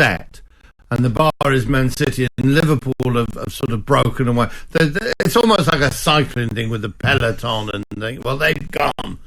set. And the bar is Man City, and Liverpool have sort of broken away. It's almost like a cycling thing with the peloton, and they've gone.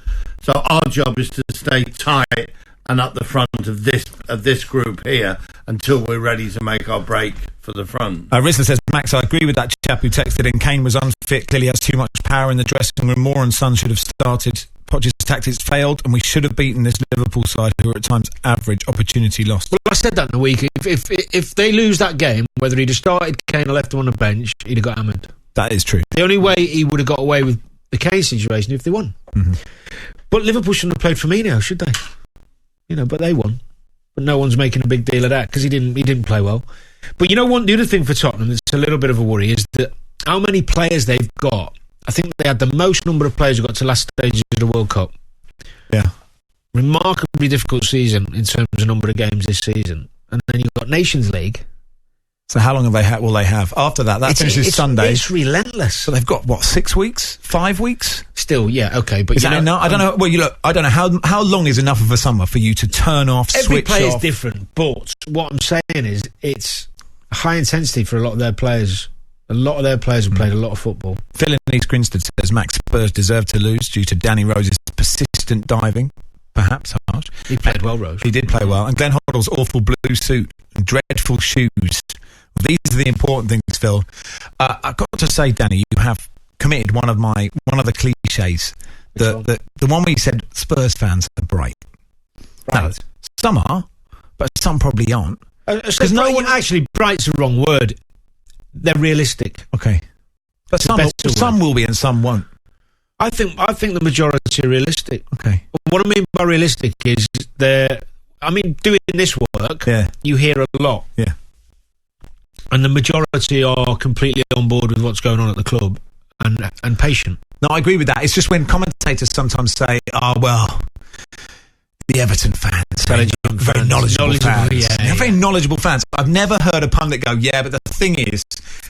So our job is to stay tight and up the front of this group here until we're ready to make our break for the front. Rizla says, Max, I agree with that chap who texted in. Kane was unfit, clearly has too much power in the dressing room. Moore and Son should have started. Poch's tactics failed, and we should have beaten this Liverpool side, who are at times average. Opportunity lost. Well, I said that in the week. If they lose that game, whether he'd have started Kane or left him on the bench, he'd have got hammered. That is true. The only way he would have got away with the Kane situation if they won. Mm-hmm. But Liverpool shouldn't have played Firmino, should they? But they won. But no one's making a big deal of that because he didn't play well. But the other thing for Tottenham that's a little bit of a worry is that how many players they've got. I think they had the most number of players who got to last stages of the World Cup. Yeah. Remarkably difficult season in terms of number of games this season. And then you've got Nations League. So how long will they have after that? That finishes Sunday. It's relentless. So they've got, 6 weeks? 5 weeks? Still, yeah, okay. But is that enough? I don't know. Well, I don't know how long is enough of a summer for you to turn off, switch off? Every player is different, but what I'm saying is it's high intensity for a lot of their players. A lot of their players have played a lot of football. Phil in East Grinstead says Max Spurs deserved to lose due to Danny Rose's persistent diving. Perhaps harsh. He played well, Rose. He did play well. And Glenn Hoddle's awful blue suit and dreadful shoes. These are the important things, Phil. I've got to say, Danny, you have committed one of the cliches. The one where you said Spurs fans are bright. Right. No, some are, but some probably aren't. Because no one actually, bright's the wrong word. They're realistic. Okay. But some will be and some won't. I think the majority are realistic. Okay. What I mean by realistic is doing this work, you hear a lot. Yeah. And the majority are completely on board with what's going on at the club and patient. No, I agree with that. It's just when commentators sometimes say, the Everton fans, very knowledgeable fans. Yeah. Very knowledgeable fans. I've never heard a pundit go, but the thing is,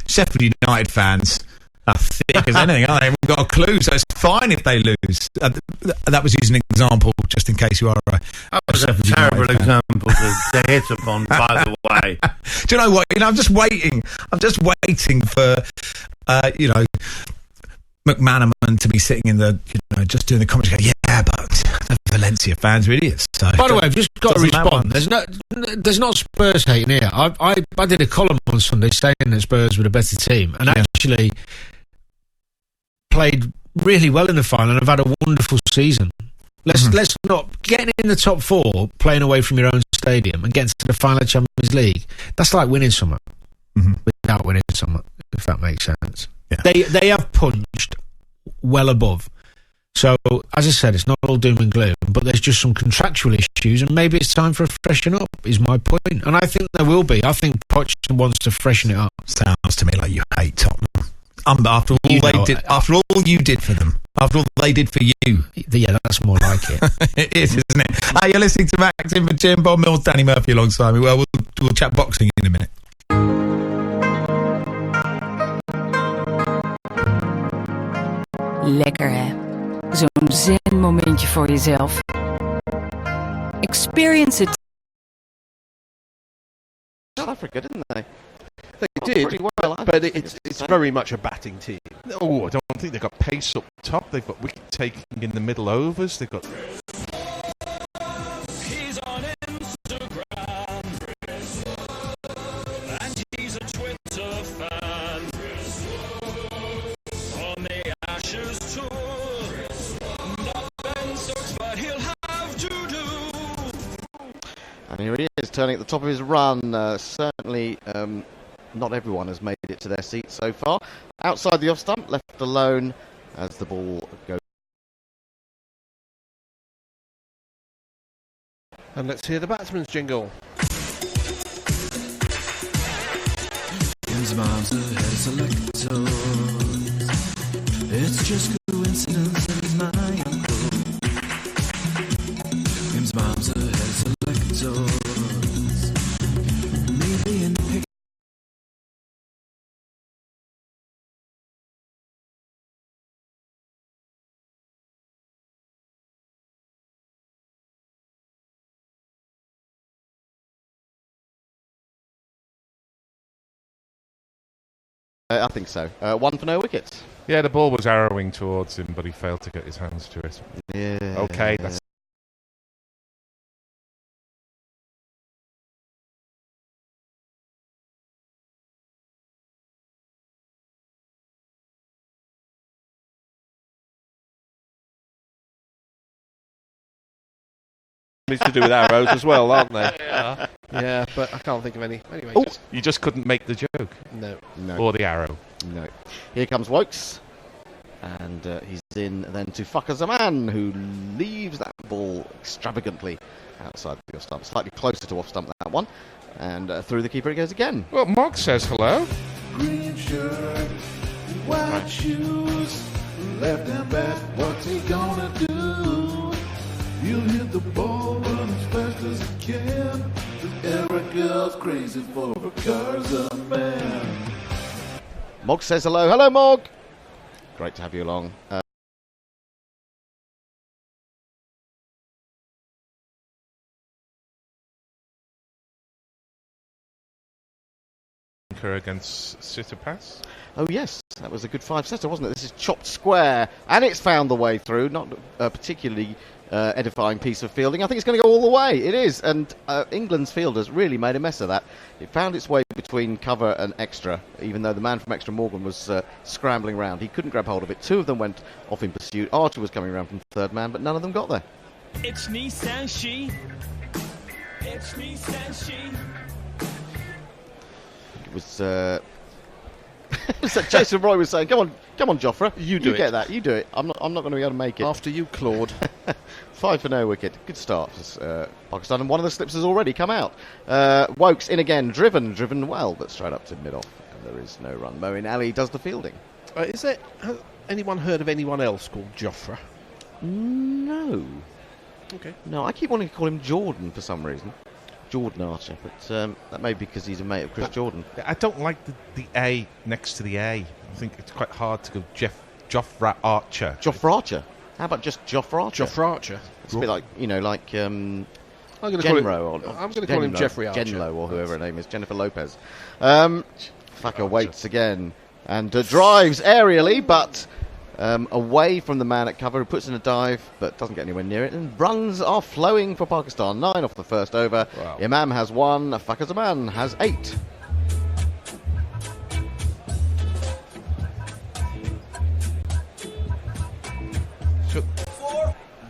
Sheffield United fans are thick as anything, aren't they? We've got a clue, so it's fine if they lose. That was using an example, just in case you are that was a terrible example to hit upon, by the way. Do you know what? I'm just waiting for, McManaman to be sitting in the, just doing the commentary. But the Valencia fans are idiots. So by the way, I've just got to respond. There's not Spurs hating here. I did a column on Sunday saying that Spurs were the better team and actually played really well in the final and have had a wonderful season. Let's not getting in the top four, playing away from your own stadium and getting to the final of Champions League. That's like winning something without winning something, if that makes sense. Yeah. They have punched well above. So, as I said, it's not all doom and gloom, but there's just some contractual issues, and maybe it's time for a freshen up, is my point. And I think there will be. I think Poch wants to freshen it up. Sounds to me like you hate Tottenham. After all you did for them, after all they did for you. Yeah, that's more like it. It is, isn't it? You're listening to Max in for Jim Bob Mills, Danny Murphy alongside me. Well, we'll chat boxing in a minute. Lekker hè? Zo'n zen-momentje voor jezelf. Experience it. South Africa, didn't they? They did, well, but it's very much a batting team. Oh, I don't think they've got pace up top. They've got wicket taking in the middle overs. They've got. He's on Instagram, and he's a Twitter fan. On the Ashes tour, nothing sucks, but he'll have to do. And here he is, turning at the top of his run. Certainly, not everyone has made it to their seats so far. Outside the off stump, left alone as the ball goes. And let's hear the batsman's jingle. It's just coincidence that he's my uncle. Him's mom's a head selector. Maybe in I think so. 1 for no wickets. Yeah, the ball was arrowing towards him, but he failed to get his hands to it. Yeah. Okay, that's to do with arrows as well, aren't they? Yeah, but I can't think of any. Anyway, Oh. you just couldn't make the joke no. or the arrow. No. Here comes Wokes. And he's in then to Fucker Zaman, who leaves that ball extravagantly outside the off stump. Slightly closer to off stump, that one. And through the keeper it goes again. Well, Mog says hello. Green shirt, white shoes, left hand back, what's he gonna do? He'll hit the ball, run as fast as he can. But Eric goes crazy for a car's a man. Mog says hello. Hello, Mog. Great to have you along. Against Sitapas. Oh, yes. That was a good 5-setter, wasn't it? This is chopped square. And it's found the way through. Not a particularly edifying piece of fielding. I think it's going to go all the way. It is. And England's fielders really made a mess of that. It found its way between cover and extra, even though the man from extra, Morgan, was scrambling around. He couldn't grab hold of it. 2 of them went off in pursuit. Archer was coming around from third man, but none of them got there. It's me, Sanshi. It's me, Sanshi. It was... so Jason Roy was saying, come on, Joffre. You do it. Get that. You do it. I'm not going to be able to make it. After you, Claude. 5 for no wicket. Good start for Pakistan, and one of the slips has already come out. Wokes in again, driven well, but straight up to mid-off, and there is no run. Moeen Ali does the fielding. Has anyone heard of anyone else called Joffre? No. Okay. No, I keep wanting to call him Jordan for some reason. Jordan Archer, but that may be because he's a mate of Chris Jordan. I don't like the A next to the A. I think it's quite hard to go Joffre Archer. Joffre Archer. How about just Joffre Archer? Joffre Archer. It's a bit like, I'm going to call him Jeffrey Archer. Genlo, or whoever her name is, Jennifer Lopez. Fucker waits again and drives aerially, but away from the man at cover, who puts in a dive but doesn't get anywhere near it, and runs are flowing for Pakistan. 9 off the first over. Wow. Imam has 1, Fucker Zaman has 8.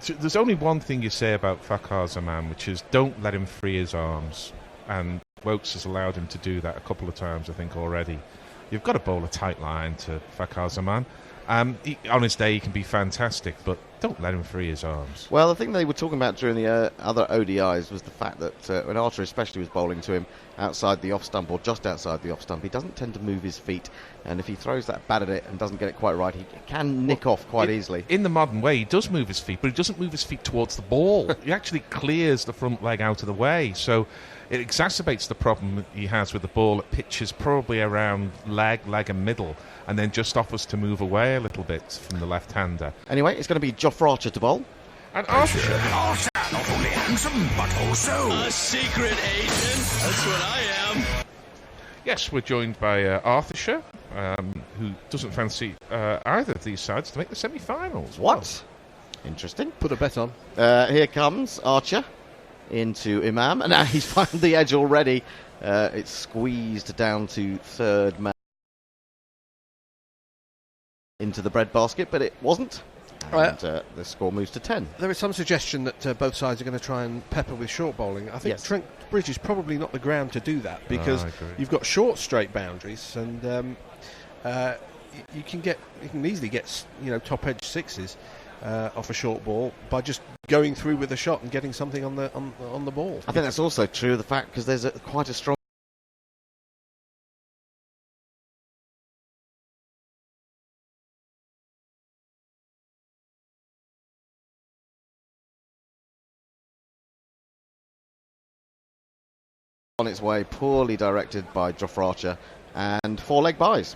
So there's only one thing you say about Fakhar Zaman, which is don't let him free his arms. And Wokes has allowed him to do that a couple of times, I think, already. You've got to bowl a tight line to Fakhar Zaman. On his day, he can be fantastic, but don't let him free his arms. Well, the thing they were talking about during the other ODIs was the fact that when Archer especially was bowling to him outside the off stump or just outside the off stump, he doesn't tend to move his feet, and if he throws that bat at it and doesn't get it quite right, he can nick off quite easily. In the modern way, he does move his feet, but he doesn't move his feet towards the ball. He actually clears the front leg out of the way, so it exacerbates the problem that he has with the ball. It pitches probably around leg and middle, and then just offers to move away a little bit from the left-hander. Anyway, it's going to be Joffre Archer to bowl. And Archer, Not only handsome, but also A secret agent. That's what I am. yes, we're joined by Arthurshire, who doesn't fancy either of these sides to make the semi-finals. What? Interesting. Put a bet on. Here comes Archer into Imam, and now he's found the edge already. It's squeezed down to third man into the breadbasket, but it wasn't. And the score moves to 10. There is some suggestion that both sides are going to try and pepper with short bowling. I think Yes. Trent Bridge is probably not the ground to do that, because I agree. you've got short straight boundaries, and you can easily get top edge sixes off a short ball by just going through with a shot and getting something on the ball. I think that's also true of the fact because there's quite a strong on its way, poorly directed by Joffre Archer, and 4-leg buys.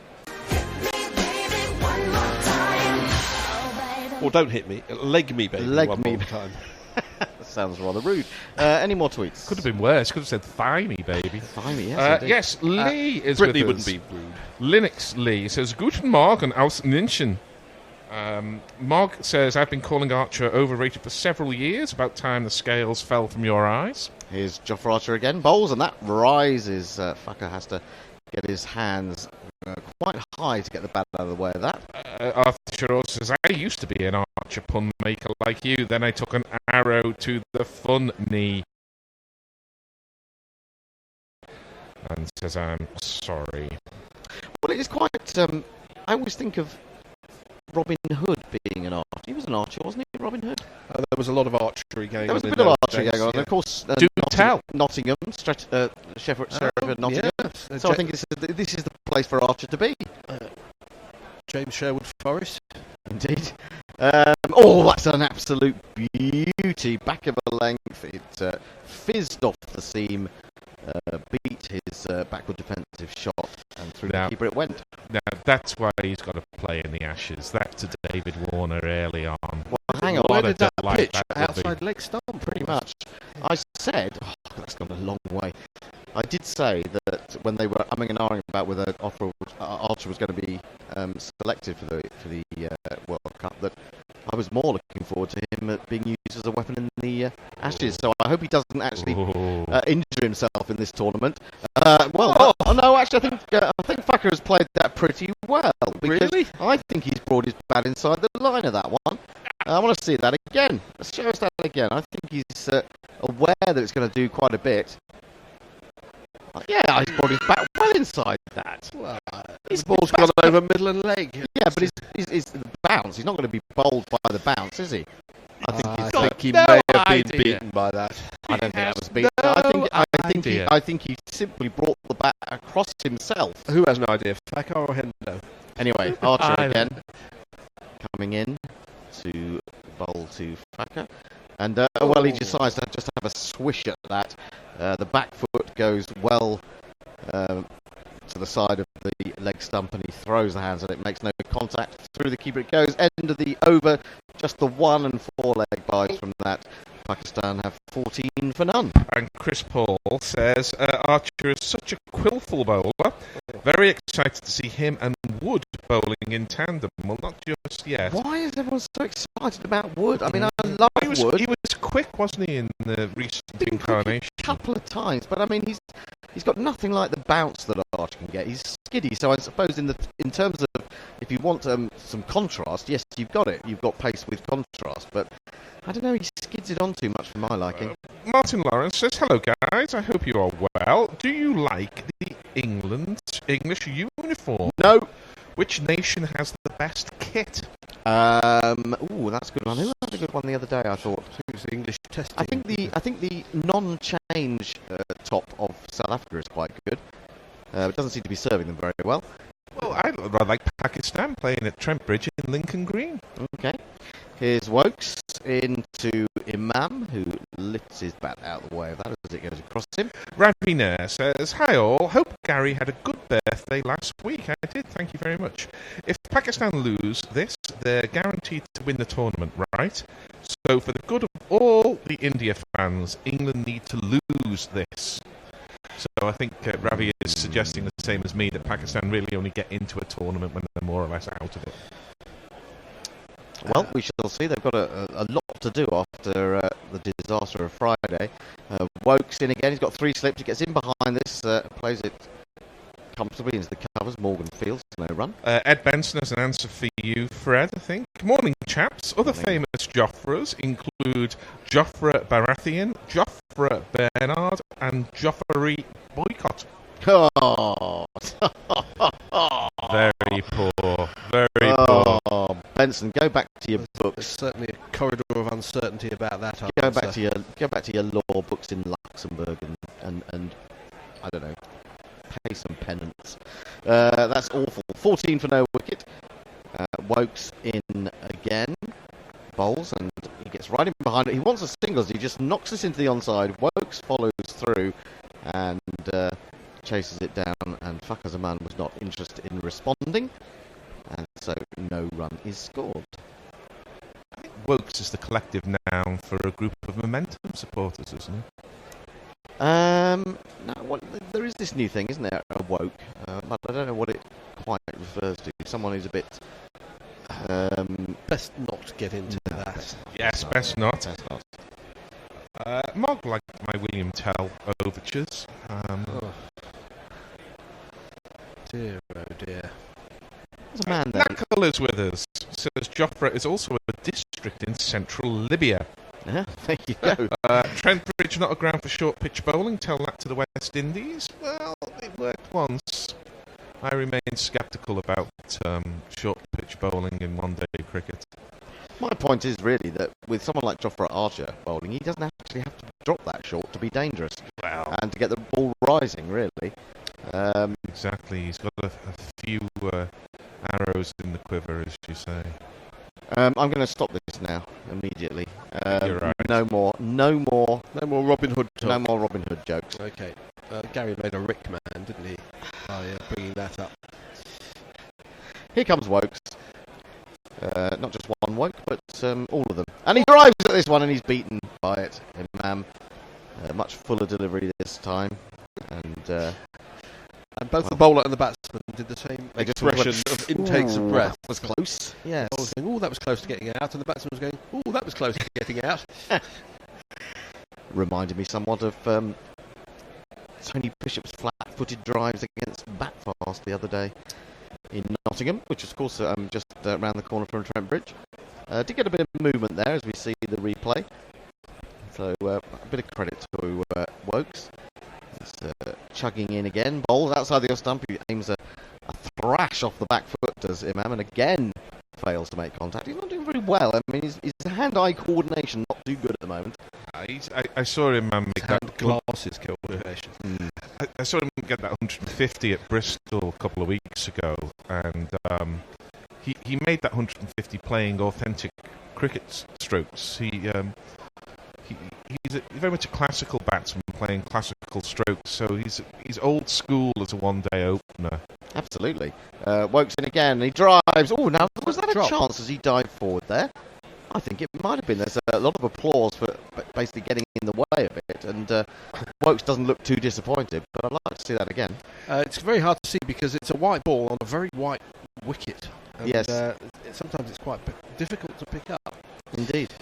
Or don't hit me, leg me, baby. Leg one me. more time. Sounds rather rude. Any more tweets? Could have been worse. Could have said "thigh me, baby." Thigh me, yes. Yes, Lee is Brittany with wouldn't us. be rude. Linux Lee says, Guten Morgen aus München. Mog says, I've been calling Archer overrated for several years. About time the scales fell from your eyes. Here's Jofra Archer again. Bowls, and that rises. Fucker has to get his hands quite high to get the bat out of the way of that. Archer also says, I used to be an Archer pun maker like you. Then I took an arrow to the fun knee. And says, I'm sorry. Well, it is quite... I always think of Robin Hood being an archer. He was an archer, wasn't he, Robin Hood? There was a lot of archery going on. There was a bit of archery going on. And of course, Nottingham, Sheffield, Nottingham. Yes. So I think this is the place for Archer to be. James Sherwood Forest. Indeed. That's an absolute beauty. Back of a length. It fizzed off the seam, beat his backward defensive shot, and through the keeper it went. Now, that's why he's got to play in the Ashes. That's to David Warner early on. Well, hang on. Where did that like pitch? Oh, Outside leg stump, Pretty much. I said, that's gone a long way. I did say that when they were umming and ahhing about whether Archer was going to be selected for the World Cup, that I was more looking forward to him being used as a weapon in the Ashes. So I hope he doesn't actually injure himself in this tournament. No, actually, I think Fucker has played that pretty well. Really? I think he's brought his bat inside the line of that one. I want to see that again. Let's show us that again. I think he's aware that it's going to do quite a bit. Yeah, he's brought his bat well inside that. Well, his ball's gone over middle and leg. Yeah, but it's the bounce. He's not going to be bowled by the bounce, is he? I think he may have been beaten by that. I don't think that was beaten. I think he simply brought the bat across himself. Who has no idea, Fakar or Hendo? Anyway, Archer again, coming in to bowl to Fakar. And, he decides to just have a swish at that. The back foot goes well to the side of the leg stump, and he throws the hands at it. Makes no contact. Through the keeper it goes. End of the over. Just the 1 and 4 leg byes from that. Pakistan have 14 for none. And Chris Paul says, Archer is such a quillful bowler. Very excited to see him and Wood bowling in tandem. Well, not just yet. Why is everyone so excited about Wood? I mean, I love Wood. He was quick, wasn't he, in the recent incarnation? A couple of times, but I mean, he's got nothing like the bounce that Archer can get. He's skiddy, so I suppose in terms of if you want some contrast, yes, you've got it. You've got pace with contrast, but I don't know, he skids it on too much for my liking. Martin Lawrence says, hello guys, I hope you are well. Do you like the English uniform? No. Which nation has the best kit? That's a good one. Who had a good one the other day, I thought? Who's the English test? I think the non-change top of South Africa is quite good. It doesn't seem to be serving them very well. Well, I like Pakistan playing at Trent Bridge in Lincoln Green. Okay. Here's Wokes into Imam, who lifts his bat out of the way of that as it goes across him. Ravi Nair says, hi all, hope Gary had a good birthday last week. I did, thank you very much. If Pakistan lose this, they're guaranteed to win the tournament, right? So for the good of all the India fans, England need to lose this. So I think Ravi is suggesting the same as me, that Pakistan really only get into a tournament when they're more or less out of it. Well, we shall see. They've got a lot to do after the disaster of Friday. Wokes in again. He's got 3 slips. He gets in behind this, plays it comfortably into the covers. Morgan Fields, no run. Ed Benson has an answer for you, Fred, I think. Morning, chaps. Other famous Joffres include Joffre Baratheon, Joffre Bernard, and Joffrey Boycott. Oh. Very poor. Very poor. Benson, go back to your books. There's certainly a corridor of uncertainty about that. Go back to your law books in Luxembourg and I don't know, pay some penance. That's awful. 14 for no wicket. Wokes in again. Bowls, and he gets right in behind it. He wants a singles. He just knocks us into the onside. Wokes follows through and chases it down, and Fakhar Zaman was not interested in responding, and so no run is scored. I think Wokes is the collective noun for a group of Momentum supporters, isn't it? No, well, there is this new thing, isn't there? A woke, but I don't know what it quite refers to. Someone who's a bit. Best not get into that. Yes, best not. Best not. Mog liked my William Tell overtures. Dear, oh dear. There's a man there. Nakul is with us. Says Jofra is also a district in central Libya. Yeah, there you go. Trent Bridge not a ground for short pitch bowling. Tell that to the West Indies. Well, it worked once. I remain sceptical about short pitch bowling in one-day cricket. My point is really that with someone like Jofra Archer bowling, he doesn't actually have to drop that short to be dangerous. Wow. And to get the ball rising, really. Exactly. He's got a few arrows in the quiver, as you say. I'm going to stop this now immediately. You're right. No more Robin Hood talk. no more Robin Hood jokes. Okay. Gary made a Rick man, didn't he? Oh yeah, bringing that up. Here comes Wokes. Not just one Woke, but all of them. And he drives at this one and he's beaten by it. Much fuller delivery this time. And both the bowler and the batsman did the same they just expression went, of intakes of breath. That was close. Yes. I was saying, oh, that was close to getting out, and the batsman was going, oh, that was close to getting out. Reminded me somewhat of Tony Bishop's flat-footed drives against Batfast the other day in Nottingham, which is, of course, just around the corner from Trent Bridge. Did get a bit of movement there as we see the replay. So a bit of credit to Wokes. He's chugging in again. Bowls outside the off stump. He aims a thrash off the back foot, does Imam, and again fails to make contact. He's not doing very well. I mean, his hand-eye coordination not too good at the moment. I saw him make that glasses coordination. I saw him get that 150 at Bristol a couple of weeks ago, and he made that 150 playing authentic cricket strokes. He's very much a classical batsman playing classical strokes, so he's old school as a one-day opener. Absolutely. Wokes in again, and he drives. Oh, now, was that a chance as he dived forward there? I think it might have been. There's a lot of applause for basically getting in the way of it, and Wokes doesn't look too disappointed, but I'd like to see that again. It's very hard to see because it's a white ball on a very white wicket. And, yes. Sometimes it's quite difficult to pick up. Indeed.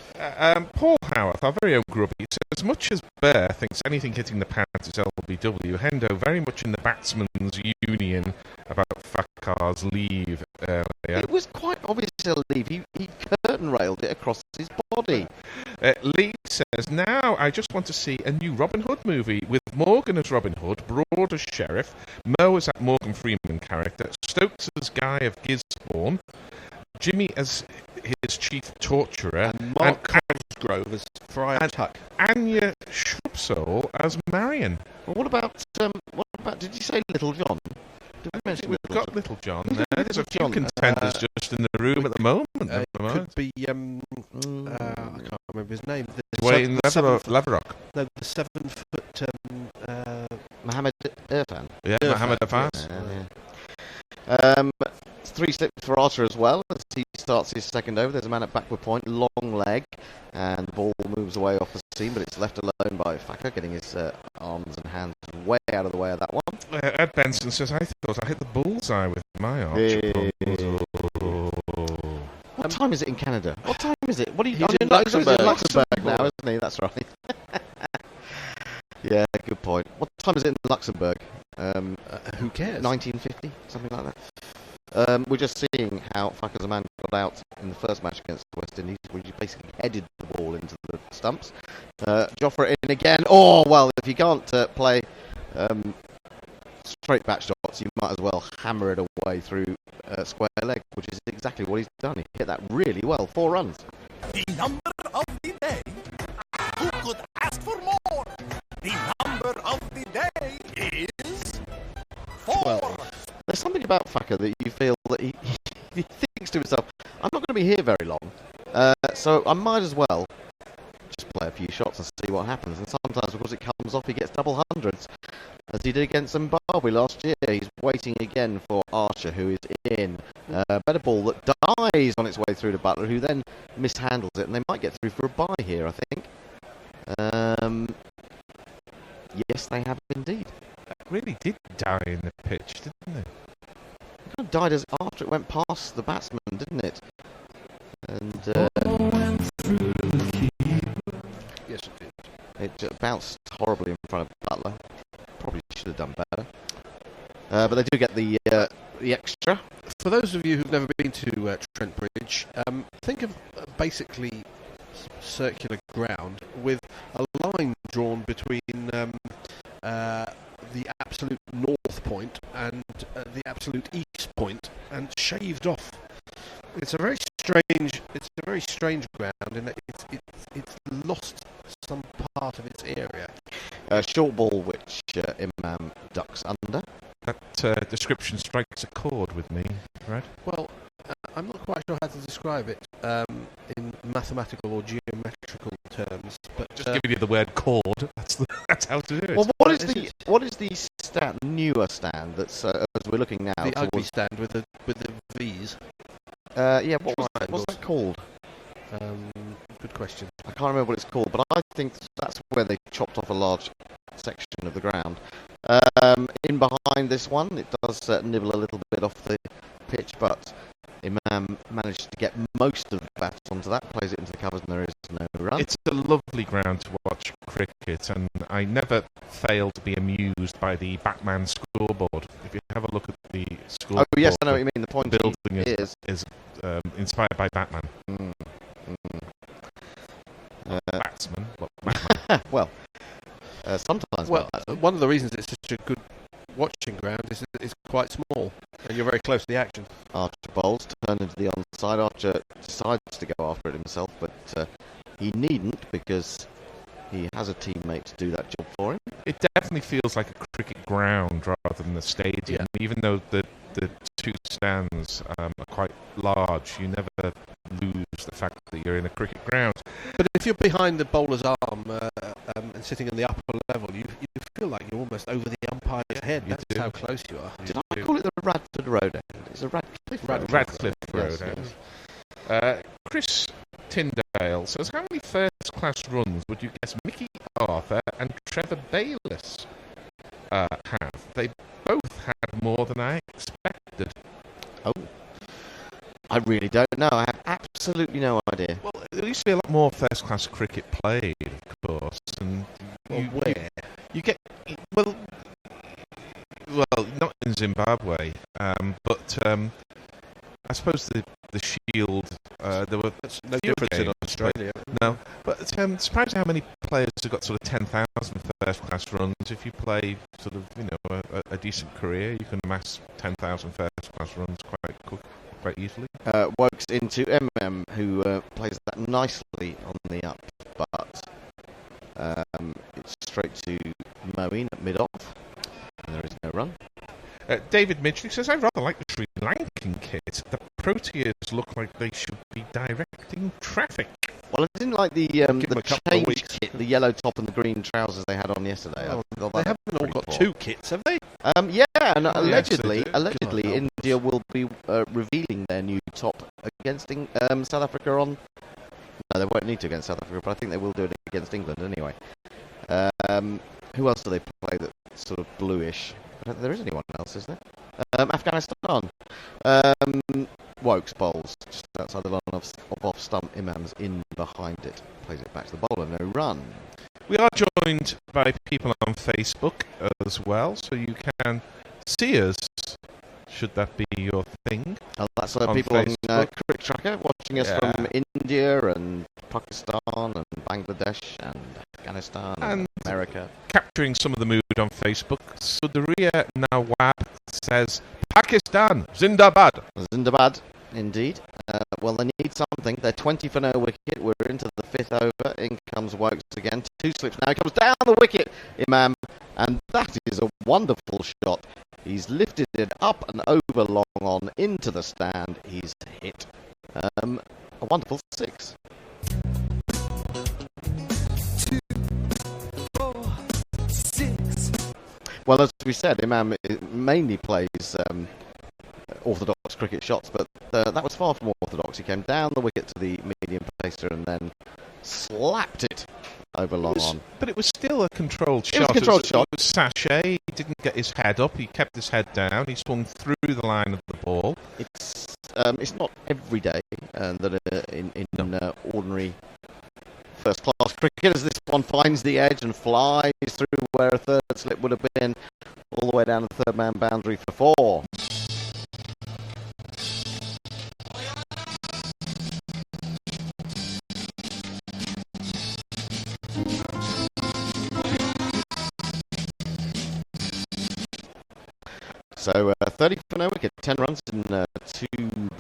Paul Howarth, our very own grubby, says, as much as Bear thinks anything hitting the pads is LBW, Hendo very much in the batsman's union about Fakar's leave earlier. It was quite obvious a leave. He curtain railed it across his body. Lee says, now I just want to see a new Robin Hood movie with Morgan as Robin Hood, Broad as Sheriff, Moe as that Morgan Freeman character, Stokes as Guy of Gisborne, Jimmy as his chief torturer, and Mark Cosgrove as Friar Tuck, Anya Shrubsole as Marion. Well, what about? Did you say Little John? We've got Little John there. There's a few contenders just in the room at the moment. It could be I can't remember his name. Dwayne Leverock. No, the 7-foot Mohammed Irfan. Yeah, Mohammed Irfan. It's 3 slips for Archer as well as he starts his second over. There's a man at backward point, long leg, and the ball moves away off the seam, but it's left alone by Fakar, getting his arms and hands way out of the way of that one. Ed Benson says, I thought I hit the bullseye with my Archer. What time is it in Canada? What time is it? What are you He's in Luxembourg. Luxembourg now, isn't he? That's right. Yeah, good point. What time is it in Luxembourg? Who cares? 1950, something like that. We're just seeing how Fakar's man got out in the first match against the West Indies, where he basically headed the ball into the stumps. Jofra in again. Oh, well, if you can't play straight back shots, you might as well hammer it away through square leg, which is exactly what he's done. He hit that really well. 4 runs. The number of the day. Who could ask for more? The number of the day is 4. 12. There's something about Fakar that you feel that he thinks to himself, I'm not going to be here very long, so I might as well just play a few shots and see what happens. And sometimes, of course, it comes off, he gets double hundreds. as he did against Zimbabwe last year. He's waiting again for Archer, who is in. Better ball that dies on its way through to Butler, who then mishandles it, and they might get through for a bye here, I think. Yes, they have indeed. It really did die in the pitch, didn't it? It kind of died after it went past the batsman, didn't it? And Yes, it did. it just bounced horribly in front of Butler. Probably should have done better. But they do get the extra. For those of you who've never been to Trent Bridge, think of basically circular ground with a line drawn between the absolute north point and the absolute east point, and shaved off. It's a very strange ground in that it's lost some part of its area. Short ball, which Imam ducks under. That description strikes a chord with me, right? Well, I'm not quite sure how to describe it in mathematical or geometrical terms, but Just giving you the word chord. That's how to do it. Well, what is the newer stand that's as we're looking now? the ugly towards, stand with the V's. what's that called? Good question. I can't remember what it's called, but I think that's where they chopped off a large section of the ground. In behind this one, it does nibble a little bit off the pitch, but Imam managed to get most of the bats onto that, plays it into the covers, and there is no run. It's a lovely ground to watch cricket, and I never fail to be amused by the Batman scoreboard. If you have a look at the scoreboard, Oh yes, I know what you mean. The point building is inspired by Batman. Batsman, but Batman. well, sometimes. Well, Batman. one of the reasons it's such a good watching ground is that it's quite small, and you're very close to the action. Archer bowls, turned into the onside. Archer decides to go after it himself, but he needn't because he has a teammate to do that job for him. It definitely feels like a cricket ground rather than a stadium. Yeah. Even though the two stands are quite large, you never lose the fact that you're in a cricket ground. But if you're behind the bowler's arm and sitting in the upper level, you feel like you're almost over the umpire's head. You That's do. how close you are. Did I call it the Radford Road end? It's a Radcliffe Road. Radcliffe Road. Yes. Chris Tyndale says, how many first-class runs would you guess Mickey Arthur and Trevor Bayliss have? They both had more than I expected. Oh, I really don't know. I have absolutely no idea. Well, there used to be a lot more first-class cricket played, of course, and Where? you get well, not in Zimbabwe, but I suppose the Shield. There were No difference in Australia. No, but it's surprising how many players have got sort of 10,000 first-class runs. If you play sort of, a decent career, you can amass 10,000 first-class runs quite easily. Wokes into MM, who plays that nicely on the up, but it's straight to Moeen at mid-off, and there is no run. David Midgley says, I rather like the Sri Lankan kit. The Proteas look like they should be directing traffic. Well, I didn't like the them a couple of change weeks. kit, the yellow top and the green trousers they had on yesterday. Oh, I thought they that haven't all was got pretty poor. 2 kits, have they? Yeah, and yes, allegedly, they do. God, India will be revealing their new top against South Africa on. No, they won't need to against South Africa, but I think they will do it against England anyway. Who else do they play that's sort of bluish? I don't think there is anyone else, is there? Afghanistan. Wokes bowls just outside the line of off stump. Imam's in behind it. Plays it back to the bowler. No run. We are joined by people on Facebook as well, so you can see us, should that be your thing. Oh, that's On people on Facebook. Cricket Tracker watching us Yeah. from India and Pakistan and Bangladesh and Afghanistan and America. Capturing some of the mood on Facebook, Sudaria Nawab says, Pakistan, Zindabad. Zindabad, indeed. Well, they need something. They're 20 for no wicket. We're into the 5th over. In comes Wokes again. 2 slips now. He comes down the wicket, Imam. And that is a wonderful shot. He's lifted it up and over long on into the stand. He's hit a wonderful 6. 2, 4, 6. Well, as we said, Imam mainly plays orthodox cricket shots, but that was far from orthodox. He came down the wicket to the medium pacer and then slapped it over long on. But it was still a controlled shot. It was a controlled shot. It was sachet. He didn't get his head up. He kept his head down. He swung through the line of the ball. It's not every day that in ordinary first-class cricket as this one finds the edge and flies through where a third slip would have been, all the way down the third man boundary for 4. So 30 for no wicket, 10 runs in 2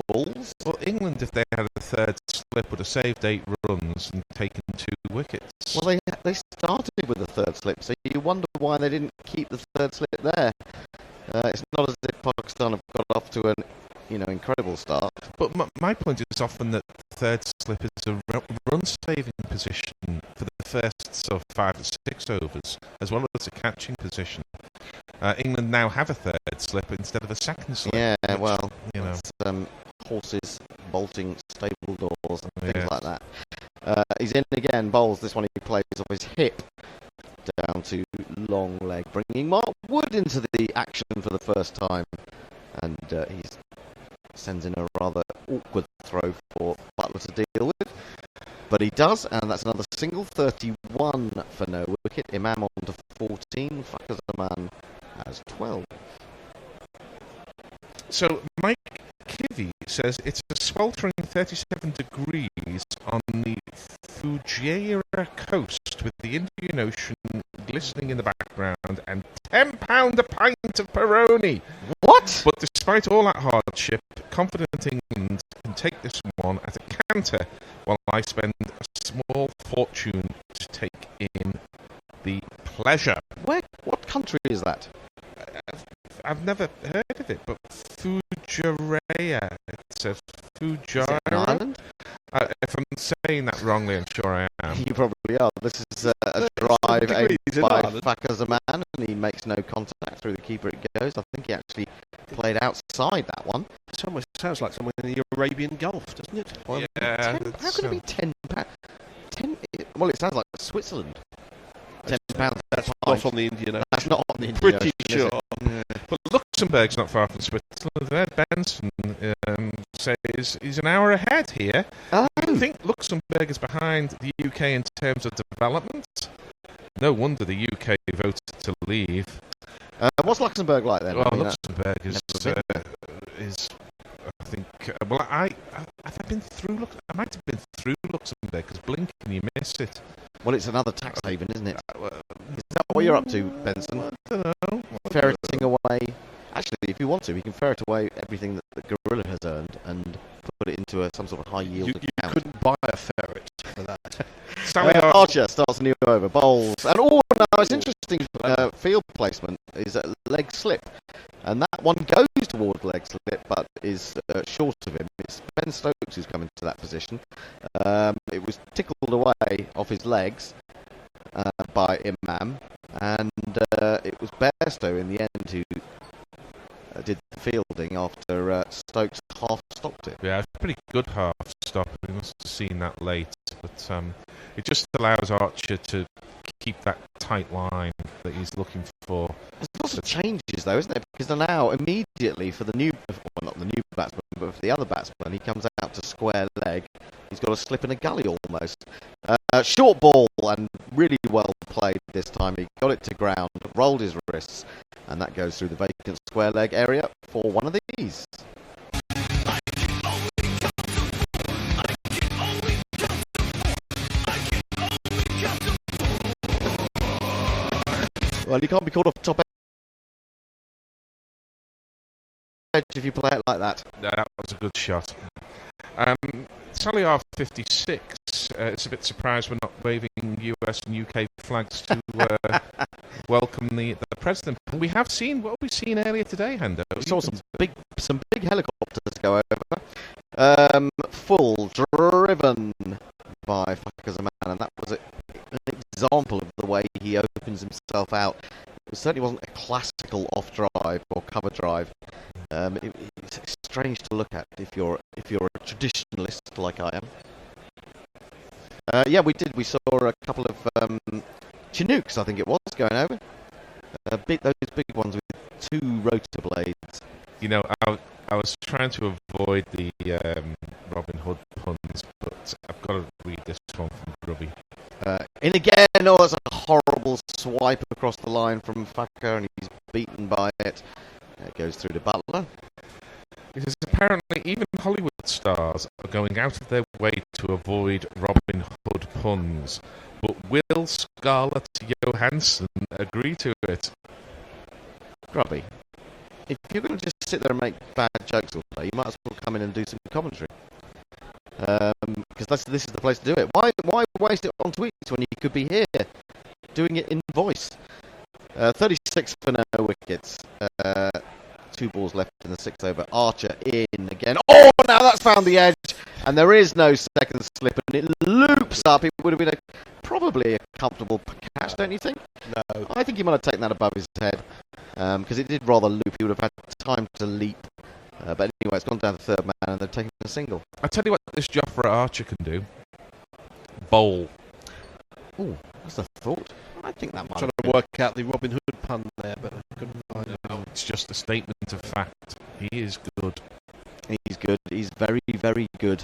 balls. Well, England, if they had a third slip, would have saved 8 runs and taken 2 wickets. Well, they started with the third slip, so you wonder why they didn't keep the third slip there. It's not as if Pakistan have got off to an incredible start. But my point is often that third slip is a run-saving position for the first sort of 5 or 6 overs, as well as a catching position. England now have a third slip instead of a second slip. Yeah, which, well, you know, it's, horses bolting stable doors and things like that. He's in again, bowls. This one he plays off his hip down to long leg, bringing Mark Wood into the action for the first time. And he sends in a rather awkward throw for Butler to deal with. But he does, and that's another single, 31 for no wicket. Imam on to 14, Fakhar Zaman has 12. So Mike Kivy says it's a sweltering 37 degrees on the Fujairah coast with the Indian Ocean glistening in the background and £10 a pint of Peroni. What? But despite all that hardship, confident England can take this one at a canter while I spend a small fortune to take in the pleasure. What country is that? I've never heard of it, but Fujairah. It says Fujairah. Is it an island? If I'm saying that wrongly, I'm sure I am. You probably are. This is a drive aimed by Fakhar Zaman, and he makes no contact through the keeper. It goes. I think he actually played outside that one. It almost sounds like somewhere in the Arabian Gulf, doesn't it? Well, Yeah. how can it be £10? Well, it sounds like Switzerland. £10. That's not on the Indian Ocean. That's not on the Indian Pretty Ocean, is sure. it? Yeah. But Luxembourg's not far from Switzerland. Ed Benson says he's an hour ahead here. Oh. I think Luxembourg is behind the UK in terms of development. No wonder the UK voted to leave. What's Luxembourg like then? Well, I mean, Luxembourg is I think. Well, have I been through? I might have been through Luxembourg because blink and you miss it. well, it's another tax haven, isn't it? Is that what you're up to, Benson? I don't know. Ferreting away. Actually, if you want to, you can ferret away everything that the gorilla has earned and put it into some sort of high yield You account. couldn't buy a ferret for that. Archer starts a new over, bowls. And now it's interesting field placement is a leg slip. And that one goes towards leg slip, but is short of him. It's Ben Stokes who's come into that position. It was tickled away off his legs by Imam. And it was Bairstow in the end who did the fielding after Stokes half stopped it. Yeah, it's a pretty good half stop. We must have seen that late, but it just allows Archer to keep that tight line that he's looking for. There's lots of changes though, isn't there? Because they're now immediately for the new, well, not the new batsman, but for the other batsman, he comes out to square leg. He's got a slip in a gully almost. Short ball and really well played this time. He got it to ground, rolled his wrists, and that goes through the vacant square leg area for one of these. Well, you can't be called off top edge if you play it like that. No, that was a good shot. Salihar 56 is a bit surprised we're not waving US and UK flags to welcome the president. We have seen what we've seen earlier today, Hendo. We saw some big helicopters go over. Full driven by Fakhar Zaman, and that was an example of the way he opens himself out. It certainly wasn't a classical off drive or cover drive. It's strange to look at if you're a traditionalist like I am. Yeah, we did. We saw a couple of Chinooks, I think it was, going over. Those big ones with 2 rotor blades. You know, I was trying to avoid the Robin Hood puns, but I've got to read this one from Grubby. In again, oh, that's a horrible swipe across the line from Thacker, and he's beaten by it. It goes through to Butler. It says apparently even Hollywood stars are going out of their way to avoid Robin Hood puns, but will Scarlett Johansson agree to it? Grubby, if you're going to just sit there and make bad jokes all day, you might as well come in and do some commentary. Because this is the place to do it. Why waste it on tweets when you could be here doing it in voice? 36 for no wickets. 2 balls left in the 6th over. Archer in again. Oh, now that's found the edge, and there is no second slip, and it loops up. It would have been probably a comfortable catch, don't you think? No. I think he might have taken that above his head, because it did rather loop. He would have had time to leap. But anyway, it's gone down to third man, and they've taken a single. I'll tell you what this Jofra Archer can do. Bowl. Ooh, that's a thought. I think that might Trying to work out the Robin Hood pun there, but I couldn't find it. No, it's just a statement of fact. He is good. He's good. He's very, very good.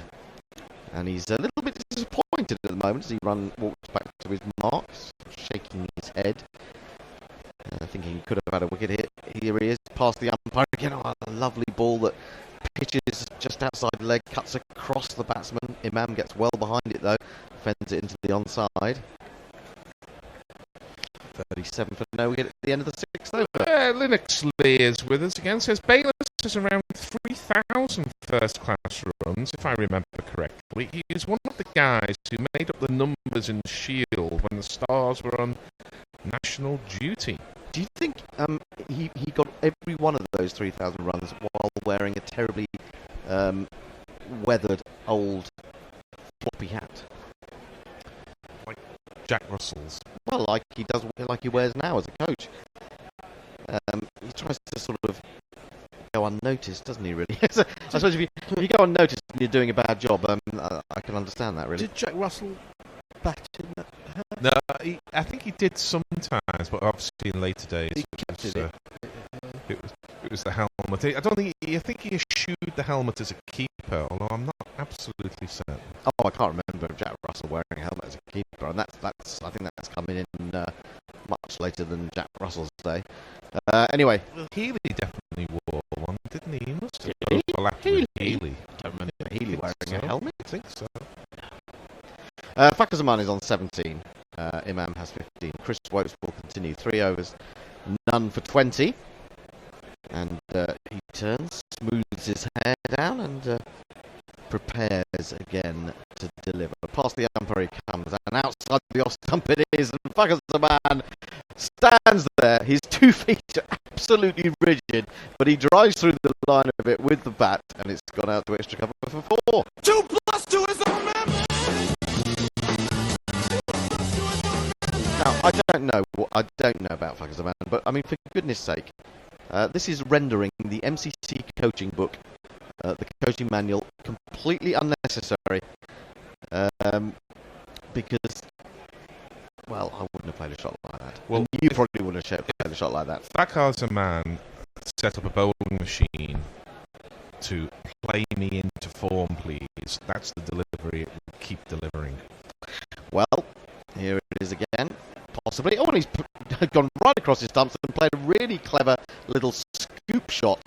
And he's a little bit disappointed at the moment as he walks back to his marks, shaking his head. Thinking he could have had a wicket hit. Here he is, past the umpire again. Oh, a lovely ball that pitches just outside the leg, cuts across the batsman. Imam gets well behind it though, fends it into the onside. 37 for no wicket at the end of the 6th over. Linux Lee is with us again. Says Bayless has around 3,000 first-class runs, if I remember correctly. He is one of the guys who made up the numbers in the Shield when the Stars were on national duty. Do you think he got every one of those 3,000 runs while wearing a terribly weathered old floppy hat? Like Jack Russell's. Well, like he wears now as a coach. He tries to sort of go unnoticed, doesn't he? Really? So, I suppose if you go unnoticed and you're doing a bad job, I can understand that. Really. Did Jack Russell bat in that hat? No, I think he did sometimes, but obviously in later days He kept it. it was the helmet. I don't think I think he eschewed the helmet as a keeper, although I'm not absolutely certain. Oh, I can't remember Jack Russell wearing a helmet as a keeper, and that's I think that's coming in much later than Jack Russell's day. Anyway, Well, Healy definitely wore one, didn't he? He must have Healy? overlapped with Healy. I don't remember Healy wearing a helmet. I think so. Fakhar Zaman is on 17. Imam has 15. Chris Wokes will continue 3 overs, none for 20. And he turns, smooths his hair down, and prepares again to deliver. Past the umpire he comes, and outside the off stump it is, and Fakhar Zaman stands there. His 2 feet are absolutely rigid, but he drives through the line of it with the bat, and it's gone out to extra cover for 4. 2 plus 2 is a man. Now, I don't know about Fakhar Zaman, but I mean, for goodness sake, this is rendering the MCC coaching book, the coaching manual, completely unnecessary. Because, well, I wouldn't have played a shot like that. Well, and you probably wouldn't have played a shot like that. Fakhar Zaman set up a bowling machine to play me into form, please. That's the delivery it will keep delivering. Well, here it is again. Possibly. Oh, and he's gone right across his stumps and played a really clever little scoop shot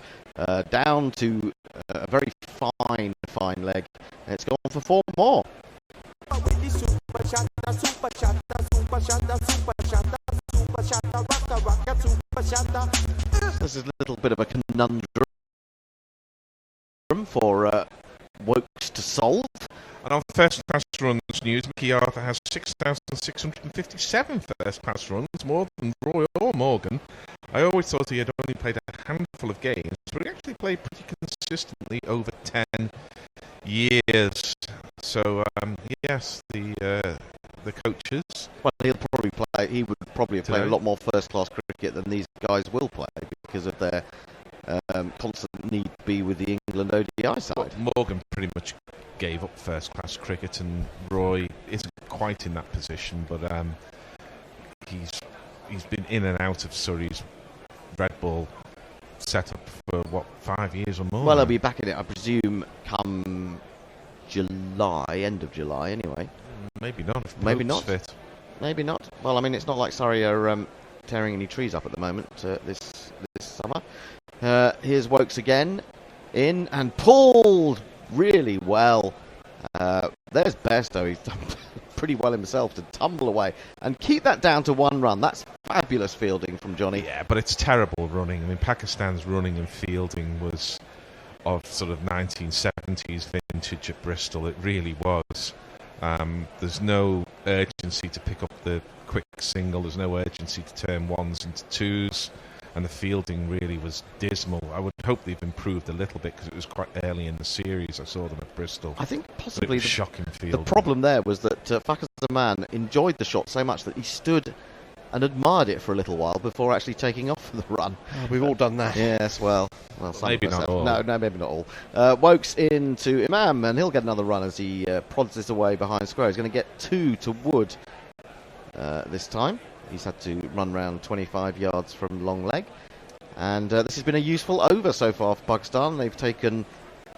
down to a very fine leg. And it's gone for 4 more. This is a little bit of a conundrum for Wokes to solve. And on first-class runs news, Mickey Arthur has 6,657 first-class runs, more than Roy or Morgan. I always thought he had only played a handful of games, but he actually played pretty consistently over 10 years. So, yes, the the coaches. Well, he would probably play a lot more first-class cricket than these guys will play because of their constant need to be with the England ODI side. Well, Morgan pretty much gave up first-class cricket, and Roy isn't quite in that position, but he's been in and out of Surrey's red ball setup for 5 years or more. Well, he'll be back in it, I presume, come July, end of July, anyway. Maybe not. If Maybe Pope's not. fit. Maybe not. Well, I mean, it's not like Surrey are tearing any trees up at the moment this summer. Here's Wokes again, in and pulled really well. There's Bairstow. He's done pretty well himself to tumble away and keep that down to 1 run. That's fabulous fielding from Johnny. Yeah, but it's terrible running. I mean, Pakistan's running and fielding was of sort of 1970s vintage at Bristol. It really was. There's no urgency to pick up the quick single. There's no urgency to turn ones into twos. And the fielding really was dismal. I would hope they've improved a little bit because it was quite early in the series. I saw them at Bristol. I think possibly shocking fielding. The problem there was that Fakhar Zaman enjoyed the shot so much that he stood and admired it for a little while before actually taking off for the run. Oh, we've all done that. Yes, well, some maybe of us not have. all. No, maybe not all. Wokes into Imam, and he'll get another run as he prods this away behind square. He's going to get 2 to Wood this time. He's had to run round 25 yards from long leg. And this has been a useful over so far for Pakistan. They've taken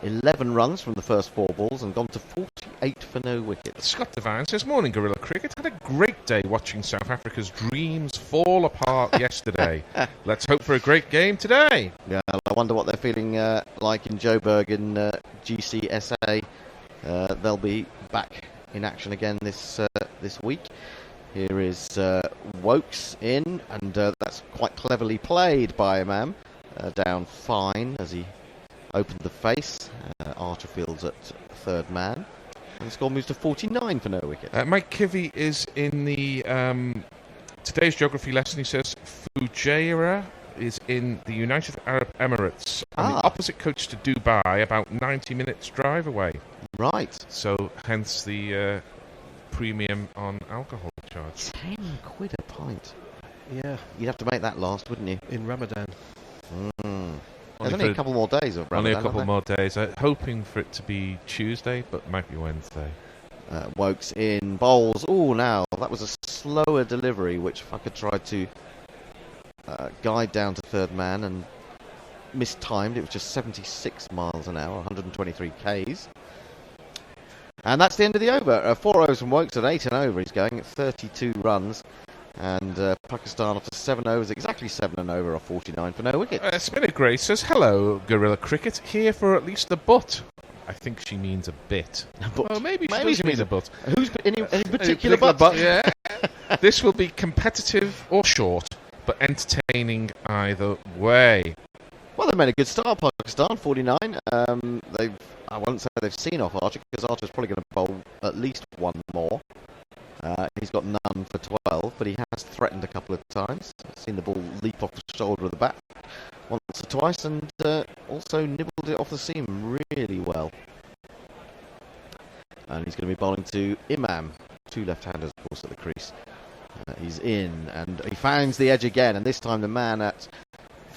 11 runs from the first 4 balls and gone to 48 for no wicket. Scott Devine says, morning Gorilla Cricket. Had a great day watching South Africa's dreams fall apart yesterday. Let's hope for a great game today. Yeah, I wonder what they're feeling like in Joburg in GCSA. They'll be back in action again this week. Here is Wokes in, and that's quite cleverly played by Imam. Down fine as he opened the face. Archer fields at 3rd man. And the score moves to 49 for no wicket. Mike Kivy is in the today's geography lesson. He says Fujairah is in the United Arab Emirates on the opposite coast to Dubai, about 90 minutes drive away. Right. So hence the premium on alcohol charge. 10 quid a pint. Yeah. You'd have to make that last, wouldn't you? In Ramadan. There's only a couple more days of Ramadan. Only a couple more days. Hoping for it to be Tuesday, but might be Wednesday. Wokes in, bowls. Oh, now, that was a slower delivery, which Fakhar tried to guide down to 3rd man and mistimed. It was just 76 miles an hour, 123 Ks. And that's the end of the over. 4 overs from Wokes at 8 and over. He's going at 32 runs. And Pakistan after 7 overs, exactly 7 and over, are 49 for no wicket. Spinner Gray says, hello, Gorilla Cricket. Here for at least a butt. I think she means a bit. Oh, maybe she means a butt. Who's any particular butt? Yeah. This will be competitive or short, but entertaining either way. Well, they've made a good start, Pakistan, 49. I won't say they've seen off Archer, because Archer's probably going to bowl at least 1 more. He's got none for 12, but he has threatened a couple of times. I've seen the ball leap off the shoulder of the bat once or twice, and also nibbled it off the seam really well. And he's going to be bowling to Imam, 2 left-handers, of course, at the crease. He's in, and he finds the edge again, and this time the man at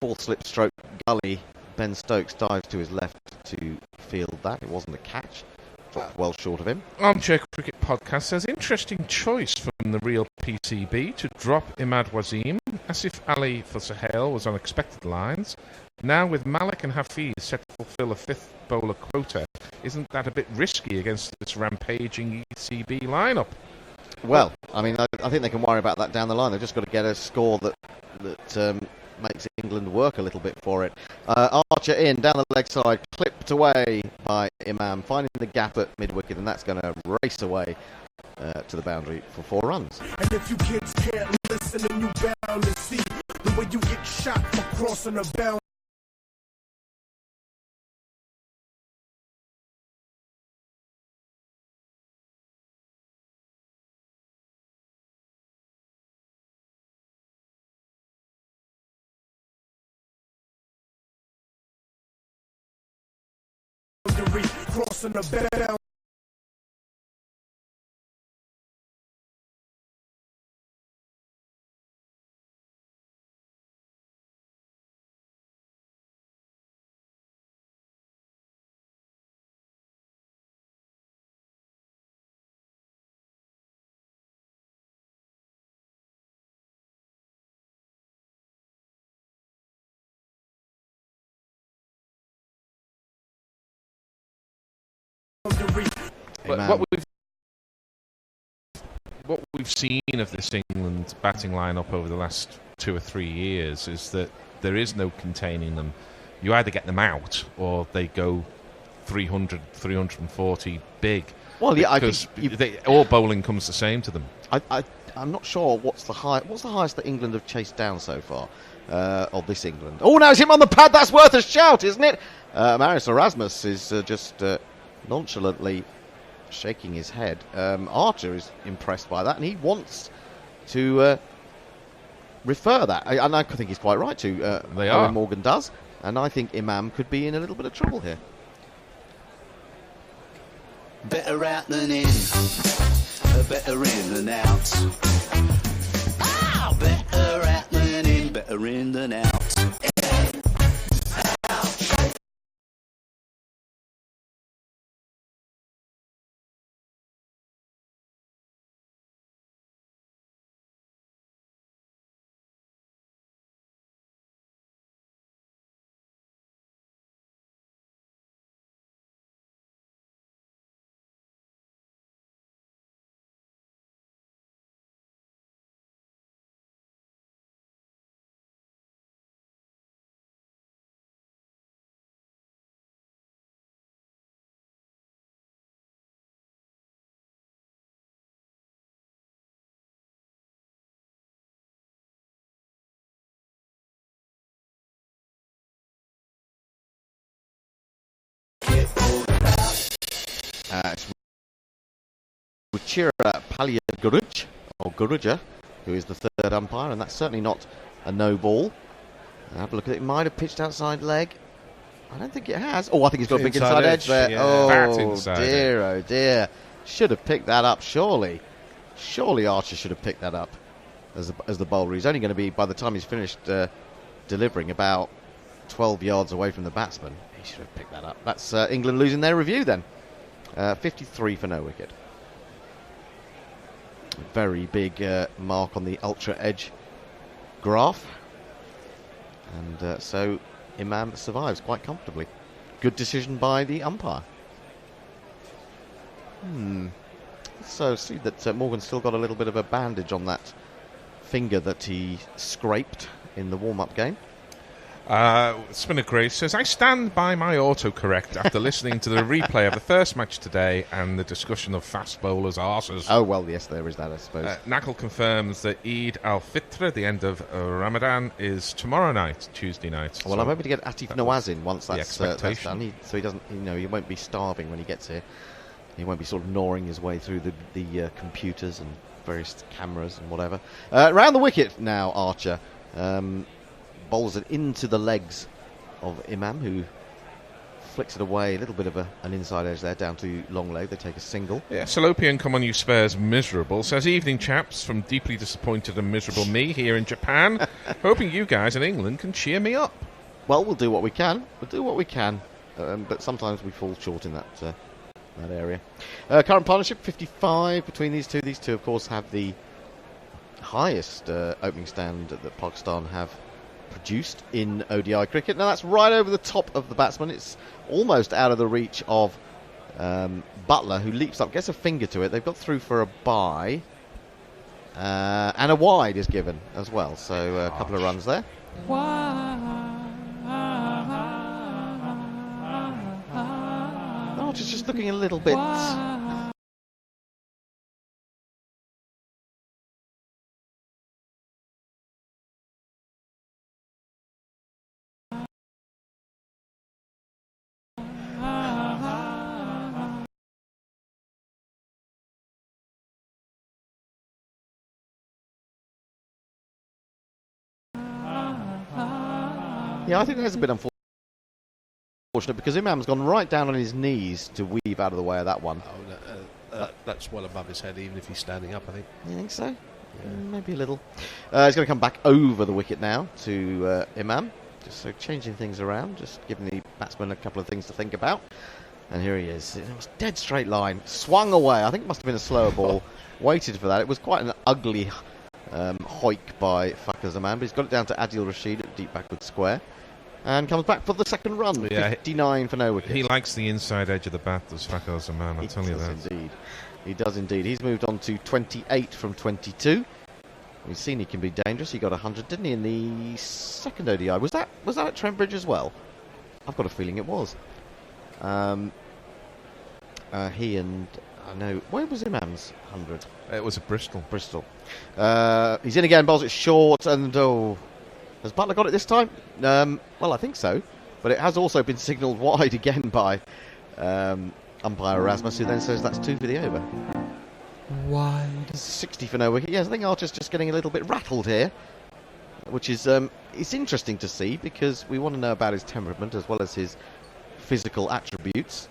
4th slip stroke gully, Ben Stokes, dives to his left to field that. It wasn't a catch. Dropped well short of him. Armchair Cricket Podcast says, interesting choice from the real PCB to drop Imad Wasim. Asif Ali for Sahel was on expected lines. Now with Malik and Hafiz set to fulfill a 5th bowler quota, isn't that a bit risky against this rampaging ECB lineup? Well, I mean, I think they can worry about that down the line. They've just got to get a score that makes England work a little bit for it. Archer in, down the leg side, clipped away by Imam, finding the gap at mid-wicket, and that's going to race away to the boundary for 4 runs. And if you kids can't listen, then you bound to see the way you get shot for crossing a boundary. Crossing the boundary. boundary. But what we've seen of this England batting lineup over the last 2 or 3 years is that there is no containing them. You either get them out or they go 300, 340 big. Well, yeah, because all bowling comes the same to them. I'm not sure what's the highest that England have chased down so far, or this England. Oh, now it's him on the pad. That's worth a shout, isn't it? Maris Erasmus is just nonchalantly shaking his head. Archer is impressed by that, and he wants to refer that. And I think he's quite right to. Owen Morgan does, and I think Imam could be in a little bit of trouble here. Better out than in, better in than out. Better out than in, better in than out. Ruchira Palyaguruj, or Guruja, who is the third umpire, and that's certainly not a no ball. Have a look at it. It might have pitched outside leg. I don't think it has. Oh, I think he's got a big inside edge there. Yeah. Oh dear, oh dear. Should have picked that up, surely. Surely Archer should have picked that up as the bowler. He's only going to be, by the time he's finished delivering, about 12 yards away from the batsman. He should have picked that up. That's England losing their review then. 53 for no wicket. Very big mark on the ultra edge graph. And so Imam survives quite comfortably. Good decision by the umpire. So see that Morgan's still got a little bit of a bandage on that finger that he scraped in the warm-up game. Spinner Grace says, I stand by my autocorrect after listening to the replay of the first match today and the discussion of fast bowlers' arses. Oh, well, yes, there is that, I suppose. Knuckle confirms that Eid al-Fitr, the end of Ramadan, is tomorrow night, Tuesday night. Well, I'm hoping to get Atif Nawaz in once that's done. So he doesn't, he won't be starving when he gets here. He won't be sort of gnawing his way through the computers and various cameras and whatever. Round the wicket now, Archer. Bowls it into the legs of Imam, who flicks it away. A little bit of an inside edge there, down to long leg. They take a single. Yeah, Salopian, come on you spares, miserable. Says, evening chaps, from deeply disappointed and miserable me here in Japan. Hoping you guys in England can cheer me up. Well, we'll do what we can. We'll do what we can. But sometimes we fall short in that area. Current partnership, 55 between these two. These two, of course, have the highest opening stand that Pakistan have produced in ODI cricket. Now that's right over the top of the batsman. It's almost out of the reach of Butler, who leaps up, gets a finger to it. They've got through for a bye, and a wide is given as well. So a couple of runs there. Oh, just looking a little bit. Yeah, I think that's a bit unfortunate because Imam's gone right down on his knees to weave out of the way of that one. That's well above his head, even if he's standing up, I think. You think so? Yeah. Maybe a little. He's going to come back over the wicket now to Imam. Just so changing things around, just giving the batsman a couple of things to think about. And here he is. It was dead straight line. Swung away. I think it must have been a slower ball. Waited for that. It was quite an ugly hoik by Fakhar Zaman, but he's got it down to Adil Rashid at deep backward square. and comes back for the second run. Yeah, 59 for no wicket. He likes the inside edge of the bat, does Fakhar Zaman, I tell you that. Indeed. He does indeed. He's moved on to 28 from 22. We've seen he can be dangerous. He got 100, didn't he, in the second ODI? Was that at Trent Bridge as well? I've got a feeling it was. He and... I know... Where was Imam's 100? It was at Bristol. He's in again, bowls it short, and has Butler got it this time? Well, I think so. But it has also been signalled wide again by umpire Erasmus, who then says that's 2 for the over. Wide. 60 for no wicket. Yes, I think Archer's just getting a little bit rattled here, which is it's interesting to see, because we want to know about his temperament as well as his physical attributes.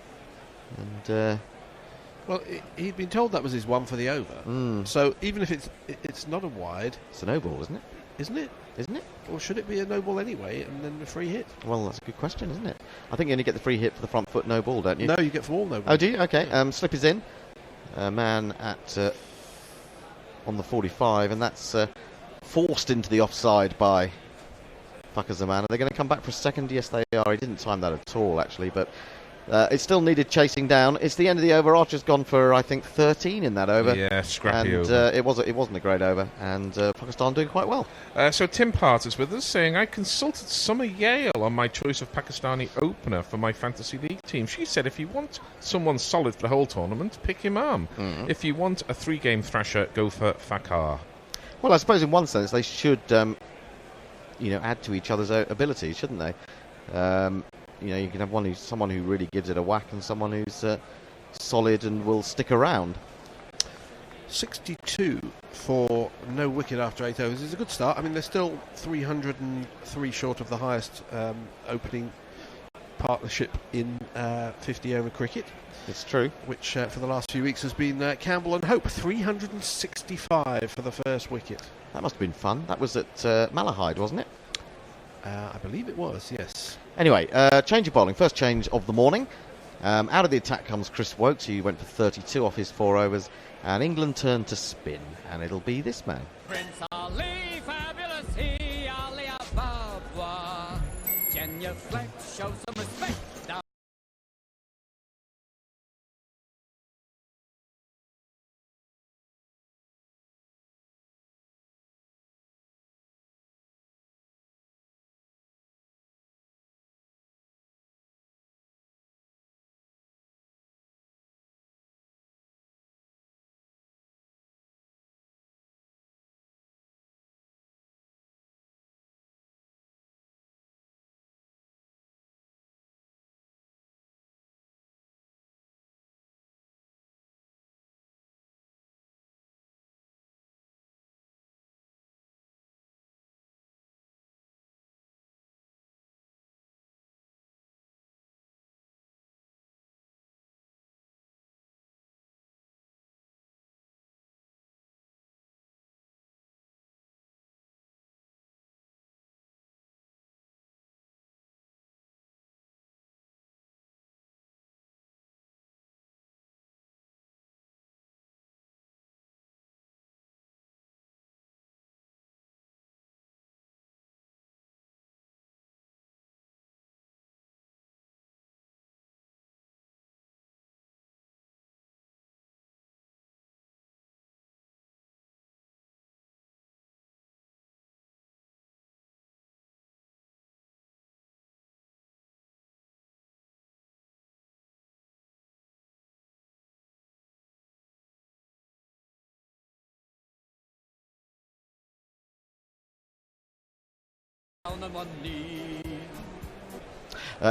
And well, he'd been told that was his 1 for the over. So even if it's not a wide, it's a no ball, isn't it? Isn't it? Or should it be a no ball anyway, and then a free hit? Well, that's a good question, isn't it? I think you only get the free hit for the front foot no ball, don't you? No, you get for all no ball. Oh, do you? Okay. Slip is in. Man at on the 45, and that's forced into the offside by Fakhar Zaman. Are they going to come back for a second? Yes, they are. He didn't time that at all, actually, but it still needed chasing down. It's the end of the over. Archer's gone for, I think, 13 in that over. Yeah, scrappy and, over. It wasn't a great over, and Pakistan doing quite well. So Tim Part is with us, saying, I consulted Summer Yale on my choice of Pakistani opener for my fantasy league team. She said if you want someone solid for the whole tournament, pick Imam. If you want a 3-game thrasher, go for Fakhar. Well, I suppose in one sense they should, add to each other's abilities, shouldn't they? You can have someone who really gives it a whack, and someone who's solid and will stick around. 62 for no wicket after 8 overs is a good start. I mean, they're still 303 short of the highest opening partnership in 50-over cricket. It's true. Which for the last few weeks has been Campbell and Hope. 365 for the first wicket. That must have been fun. That was at Malahide, wasn't it? I believe it was, yes. Anyway, change of bowling. First change of the morning. Out of the attack comes Chris Wokes, who went for 32 off his 4 overs. And England turned to spin. And it'll be this man. Prince Ali, fabulous he, Ali Ababa. Genuflect, show some respect.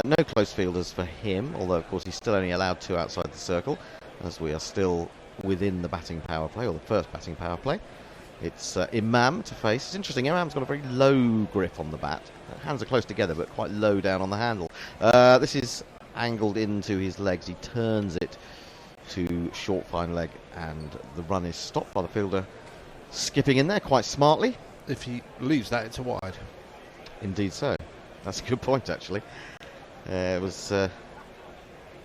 No close fielders for him, although of course he's still only allowed 2 outside the circle, as we are still within the batting power play, or the first batting power play. It's Imam to face. It's interesting, Imam's got a very low grip on the bat. Hands are close together, but quite low down on the handle. This is angled into his legs. He turns it to short fine leg, and the run is stopped by the fielder skipping in there quite smartly. If he leaves that, it's a wide. Indeed so. That's a good point, actually. It was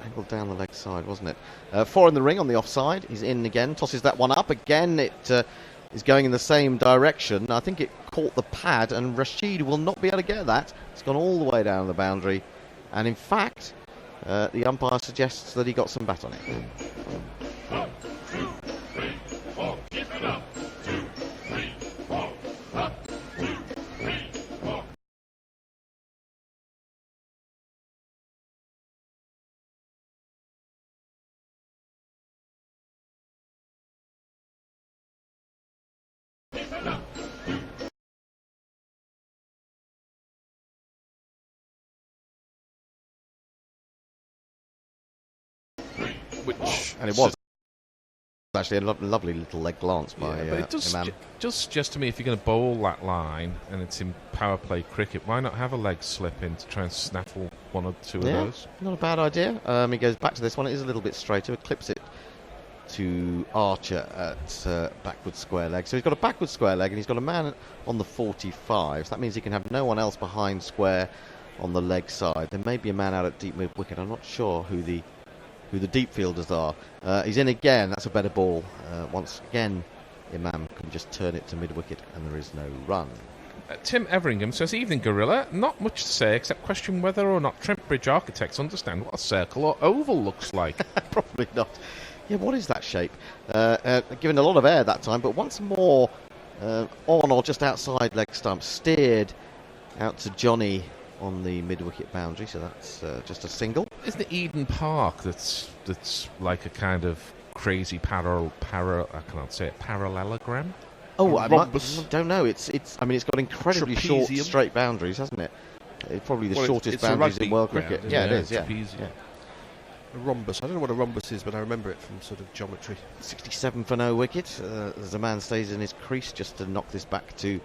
angled down the leg side, wasn't it? 4 in the ring on the offside. He's in again, tosses that one up. Again, it is going in the same direction. I think it caught the pad, and Rashid will not be able to get that. It's gone all the way down the boundary, and in fact, the umpire suggests that he got some bat on it. 1, 2, 3, 4, keep it up. 2, 3, 4, up. 2, 3, 4. Keep it up. Which And it was actually a lovely little leg glance by but it does Imam. just suggest to me, if you're going to bowl that line and it's in power play cricket, why not have a leg slip in to try and snaffle one or two of those? Not a bad idea. He goes back to this one. It is a little bit straighter. It clips it to Archer at backward square leg. So he's got a backward square leg, and he's got a man on the 45. So that means he can have no one else behind square on the leg side. There may be a man out at deep mid wicket. I'm not sure who the deep fielders are. He's in again. That's a better ball. Once again, Imam can just turn it to mid wicket, and there is no run. Tim Everingham says, "Evening, Gorilla. Not much to say except question whether or not Trent Bridge architects understand what a circle or oval looks like." Probably not. Yeah, what is that shape? Given a lot of air that time, but once more on or just outside leg stump, steered out to Johnny on the mid-wicket boundary, so that's just a single. Isn't it Eden Park that's like a kind of crazy I cannot say it, parallelogram? Oh, I don't know. It's got incredibly short, straight boundaries, hasn't it? It's probably the shortest boundaries in world cricket. Yeah, it is. Yeah. A rhombus. I don't know what a rhombus is, but I remember it from sort of geometry. 67 for no wicket. As a man stays in his crease just to knock this back to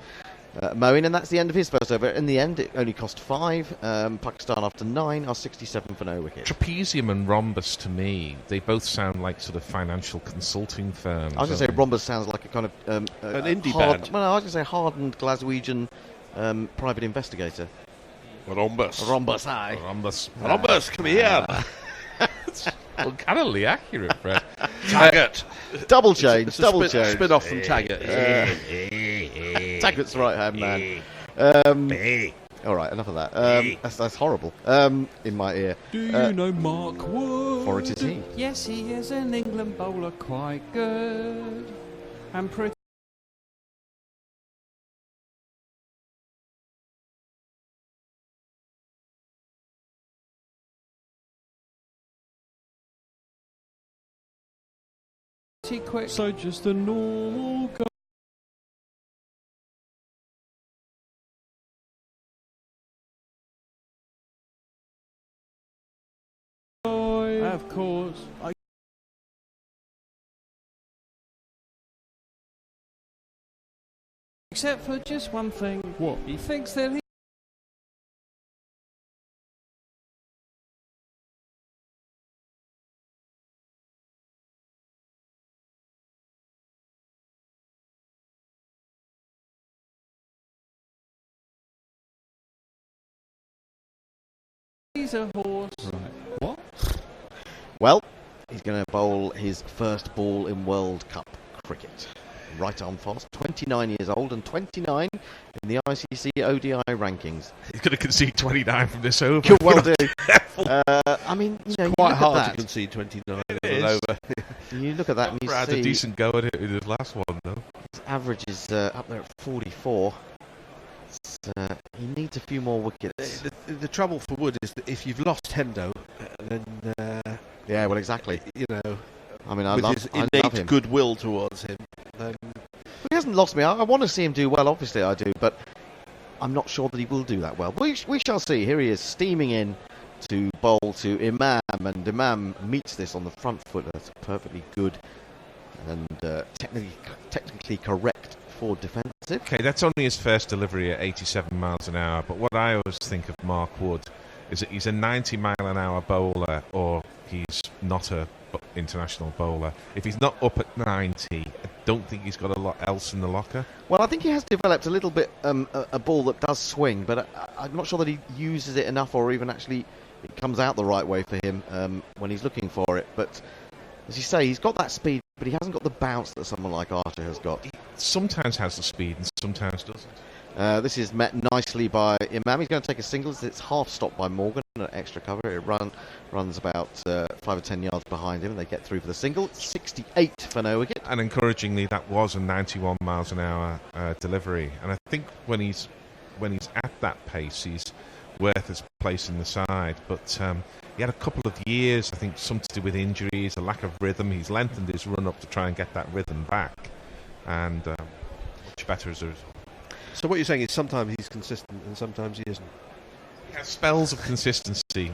Moeen, and that's the end of his first over. In the end, it only cost 5. Pakistan after 9 are 67 for no wicket. Trapezium and rhombus, to me, they both sound like sort of financial consulting firms. I was going to say rhombus sounds like a kind of an indie band. Well, no, I was going to say hardened Glaswegian private investigator. Rhombus. Rhombus, aye. Rhombus, come here. Uncannily accurate, Fred. Taggart. Double change. Spin off from Taggart. Taggart's right hand man. All right, enough of that. That's horrible. In my ear. Do you know Mark Wood? For it is he. Yes, he is an England bowler, quite good and pretty. Quick. So just a normal guy. Of course. Except for just one thing. What? He thinks that he's a horse. Right. What? Well, he's going to bowl his first ball in World Cup cricket. Right arm fast, 29 years old and 29 in the ICC ODI rankings. He's going to concede 29 from this over. Could well do. I mean, it's quite hard to concede 29 in an over. You look at that and you Brad see... had a decent go at it in his last one, though. His average is up there at 44. He needs a few more wickets. The trouble for Wood is that if you've lost Hendo, then... yeah, well, exactly. You know... I mean, I with love his him. innate goodwill towards him. Well, he hasn't lost me. I want to see him do well, obviously I do, but I'm not sure that he will do that well. We shall see. Here he is, steaming in to bowl to Imam, and Imam meets this on the front foot. That's perfectly good and technically correct forward defensive. Okay, that's only his first delivery at 87 miles an hour, but what I always think of Mark Wood is that he's a 90-mile-an-hour bowler, or he's not a international bowler. If he's not up at 90, I don't think he's got a lot else in the locker. Well, I think he has developed a little bit a ball that does swing, but I'm not sure that he uses it enough, or even actually it comes out the right way for him when he's looking for it. But as you say, he's got that speed, but he hasn't got the bounce that someone like Archer has got. sometimes has the speed and sometimes doesn't. This is met nicely by Imam. He's going to take a single. It's half stopped by Morgan at extra cover. It runs about 5 or 10 yards behind him. They get through for the single. It's 68 for no wicket. And encouragingly, that was a 91 miles an hour delivery. And I think when he's at that pace, he's worth his place in the side. But he had a couple of years, I think, something to do with injuries, a lack of rhythm. He's lengthened his run up to try and get that rhythm back, and much better as a result. So what you're saying is sometimes he's consistent and sometimes he isn't. He has spells of consistency.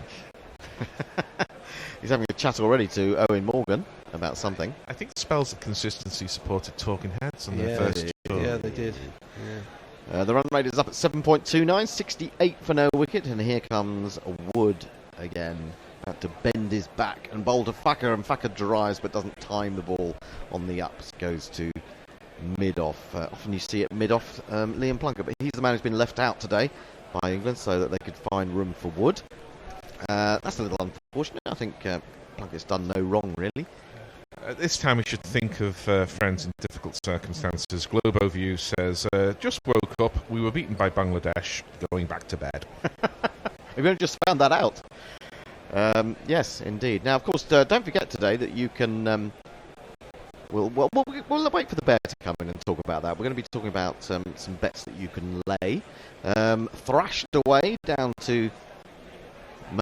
He's having a chat already to Owen Morgan about something. I think spells of consistency supported Talking Heads on their first tour. Yeah, they did. Yeah. The run rate is up at 7.29, 68 for no wicket, and here comes Wood again. About to bend his back and bowl to Thacker, and Thacker drives but doesn't time the ball on the ups, goes to mid-off. Often you see it mid-off, Liam Plunkett, but he's the man who's been left out today by England so that they could find room for Wood. That's a little unfortunate. I think Plunkett's done no wrong, really. At this time, we should think of friends in difficult circumstances. Globoview says, just woke up, we were beaten by Bangladesh, going back to bed. We've only just found that out. Yes, indeed. Now, of course, don't forget today that you can... We'll wait for the bear to come in and talk about that. We're going to be talking about some bets that you can lay. Thrashed away down to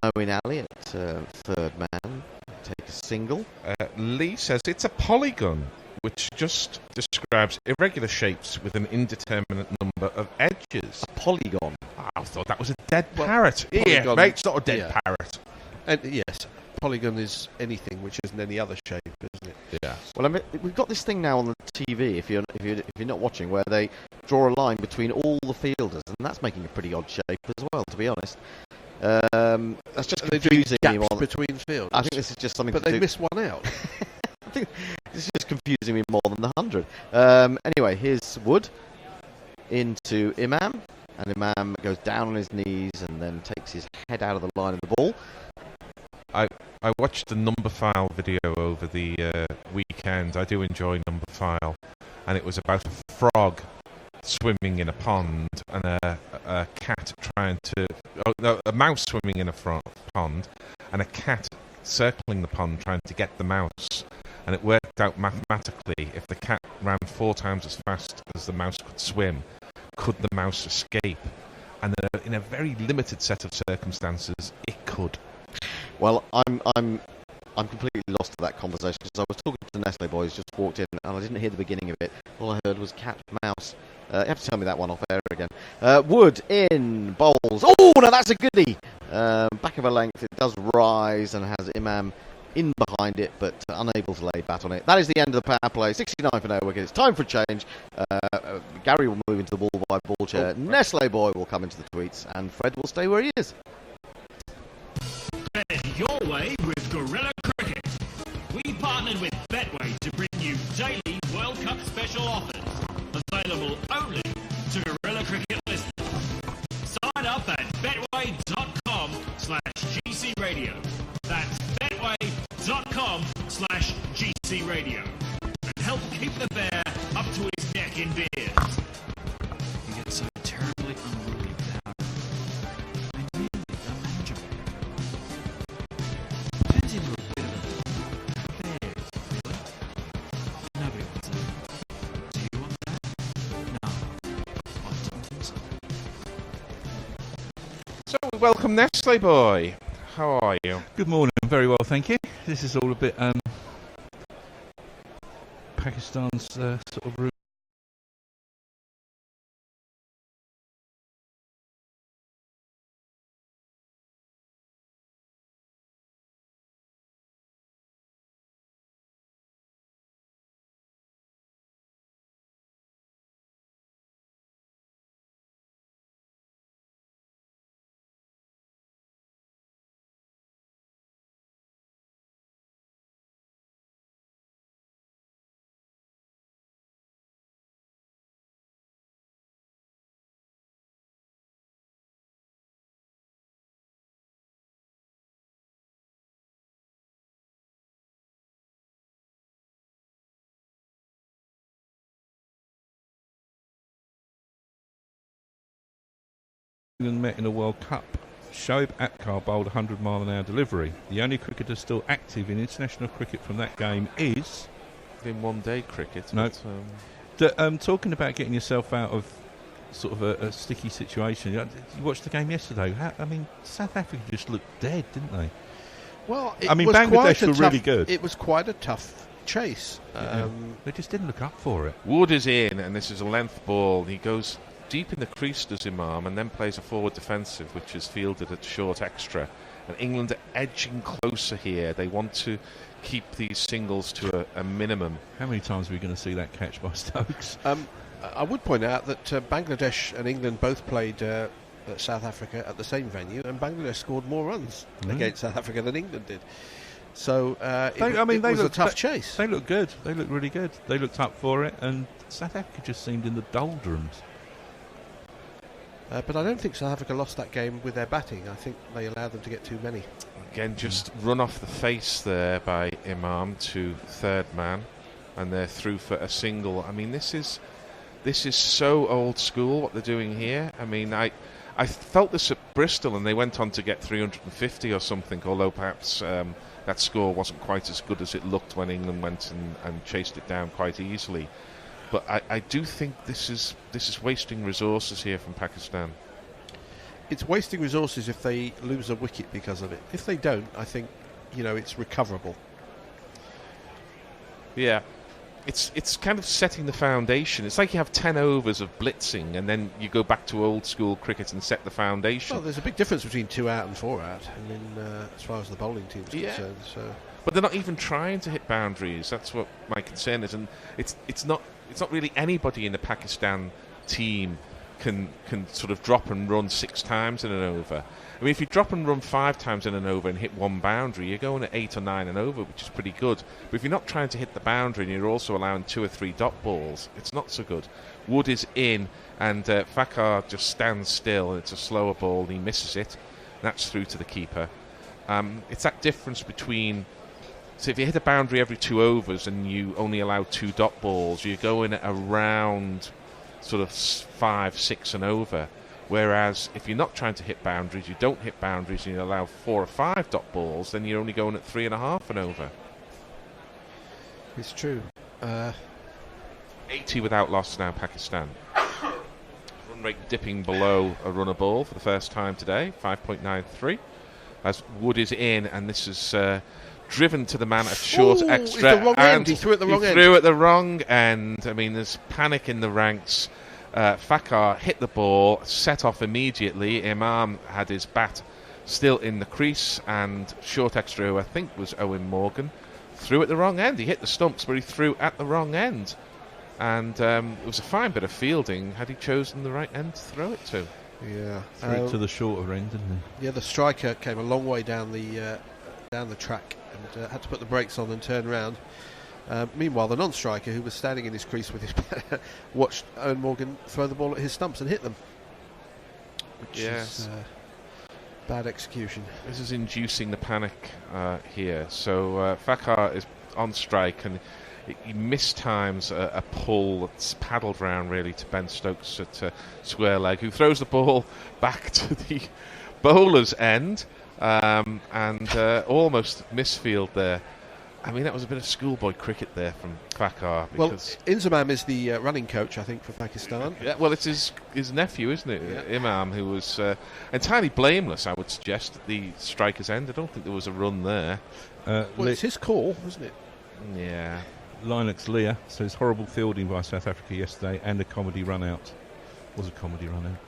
Moeen Ali at third man. Take a single. Lee says it's a polygon, which just describes irregular shapes with an indeterminate number of edges. A polygon? I thought that was a dead parrot. Yeah, mate, it's not a dead parrot. And yes, polygon is anything which isn't any other shape, isn't it? Yeah. Well, I mean, we've got this thing now on the TV. If you're not watching, where they draw a line between all the fielders, and that's making a pretty odd shape as well, to be honest. That's just confusing me more between fields. I think this is just something. But they missed one out. I think this is just confusing me more than the 100. Anyway, here's Wood into Imam, and Imam goes down on his knees and then takes his head out of the line of the ball. I watched the Number File video over the weekend. I do enjoy Number File, and it was about a frog swimming in a pond and a cat trying to... a mouse swimming in a pond and a cat circling the pond trying to get the mouse. And it worked out mathematically. If the cat ran 4 times as fast as the mouse could swim, could the mouse escape? And in a very limited set of circumstances, it could. Well, I'm completely lost to that conversation because I was talking to the Nestle boys, just walked in, and I didn't hear the beginning of it. All I heard was cat, mouse. You have to tell me that one off air again. Wood in, bowls. Oh, no, that's a goodie. Back of a length, it does rise and has Imam in behind it, but unable to lay bat on it. That is the end of the power play. 69 for no wicket. It's time for a change. Gary will move into the ball by ball chair. Nestle boy will come into the tweets, and Fred will stay where he is. Bet your way with Gorilla Cricket. We partnered with Betway to bring you daily World Cup special offers. Available only to Gorilla Cricket listeners. Sign up at betway.com/GC Radio. That's betway.com/GC Radio. And help keep the bear up to his neck in beers. You get so terribly unruly without it. I really unmanageable. Turns into a bit of a bear, really. Nobody wants it. Do you want that? No. I don't think so. So, welcome Nestle boy. How are you? Good morning. I'm very well, thank you. This is all a bit Pakistan's sort of route. England met in a World Cup. Shoaib Akhtar bowled 100-mile-an-hour delivery. The only cricketer still active in international cricket from that game is... In one-day cricket. No. But, talking about getting yourself out of sort of a sticky situation. You watched the game yesterday. South Africa just looked dead, didn't they? Well, Bangladesh were really good. It was quite a tough chase. They just didn't look up for it. Wood is in, and this is a length ball. He goes deep in the crease, does Imam, and then plays a forward defensive, which is fielded at short extra. And England are edging closer here. They want to keep these singles to a minimum. How many times are we going to see that catch by Stokes? I would point out that Bangladesh and England both played South Africa at the same venue, and Bangladesh scored more runs against South Africa than England did. So it was a tough chase. They looked good. They looked really good. They looked up for it, and South Africa just seemed in the doldrums. But I don't think South Africa lost that game with their batting. I think they allowed them to get too many. Again, just run off the face there by Imam to third man, and they're through for a single. I mean, this is so old school what they're doing here. I mean, I felt this at Bristol, and they went on to get 350 or something, although perhaps that score wasn't quite as good as it looked when England went and chased it down quite easily. But I do think this is wasting resources here from Pakistan. It's wasting resources if they lose a wicket because of it. If they don't, I think, it's recoverable. Yeah. It's kind of setting the foundation. It's like you have 10 overs of blitzing, and then you go back to old school cricket and set the foundation. Well, there's a big difference between 2 out and 4 out, as far as the bowling team's concerned. So. But they're not even trying to hit boundaries. That's what my concern is, and it's not really anybody in the Pakistan team can sort of drop and run 6 times in an over. I mean, if you drop and run 5 times in an over and hit 1 boundary, you're going at 8 or 9 and over, which is pretty good. But if you're not trying to hit the boundary and you're also allowing 2 or 3 dot balls, it's not so good. Wood is in, and Fakhar just stands still, and it's a slower ball, and he misses it. That's through to the keeper. It's that difference between... So if you hit a boundary every 2 overs and you only allow 2 dot balls, you're going at around sort of 5, 6 and over. Whereas if you're not trying to hit boundaries, you don't hit boundaries and you allow 4 or 5 dot balls, then you're only going at 3.5 and over. It's true. 80 without loss now, Pakistan. Run rate dipping below a runner ball for the first time today, 5.93. As Wood is in, and this is driven to the man at short extra. The wrong end. He threw at the wrong end. He threw at the wrong end. I mean, there's panic in the ranks. Fakhar hit the ball, set off immediately. Imam had his bat still in the crease, and short extra, who I think was Owen Morgan, threw at the wrong end. He hit the stumps, but he threw at the wrong end. And it was a fine bit of fielding had he chosen the right end to throw it to. Yeah, threw it to the shorter end, didn't he? Yeah, the striker came a long way down the track and had to put the brakes on and turn round. Meanwhile, the non-striker, who was standing in his crease with his watched Owen Morgan throw the ball at his stumps and hit them, which is bad execution. This is inducing the panic here. So Fakhar is on strike, and he mistimes a pull that's paddled round really to Ben Stokes at square leg, who throws the ball back to the bowler's end and almost misfield there. I mean, that was a bit of schoolboy cricket there from Fakhar. Well, Inzamam is the running coach, I think, for Pakistan. Yeah, well, it's his nephew, isn't it? Yeah. Imam, who was entirely blameless, I would suggest, at the striker's end. I don't think there was a run there. Well, it's his call, isn't it? Yeah. Linux Leah says horrible fielding by South Africa yesterday and a comedy run out. Was a comedy run out.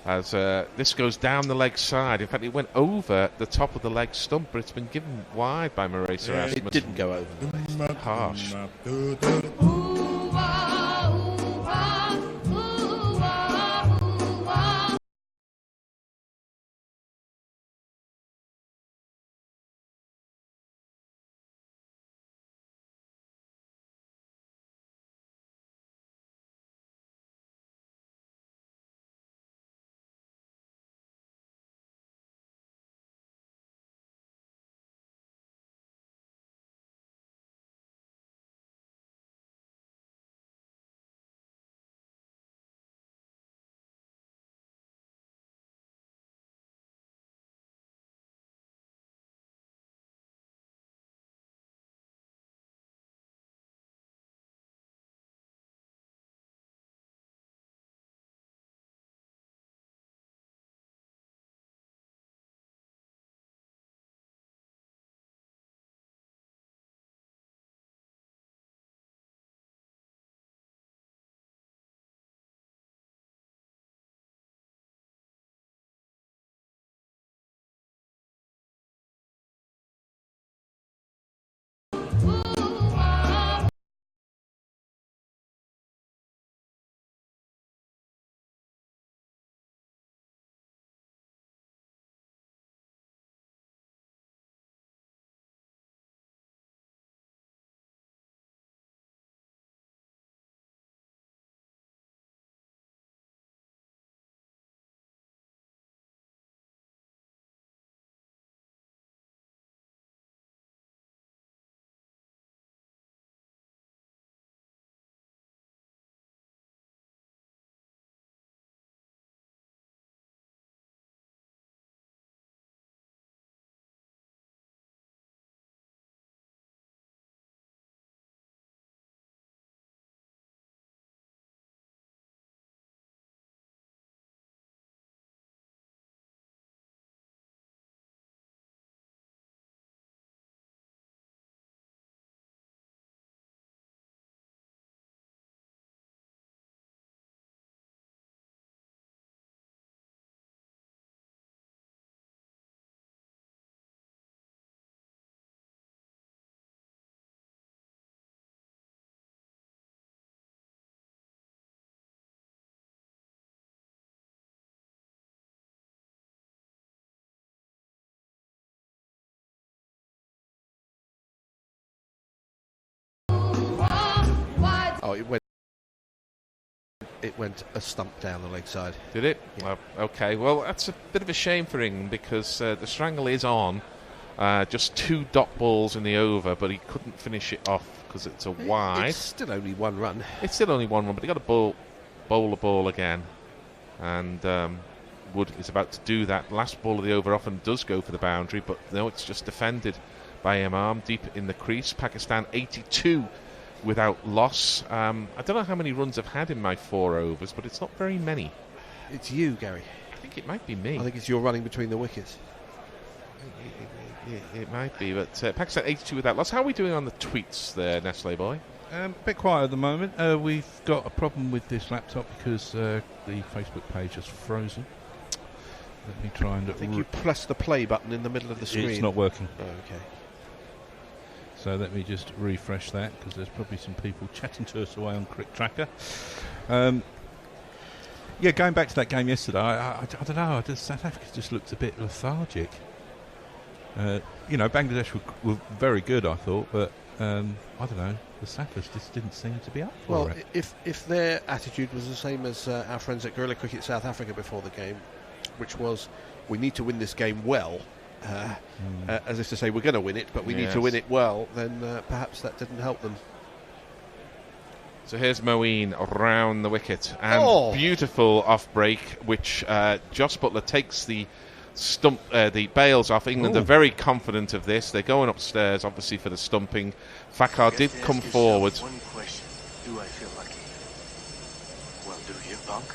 As this goes down the leg side. In fact, it went over the top of the leg stump, but it's been given wide by Marisa Asmus. It didn't go over the leg. Harsh. Oh, it went a stump down the leg side. Did it? Yeah. Okay, well, that's a bit of a shame for England because the strangle is on. Just 2 dot balls in the over, but he couldn't finish it off because it's a wide. It's still only 1 run. It's still only 1 run, but he got to bowl the ball again. And Wood is about to do that. Last ball of the over often does go for the boundary, but no, it's just defended by Imam deep in the crease. Pakistan 82 without loss. I don't know how many runs I've had in my 4 overs, but it's not very many. It's you, Gary. I think it might be me. I think it's your running between the wickets. It might be, but Pakistan 82 without loss. How are we doing on the tweets there, Nestle boy? A bit quiet at the moment. We've got a problem with this laptop because the Facebook page is frozen. Let me try and... I think you pressed the play button in the middle of the screen. It's not working. Oh, okay. So let me just refresh that because there's probably some people chatting to us away on Crick Tracker. Yeah, going back to that game yesterday, I don't know. South Africa just looked a bit lethargic. Bangladesh were very good, I thought, but I don't know. The Saffers just didn't seem to be up for it. If their attitude was the same as our friends at Guerrilla Cricket South Africa before the game, which was we need to win this game well, as if to say we're going to win it, but we need to win it well, then perhaps that didn't help them. So here's Moeen around the wicket, and beautiful off break, which Joss Butler takes the bails off. England are very confident of this. They're going upstairs, obviously, for the stumping. Fakhar did come forward. One question: do I feel lucky? Well, do you, Punk?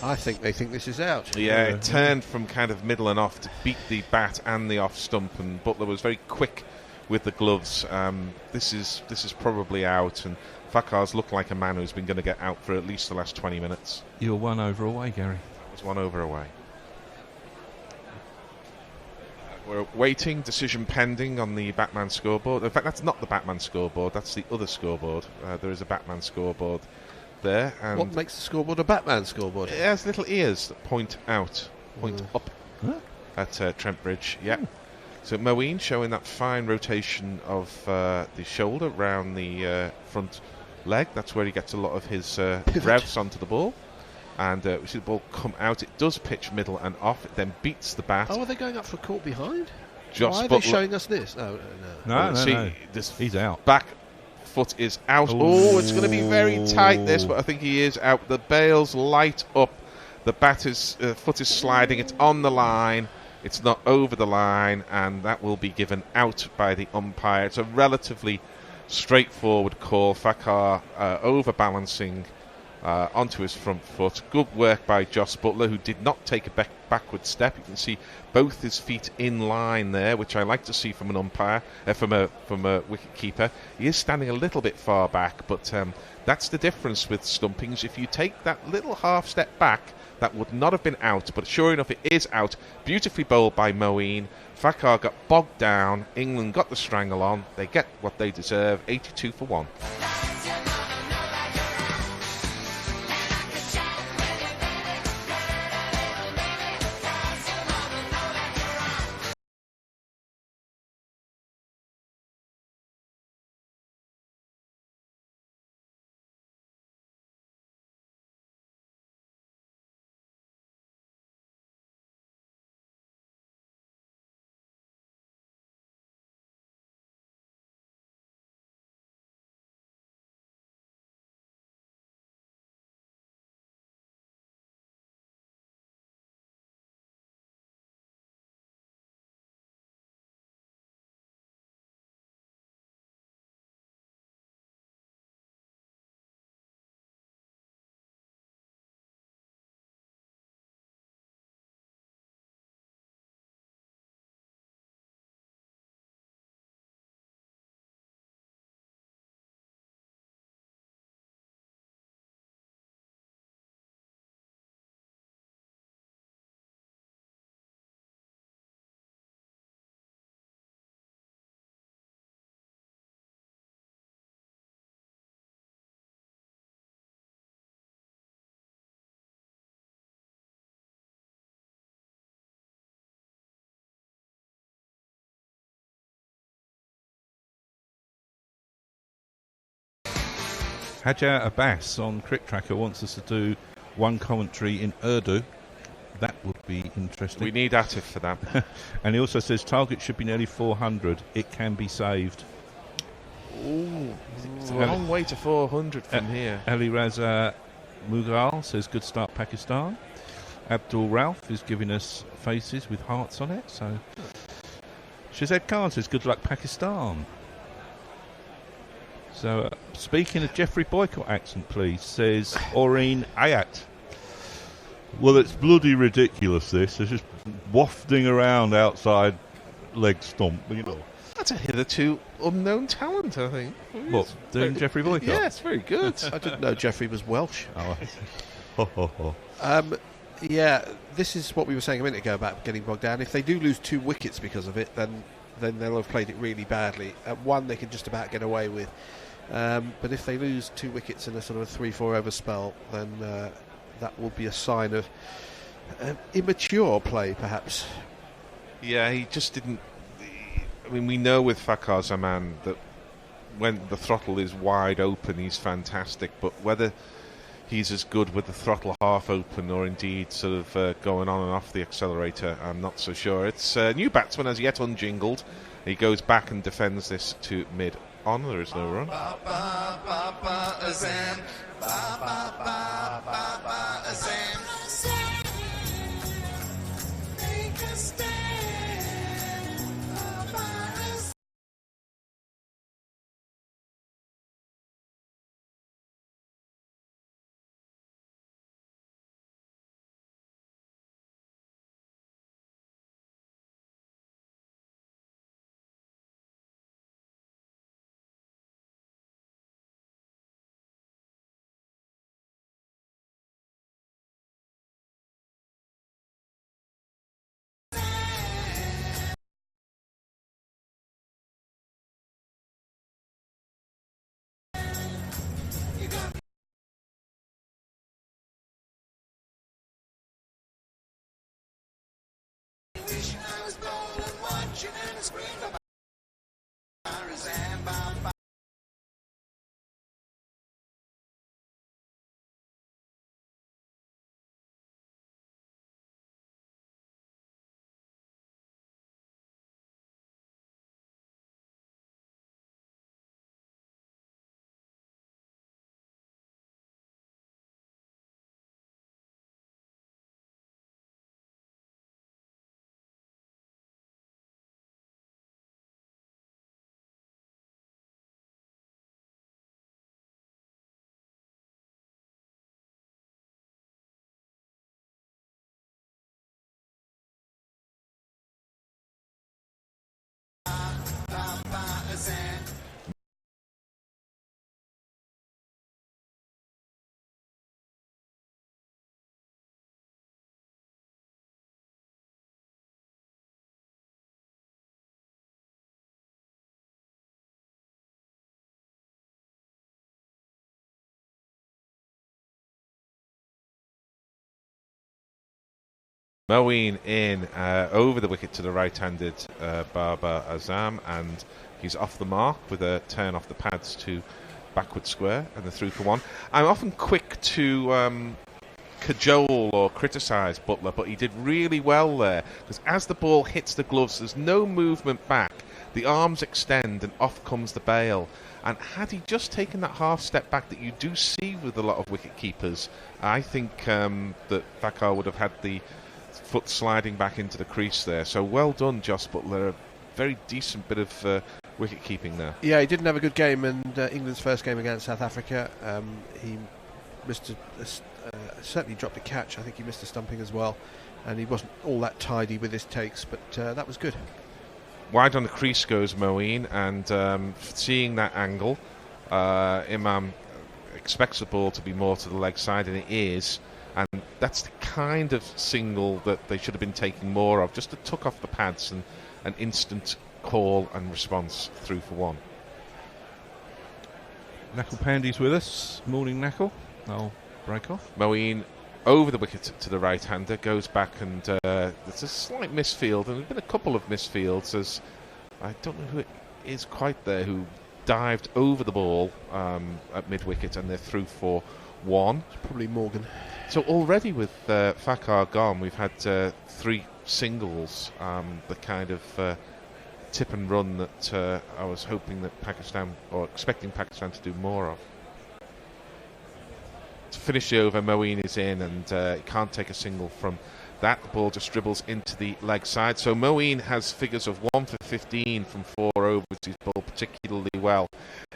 I think they think this is out. Yeah, it turned from kind of middle and off to beat the bat and the off stump, and Butler was very quick with the gloves. This is probably out, and Fakhar's looked like a man who's been going to get out for at least the last 20 minutes. You're 1 over away, Gary. That was 1 over away. We're waiting, decision pending on the Batman scoreboard. In fact, that's not the Batman scoreboard, that's the other scoreboard. There is a Batman scoreboard there. And what makes the scoreboard a Batman scoreboard? It has little ears that point out, up at Trent Bridge. Yeah. So Moeen showing that fine rotation of the shoulder round the front leg. That's where he gets a lot of his revs onto the ball. And we see the ball come out. It does pitch middle and off. It then beats the bat. Oh, are they going up for a caught behind? Joss Why are they showing us this? No. No. He's out. Back foot is out. It's going to be very tight, this, but I think he is out. The bails light up. The batter's foot is sliding. It's on the line. It's not over the line, and that will be given out by the umpire. It's a relatively straightforward call. Fakhar overbalancing onto his front foot. Good work by Joss Butler, who did not take a backward step. You can see both his feet in line there, which I like to see from an umpire, from a wicket keeper. He is standing a little bit far back, but that's the difference with stumpings. If you take that little half step back, that would not have been out, but sure enough, it is out. Beautifully bowled by Moeen. Fakhar got bogged down. England got the strangle on. They get what they deserve. 82 for 1. Hajar Abbas on Crick Tracker wants us to do one commentary in Urdu. That would be interesting. We need Atif for that. And he also says target should be nearly 400. It can be saved. Ooh, it's a long way to 400 from here. Ali Raza Mughal says good start Pakistan. Abdul Ralph is giving us faces with hearts on it. So Shazed Khan says good luck Pakistan. So speaking of Jeffrey Boycott accent, please, says Aureen Ayat. Well, it's bloody ridiculous, this. It's just wafting around outside leg stomp, you know. That's a hitherto unknown talent, I think. What, doing Jeffrey Boycott? Yes, very good. I didn't know Jeffrey was Welsh. Oh. Yeah, this is what we were saying a minute ago about getting bogged down. If they do lose 2 wickets because of it, then they'll have played it really badly. One they can just about get away with. But if they lose 2 wickets in a sort of a 3-4 over spell, then that will be a sign of immature play, perhaps. Yeah, he just didn't. I mean, we know with Fakhar Zaman that when the throttle is wide open, he's fantastic. But whether he's as good with the throttle half open or indeed sort of going on and off the accelerator, I'm not so sure. It's a new batsman as yet unjingled. He goes back and defends this to mid-on. There is no run. Moeen in over the wicket to the right-handed Babar Azam, and he's off the mark with a turn off the pads to backward square and the through for one. I'm often quick to cajole or criticise Butler, but he did really well there, because as the ball hits the gloves, there's no movement back. The arms extend and off comes the bail. And had he just taken that half step back that you do see with a lot of wicket keepers, I think that Fakhar would have had the foot sliding back into the crease there. So well done, Jos Butler. A very decent bit of wicket keeping there. Yeah, he didn't have a good game in England's first game against South Africa. He missed certainly dropped a catch. I think he missed a stumping as well, and he wasn't all that tidy with his takes, but that was good. Wide on the crease goes Moeen, and seeing that angle, Imam expects the ball to be more to the leg side, and it is. And that's the kind of single that they should have been taking more of, just to tuck off the pads and an instant call and response through for one. Knuckle Pandy's with us. Morning, Knuckle. I'll break off. Moeen over the wicket to the right-hander, goes back, and there's a slight misfield, and there's been a couple of misfields, as I don't know who it is quite there who dived over the ball at mid-wicket, and they're through for 1. It's probably Morgan. So already with Fakhar gone, we've had 3 singles, the kind of tip and run that I was hoping that Pakistan, or expecting Pakistan to do more of. To finish the over, Moeen is in, and he can't take a single from that. The ball just dribbles into the leg side. So Moeen has figures of 1 for 15 from 4 overs. He's bowled particularly well.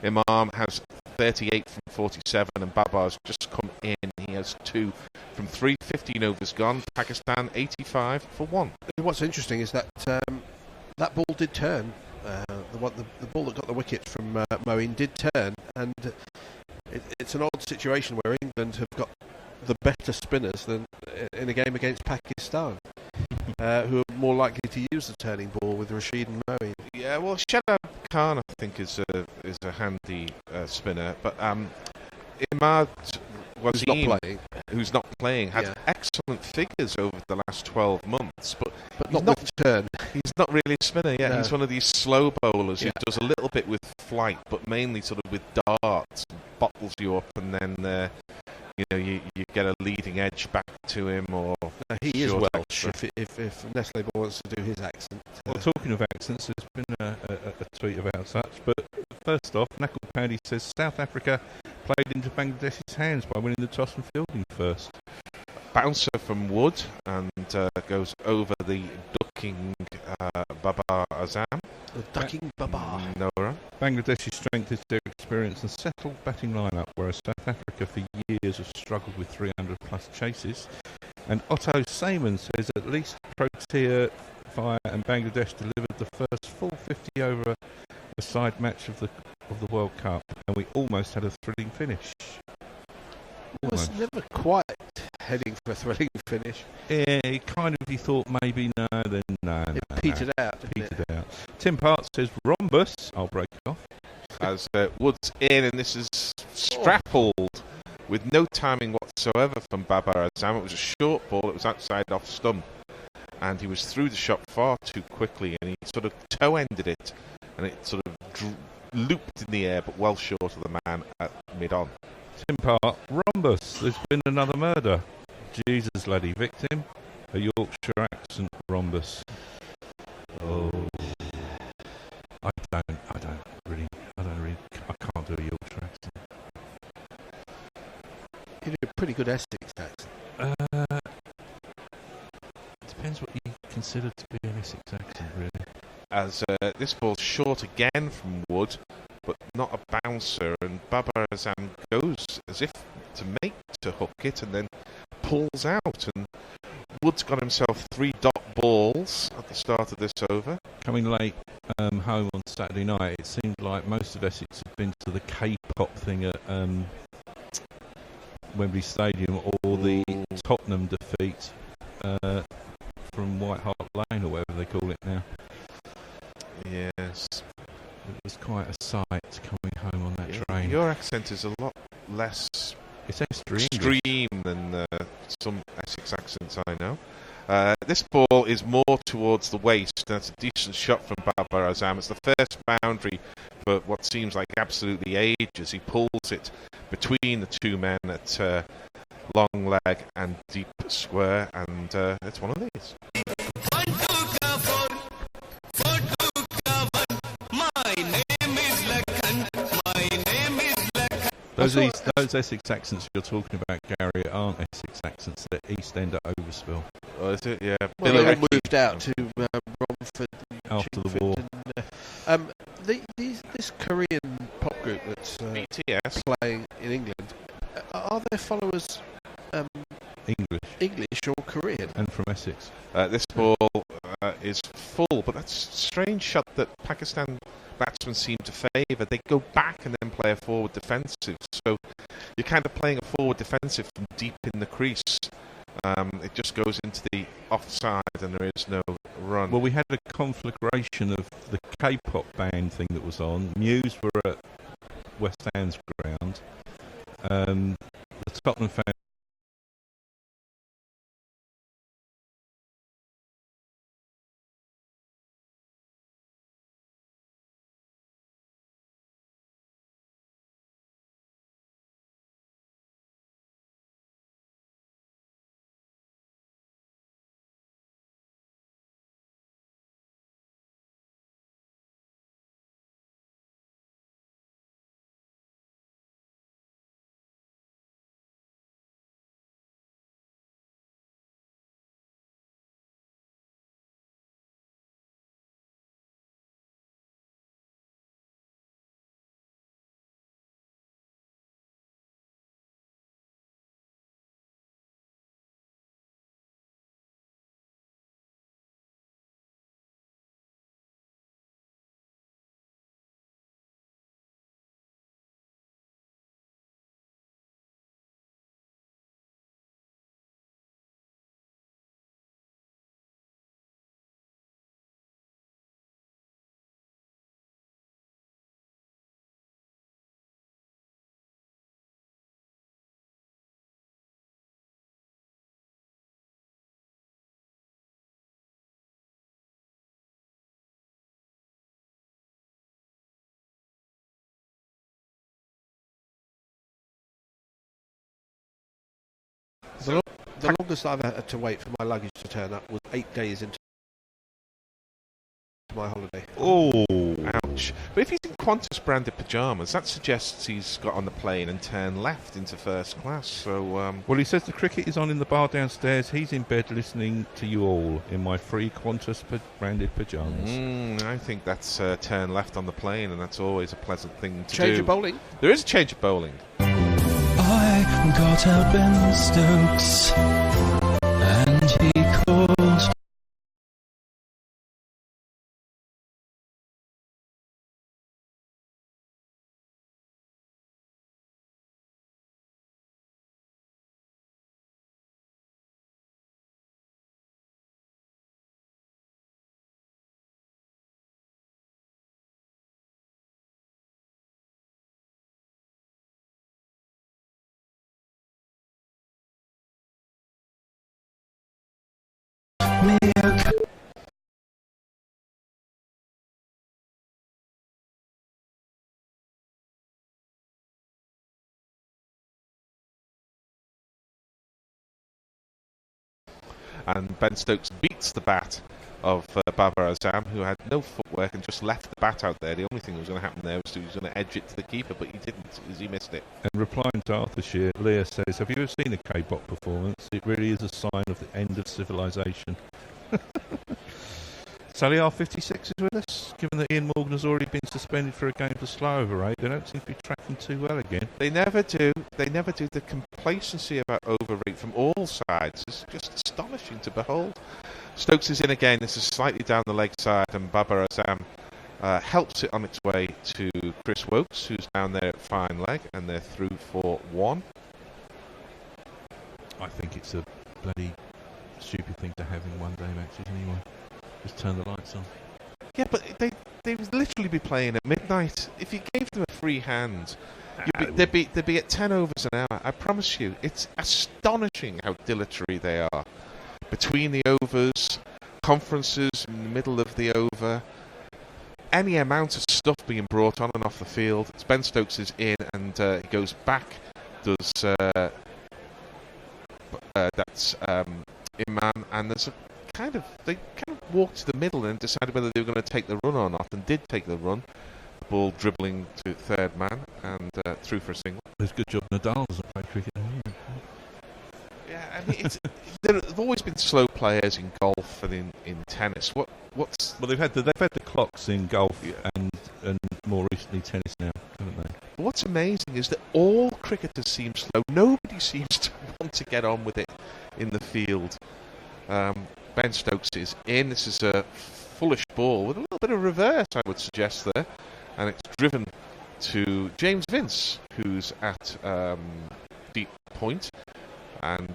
Imam has 38 from 47, and Babar's just come in. He has 2 from 3. 15 overs gone. Pakistan 85 for 1. What's interesting is that that ball did turn. The ball that got the wicket from Moeen did turn, and it's an odd situation where England have got the better spinners than in a game against Pakistan, who are more likely to use the turning ball with Rashid and Moeen. Yeah, well, Shadab Khan, I think, is a handy spinner, but Imad who's not playing, had excellent figures over the last 12 months, but not with turn. He's not really a spinner yet. No. He's one of these slow bowlers who does a little bit with flight, but mainly sort of with darts, bottles you up, and then you get a leading edge back to him. Or he is Welsh. If Nestle wants to do his accent. Well, talking of accents, there's been a tweet about such. But first off, Knuckle Paddy says South Africa played into Bangladesh's hands by winning the toss and fielding first. Bouncer from Wood and goes over the ducking Babar Azam. The ducking Babar. Nora. Bangladesh's strength is their experience and settled batting lineup, whereas South Africa for years have struggled with 300 plus chases. And Otto Sayman says at least Protea, Fire and Bangladesh delivered the first full 50 over a side match of the World Cup, and we almost had a thrilling finish. It was never quite heading for a thrilling finish. Yeah, you thought maybe no, then no. It petered out, petered out. Tim Part says rhombus. I'll break off. As Wood's in, and this is strapled with no timing whatsoever from Babar Azam. It was a short ball. It was outside off stump, and he was through the shot far too quickly, and he sort of toe-ended it, and it sort of looped in the air, but well short of the man at mid-on. Tim Part, rhombus. There's been another murder. Jesus, laddie, victim, a Yorkshire accent rhombus. Oh, I can't do a Yorkshire accent. You do a pretty good Essex accent. Depends what you consider to be an Essex accent, really. As this ball's short again from Wood, but not a bouncer, and Babar Azam goes as if to hook it, and then pulls out, and Wood's got himself 3 dot balls at the start of this over. Coming late home on Saturday night, it seemed like most of Essex had been to the K-pop thing at Wembley Stadium, or the Tottenham defeat from White Hart Lane, or whatever they call it now. Yes. It was quite a sight coming home on that train. Your accent is a lot less extreme than some Essex accents I know. This ball is more towards the waist. That's a decent shot from Babar Azam. It's the first boundary for what seems like absolutely ages. He pulls it between the 2 men at long leg and deep square, and it's one of these. Those Essex accents you're talking about, Gary, aren't Essex accents. They're East End at Overspill. Oh, is it? Yeah. Well, they all moved out to Romford after the war. And, this Korean pop group that's playing in England, are their followers English or Korean? And from Essex. This ball is full, but that's a strange shot that Pakistan batsmen seem to favour. They go back and then play a forward defensive, so you're kind of playing a forward defensive from deep in the crease. It just goes into the offside and there is no run. Well, we had a conflagration of the K-pop band thing that was on. Muse were at West Ham's ground. The Tottenham fans The longest I've had to wait for my luggage to turn up was 8 days into my holiday. Oh, ouch! But if he's in Qantas branded pyjamas, that suggests he's got on the plane and turned left into first class. So, well, he says the cricket is on in the bar downstairs. He's in bed listening to you all in my free Qantas branded pyjamas. I think that's turn left on the plane, and that's always a pleasant thing to do. Change of bowling? There is a change of bowling. I got out Ben Stokes, and he called. And Ben Stokes beats the bat of Babar Azam, who had no footwork and just left the bat out there. The only thing that was going to happen there was he was going to edge it to the keeper, but he didn't, as he missed it. And replying to Arthur Shear, Leah says, have you ever seen a K-pop performance? It really is a sign of the end of civilization. Sally R56 is with us. Given that Ian Morgan has already been suspended for a game for slow over rate, they don't seem to be tracking too well again. They never do. They never do. The complacency about overrate from all sides is just astonishing to behold. Stokes is in again. This is slightly down the leg side, and Babar Azam helps it on its way to Chris Wokes, who's down there at fine leg, and they're through for one. I think it's a bloody stupid thing to have in one-day matches anyway. Just turn the lights on. Yeah, but they would literally be playing at midnight. If you gave them a free hand, they'd be at 10 overs an hour. I promise you, it's astonishing how dilatory they are. Between the overs, conferences in the middle of the over, any amount of stuff being brought on and off the field. It's Ben Stokes is in, and he goes back. Does that's Imam, and there's a they kind of walked to the middle and decided whether they were going to take the run or not, and did take the run. The ball dribbling to third man and through for a single. It's a good job Nadal doesn't play cricket anymore. Yeah, I mean, there have always been slow players in golf and in tennis. Well, they've had the clocks in golf and more recently tennis now, haven't they? But what's amazing is that all cricketers seem slow. Nobody seems to want to get on with it in the field. Ben Stokes is in. This is a fullish ball with a little bit of reverse, I would suggest there, and it's driven to James Vince, who's at deep point, and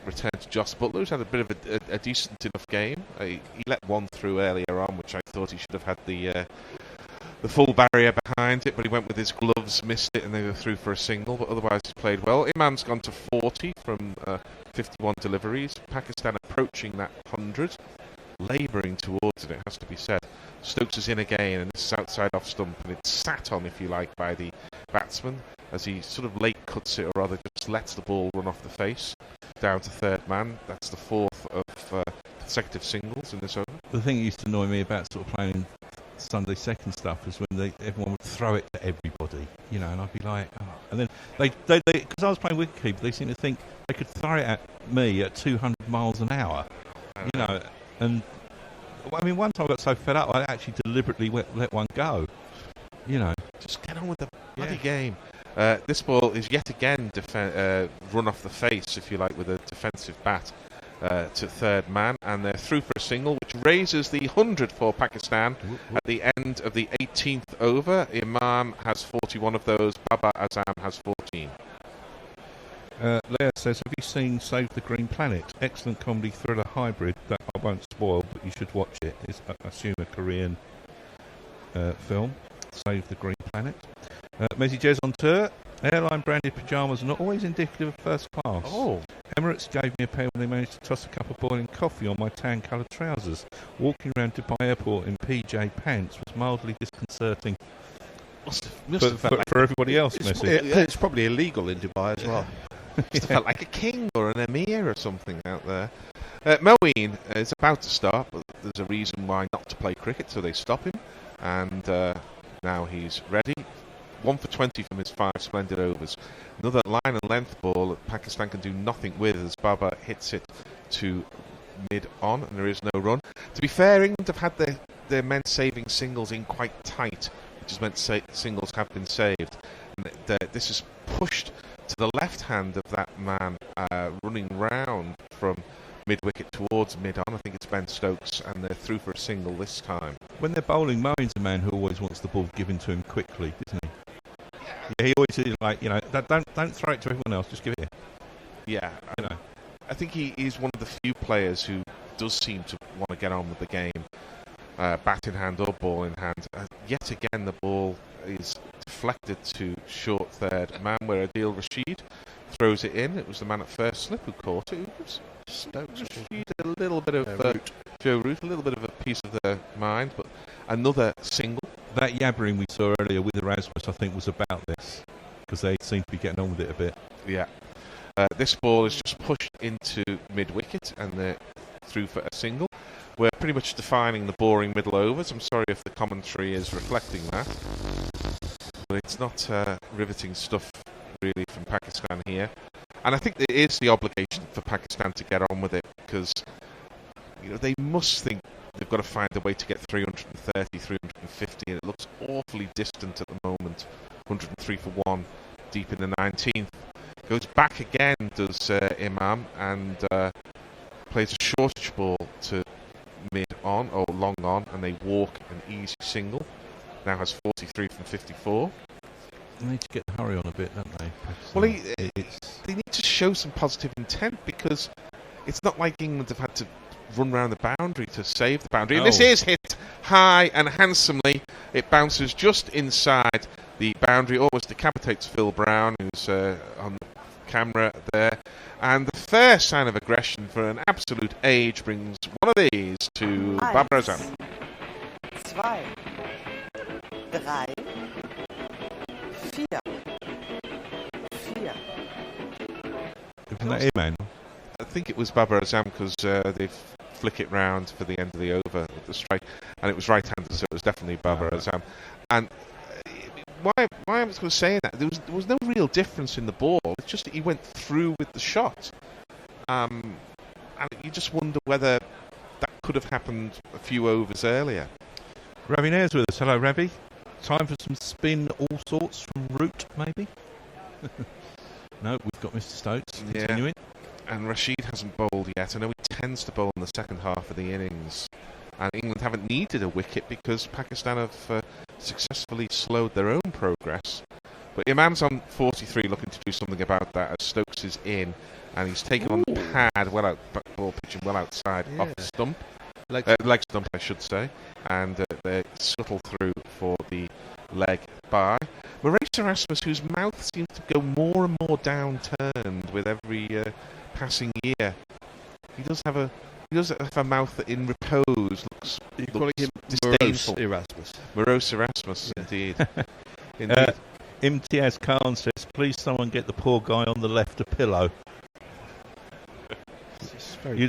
returned to Joss Butler, who's had a bit of a decent enough game. He let one through earlier on, which I thought he should have had the full barrier behind it, but he went with his gloves, missed it, and they were through for a single, but otherwise he's played well. Imam's gone to 40 from 51 deliveries. Pakistan approaching that 100, labouring towards it, it has to be said. Stokes is in again, and this is outside off stump, and it's sat on, if you like, by the batsman, as he sort of late cuts it, or rather just lets the ball run off the face, down to third man. That's the fourth of consecutive singles in this over. The thing that used to annoy me about sort of playing Sunday second stuff is when everyone would throw it to everybody, you know, and I'd be like, oh. And then they because I was playing wicketkeeper, they seemed to think they could throw it at me at 200 miles an hour, you know, and I mean, one time I got so fed up I actually deliberately let one go, you know. Just get on with the bloody game. This ball is yet again run off the face, if you like, with a defensive bat. To third man, and they're through for a single, which raises the 100 for Pakistan at the end of the 18th over. Imam has 41 of those, Babar Azam has 14. Leah says, have you seen Save the Green Planet? Excellent comedy thriller hybrid that I won't spoil, but you should watch it. It's, I assume, a Korean film. Save the Green Planet. Messi Jez on tour. Airline branded pyjamas are not always indicative of first class. Oh. Emirates gave me a pair when they managed to toss a cup of boiling coffee on my tan-coloured trousers. Walking around Dubai Airport in PJ pants was mildly disconcerting. Must have felt for everybody else, Messi. It's probably illegal in Dubai as well. Just felt like a king or an emir or something out there. Moeen is about to start, but there's a reason why not to play cricket, so they stop him. And now he's ready. 1 for 20 from his 5 splendid overs. Another line and length ball that Pakistan can do nothing with as Babar hits it to mid-on, and there is no run. To be fair, England have had their men saving singles in quite tight, which has meant singles have been saved. And this is pushed to the left hand of that man running round from mid-wicket towards mid-on. I think it's Ben Stokes, and they're through for a single this time. When they're bowling, Moeen's a man who always wants the ball given to him quickly, isn't he? Yeah, he always is like, don't throw it to everyone else, just give it here. Yeah, I think he is one of the few players who does seem to want to get on with the game, bat in hand or ball in hand. Yet again, the ball is deflected to short third man, where Adil Rashid throws it in. It was the man at first slip who caught it. It was Stokes Rashid, a little bit of Joe Root, a little bit of a piece of their mind, but another single. That yabbering we saw earlier with Erasmus, I think, was about this, because they seem to be getting on with it a bit. Yeah. This ball is just pushed into mid-wicket, and they're through for a single. We're pretty much defining the boring middle overs. I'm sorry if the commentary is reflecting that, but it's not riveting stuff really from Pakistan here. And I think it is the obligation for Pakistan to get on with it, because they must think they've got to find a way to get 330, 350, and it looks awfully distant at the moment. 103 for 1, deep in the 19th. Goes back again, does Imam, and plays a shortish ball to mid-on, or long-on, and they walk an easy single. Now has 43 from 54. They need to get the hurry on a bit, don't they? Well, they need to show some positive intent, because it's not like England have had to run round the boundary to save the boundary. And this is hit high and handsomely. It bounces just inside the boundary, almost decapitates Phil Brown, who's on the camera there. And the first sign of aggression for an absolute age brings one of these to Babar Azam. 2, 3, 4. Isn't that Iman? I think it was Babar Azam, because they flick it round for the end of the over with the strike, and it was right-handed, so it was definitely Babar Azam. And why I was saying that, there was no real difference in the ball. It's just that he went through with the shot, and you just wonder whether that could have happened a few overs earlier. Ravi Nair's with us. Hello, Ravi. Time for some spin all sorts from Root, maybe? No, we've got Mr. Stokes. Continuing. And Rashid hasn't bowled yet. I know he tends to bowl in the second half of the innings. And England haven't needed a wicket because Pakistan have successfully slowed their own progress. But Imam's on 43, looking to do something about that as Stokes is in. And he's taken on the pad, ball pitching well outside, off the stump. Leg stump, I should say. And they scuttle through for the leg by Maurice Erasmus, whose mouth seems to go more and more downturned with every passing year. He does have a mouth that in repose looks disdainful. Morose Erasmus, indeed. Indeed. Imtiaz Khan says, please someone get the poor guy on the left a pillow. It's very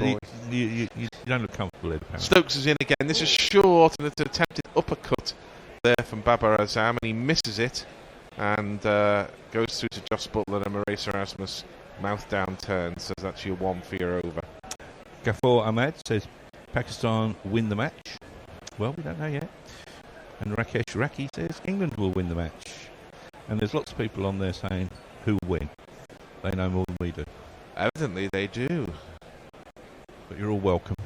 you don't look comfortable in it. Stokes is in again. This is short, and it's an attempted uppercut there from Babar Azam, and he misses it and goes through to Joss Butler, and Maurice Erasmus mouth down turn, says that's your 1 for your over. Ghaffar Ahmed says Pakistan win the match. Well, we don't know yet. And Rakesh Raki says England will win the match. And there's lots of people on there saying who will win. They know more than we do. Evidently they do. But you're all welcome.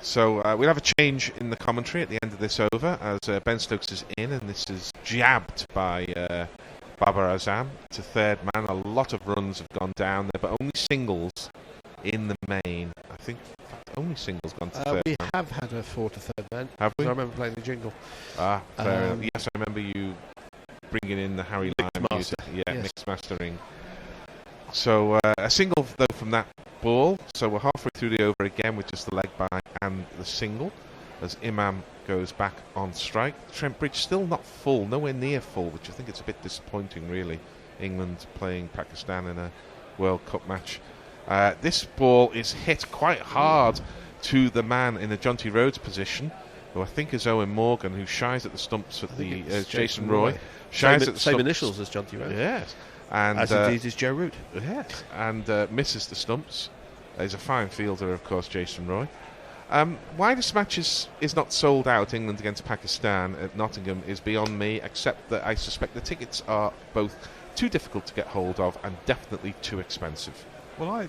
So we'll have a change in the commentary at the end of this over as Ben Stokes is in, and this is jabbed by Babar Azam to third man. A lot of runs have gone down there, but only singles in the main. I think only singles gone to third we man. have had a 4 to third man. Have we? So I remember playing the jingle. Fair enough. Yes, I remember you bringing in the Harry Lime music. Yeah, yes. Mixed mastering. So a single though from that ball. So we're halfway through the over again with just the leg by and the single as Imam goes back on strike. Trent Bridge still not full, nowhere near full, which I think it's a bit disappointing really England playing Pakistan in a World Cup match. This ball is hit quite hard to the man in the Jonty Rhodes position, who I think is Owen Morgan, who shies at the stumps at the Jason Roy. Shies at the same initials as Jonty Rhodes. Yes. And, as indeed is Joe Root. Yes. And misses the stumps. He's a fine fielder, of course, Jason Roy. Why this match is not sold out, England against Pakistan at Nottingham, is beyond me, except that I suspect the tickets are both too difficult to get hold of and definitely too expensive. Well, I'll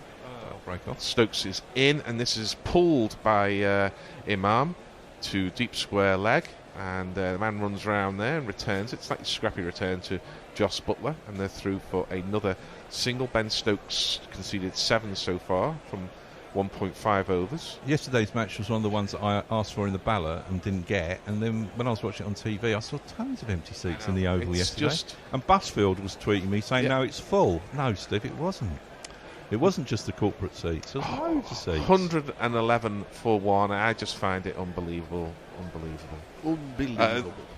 break off. Stokes is in, and this is pulled by Imam to deep square leg, and the man runs round there and returns it. Slightly scrappy return to Joss Butler, and they're through for another single. Ben Stokes conceded 7 so far from 1.5 overs. Yesterday's match was one of the ones that I asked for in the ballot and didn't get, and then when I was watching it on TV I saw tons of empty seats in the Oval yesterday. And Busfield was tweeting me saying, no, it's full. No, Steve, it wasn't. It wasn't just the corporate seats. There was loads of seats. 111 for 1. I just find it unbelievable.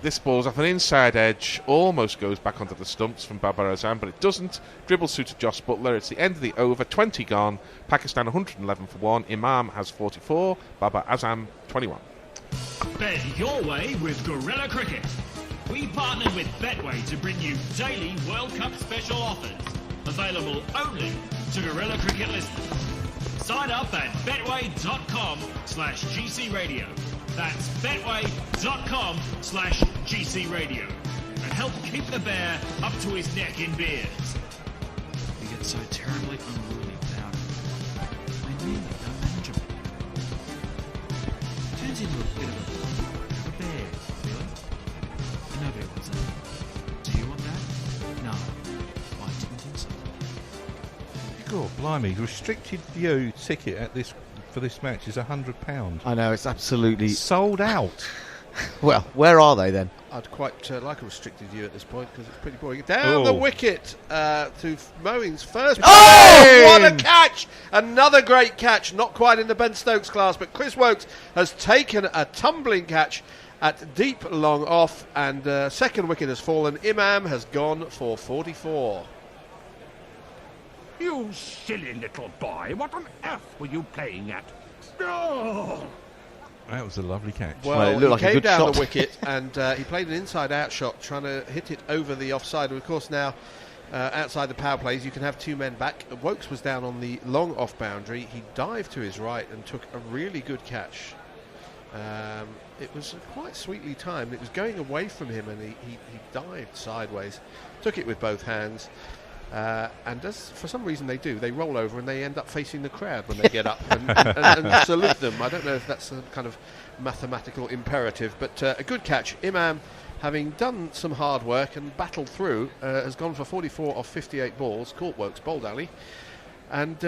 This ball's off an inside edge, almost goes back onto the stumps from Babar Azam, but it doesn't. Dribbles through to Joss Butler. It's the end of the over. 20 gone. Pakistan 111 for 1. Imam has 44. Babar Azam 21. Bet your way with Gorilla Cricket. We partnered with Betway to bring you daily World Cup special offers. Available only to Gorilla Cricket listeners. Sign up at betway.com/GC Radio. That's betway.com/GC Radio. And help keep the bear up to his neck in beers. You get so terribly unruly without it. I mean, unmanageable. Turns into a bit of a bear, really. Nobody wants that. Do you want that? No. I didn't think so. God, blimey, restricted view ticket at this for this match is £100. I know, it's absolutely sold out. Well, where are they then? I'd quite like a restricted view at this point because it's pretty boring. Down the wicket to Mowing's first. Oh, what a catch! Another great catch. Not quite in the Ben Stokes class, but Chris Wokes has taken a tumbling catch at deep long off, and second wicket has fallen. Imam has gone for 44. You silly little boy, what on earth were you playing at? Oh! That was a lovely catch. Well, he came down the wicket and he played an inside-out shot, trying to hit it over the offside. Of course, now outside the power plays, you can have 2 men back. Wokes was down on the long off boundary. He dived to his right and took a really good catch. It was quite sweetly timed. It was going away from him, and he dived sideways, took it with both hands. And as for some reason they roll over and they end up facing the crowd when they get up and salute them. I don't know if that's a kind of mathematical imperative, but a good catch. Imam, having done some hard work and battled through, has gone for 44 off 58 balls. Caught Wokes bowled alley, and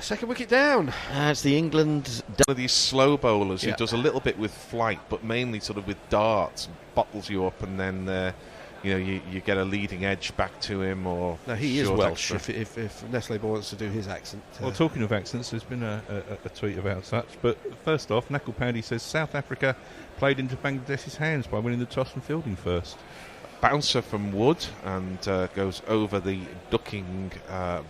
second wicket down. It's the England. One of these slow bowlers who does a little bit with flight, but mainly sort of with darts, bottles you up, and then. You get a leading edge back to him, or no, he is Welsh. If Nestle Ball wants to do his accent. Well, talking of accents, there's been a tweet about such. But first off, Nakul Pandey says South Africa played into Bangladesh's hands by winning the toss and fielding first. Bouncer from Wood and goes over the ducking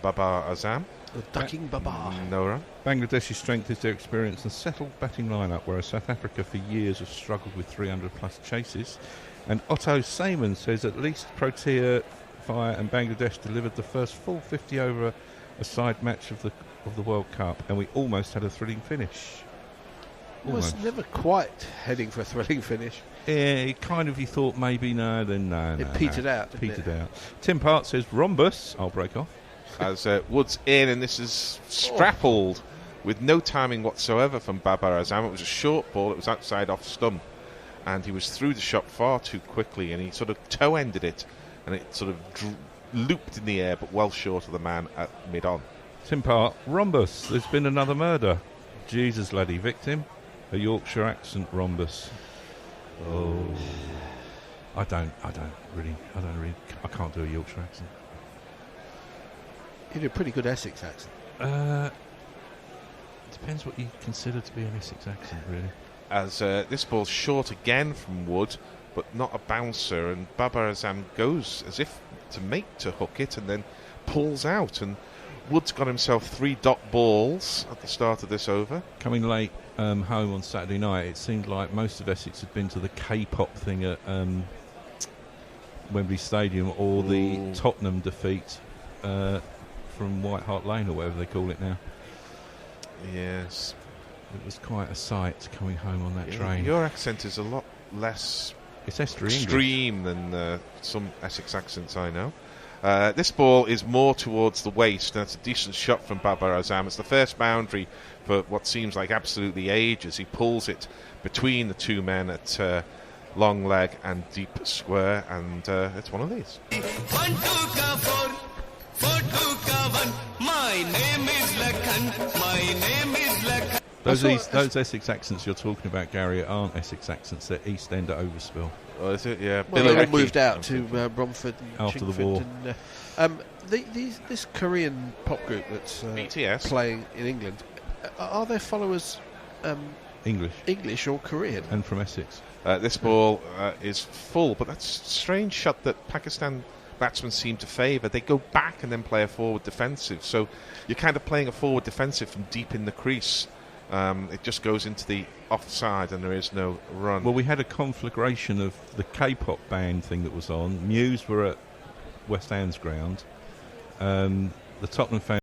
Babar Azam. The ducking Babar. No run. Bangladesh's strength is their experience and settled batting lineup, whereas South Africa for years have struggled with 300 plus chases. And Otto Sayman says at least Protea, Fire and Bangladesh delivered the first full 50 over a side match of the World Cup, and we almost had a thrilling finish. Was never quite heading for a thrilling finish. Yeah, you thought maybe no. It petered out. Tim Part says rhombus. I'll break off. As Wood's in, and this is strapled with no timing whatsoever from Babar Azam. It was a short ball. It was outside off stump. And he was through the shot far too quickly, and he sort of toe-ended it, and it sort of looped in the air, but well short of the man at mid-on. Tim Part, rhombus. There's been another murder. Jesus, laddie, victim. A Yorkshire accent rhombus. Oh, I can't do a Yorkshire accent. You do a pretty good Essex accent. Depends what you consider to be an Essex accent, really. As this ball's short again from Wood, but not a bouncer. And Babar Azam goes as if to make to hook it and then pulls out. And Wood's got himself 3 dot balls at the start of this over. Coming late home on Saturday night, it seemed like most of Essex had been to the K-pop thing at Wembley Stadium, or the Tottenham defeat from White Hart Lane, or whatever they call it now. Yes. It was quite a sight coming home on that train. Your accent is a lot less extreme than some Essex accents I know. This ball is more towards the waist. That's a decent shot from Babar Azam. It's the first boundary for what seems like absolutely ages. He pulls it between the two men at long leg and deep square, and it's one of these. My name is Lakhan. My name is Lakhan. Those Essex accents you're talking about, Gary, aren't Essex accents. They're East End Overspill. Oh, is it? Yeah. Well, they all moved out to Romford and after Chingford the war. And, this Korean pop group that's BTS playing in England, are their followers English or Korean? And from Essex. This ball is full, but that's a strange shot that Pakistan batsmen seem to favour. They go back and then play a forward defensive. So you're kind of playing a forward defensive from deep in the crease. It just goes into the offside and there is no run. Well, we had a conflagration of the K-pop band thing that was on. Muse were at West Ham's ground. The Tottenham fans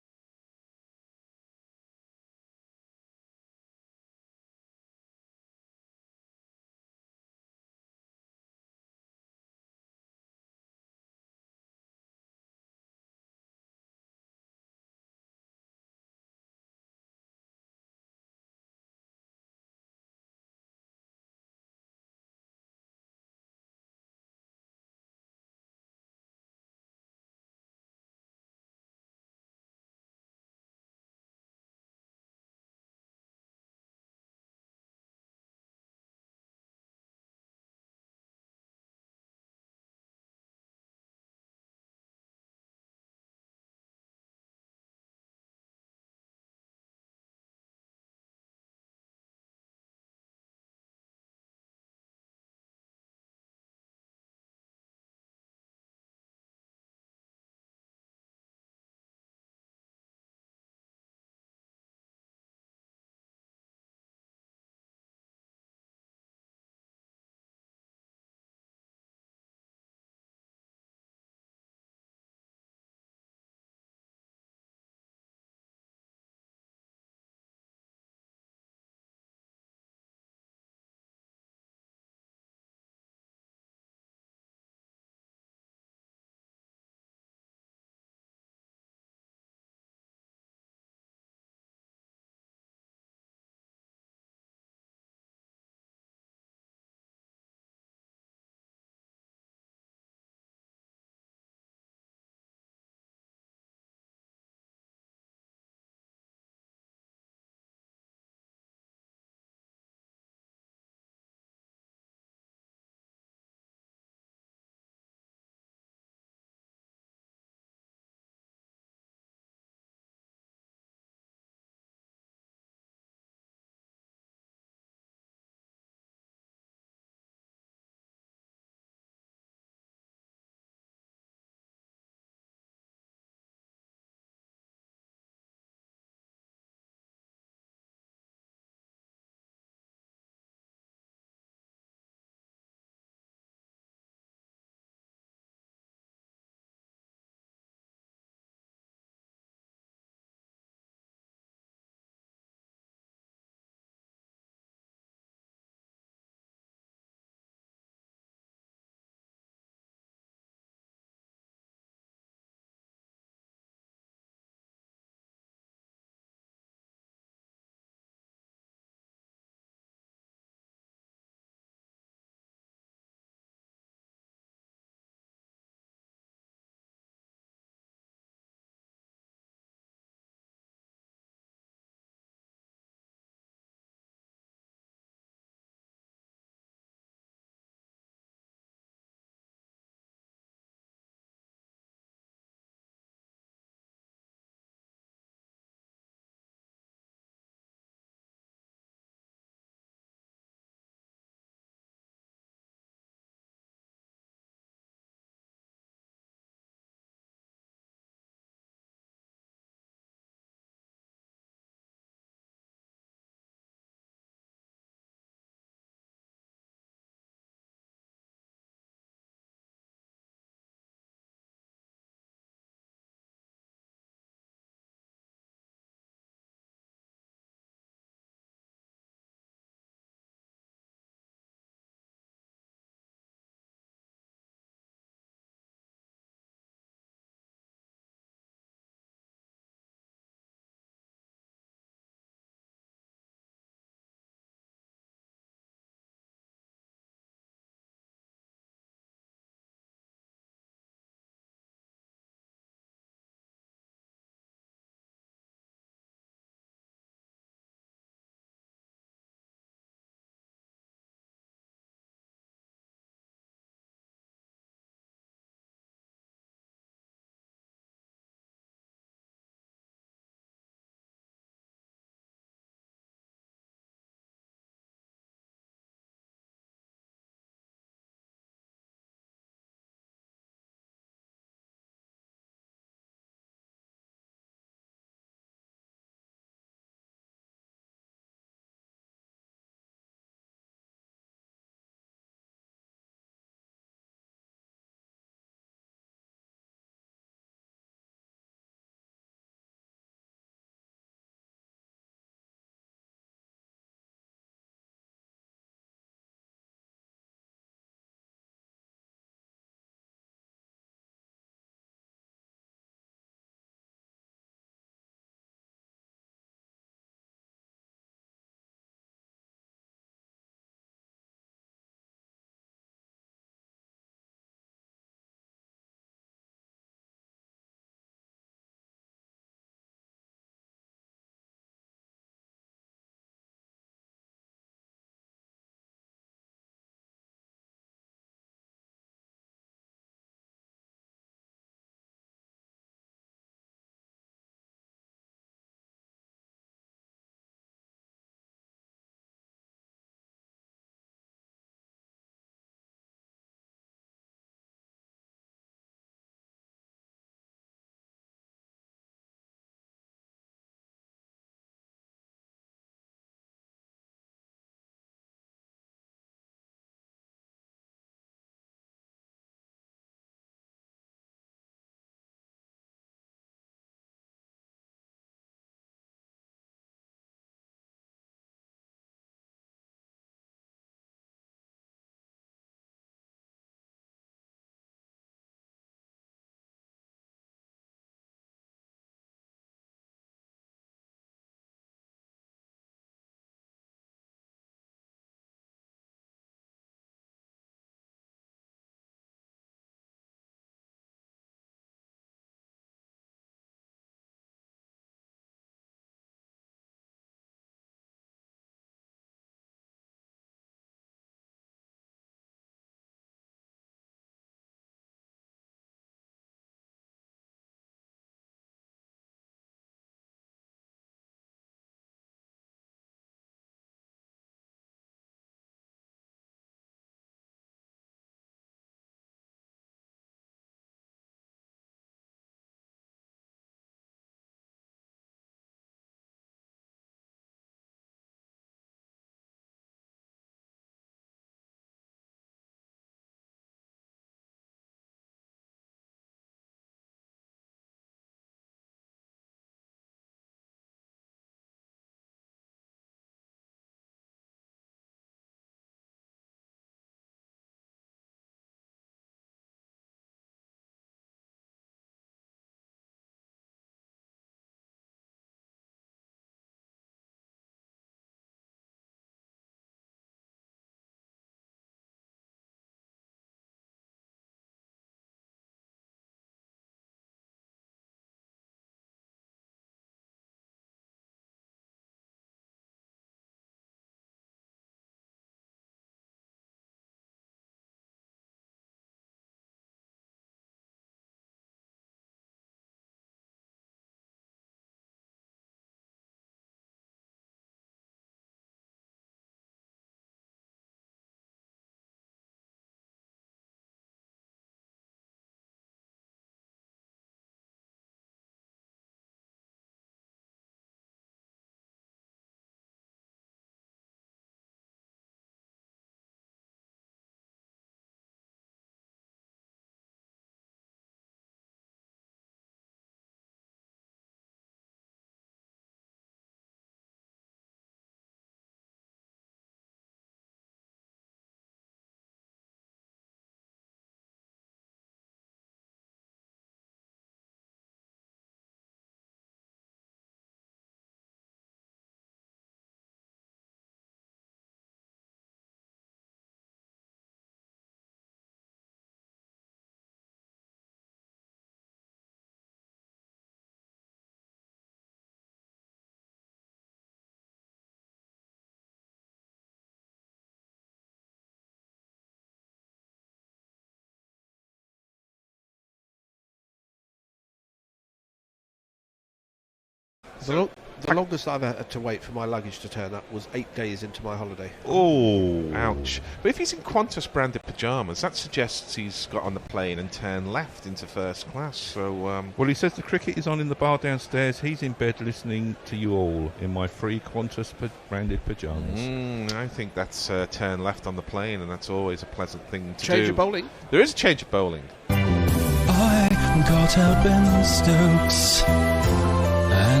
The longest I've had to wait for my luggage to turn up was 8 days into my holiday. Oh, ouch. But if he's in Qantas branded pyjamas, that suggests he's got on the plane and turned left into first class. So, well, he says the cricket is on in the bar downstairs. He's in bed listening to you all in my free Qantas branded pyjamas. I think that's turn left on the plane, and that's always a pleasant thing to do. Change of bowling? There is a change of bowling. I got out Ben Stokes and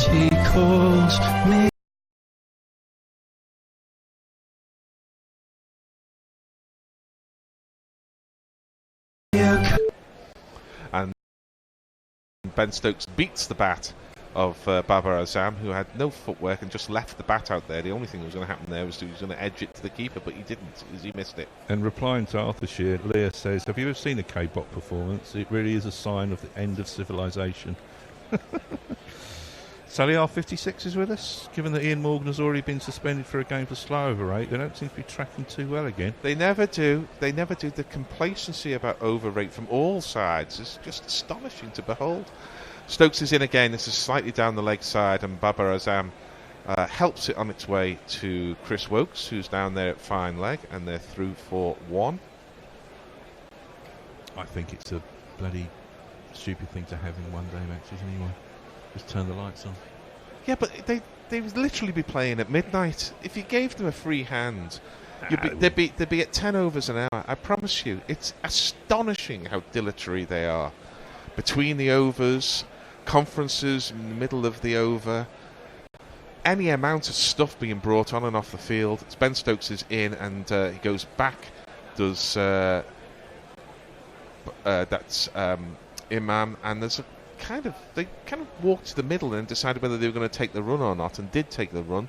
he calls me. And Ben Stokes beats the bat of Babar Azam, who had no footwork and just left the bat out there. The only thing that was going to happen there was he was going to edge it to the keeper, but he didn't, as he missed it. And replying to Arthur Shear, Leah says, have you ever seen a K-Bot performance? It really is a sign of the end of civilization. Sally R56 is with us. Given that Ian Morgan has already been suspended for a game for slow over rate, they don't seem to be tracking too well again. They never do. They never do. The complacency about over rate from all sides is just astonishing to behold. Stokes is in again. This is slightly down the leg side, and Babar Azam helps it on its way to Chris Wokes, who's down there at fine leg, and they're through for one. I think it's a bloody stupid thing to have in one-day matches anyway. Just turn the lights on. Yeah, but they would literally be playing at midnight. If you gave them a free hand, they'd be at 10 overs an hour. I promise you, it's astonishing how dilatory they are. Between the overs, conferences in the middle of the over, any amount of stuff being brought on and off the field. Ben Stokes is in, and he goes back, does that's Imam, and there's they kind of walked to the middle and decided whether they were going to take the run or not, and did take the run.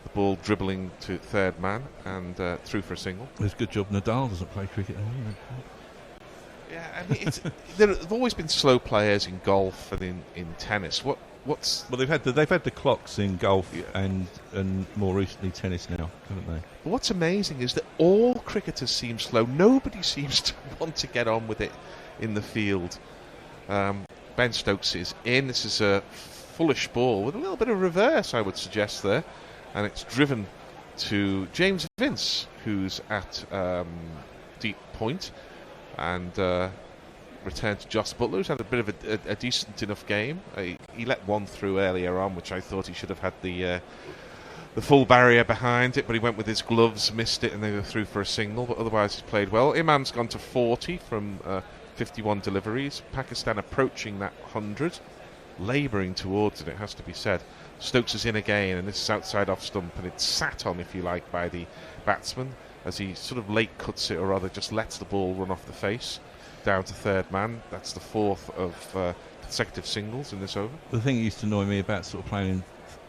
The ball dribbling to third man and through for a single. It's a good job Nadal doesn't play cricket anymore. Yeah, I mean, there have always been slow players in golf and in tennis. What's well, they've had the clocks in golf and more recently tennis now, haven't they? But what's amazing is that all cricketers seem slow. Nobody seems to want to get on with it in the field. Ben Stokes is in. This is a fullish ball with a little bit of reverse, I would suggest there, and it's driven to James Vince, who's at deep point, and returned to Joss Butler, who's had a bit of a decent enough game. He let one through earlier on, which I thought he should have had the full barrier behind it, but he went with his gloves, missed it, and they were through for a single. But otherwise, he's played well. Imam's gone to 40 from 51 deliveries. Pakistan approaching that 100, labouring towards it has to be said. Stokes is in again, and this is outside off stump, and it's sat on, if you like, by the batsman as he sort of late cuts it, or rather just lets the ball run off the face down to third man. That's the fourth of consecutive singles in this over. The thing that used to annoy me about sort of playing in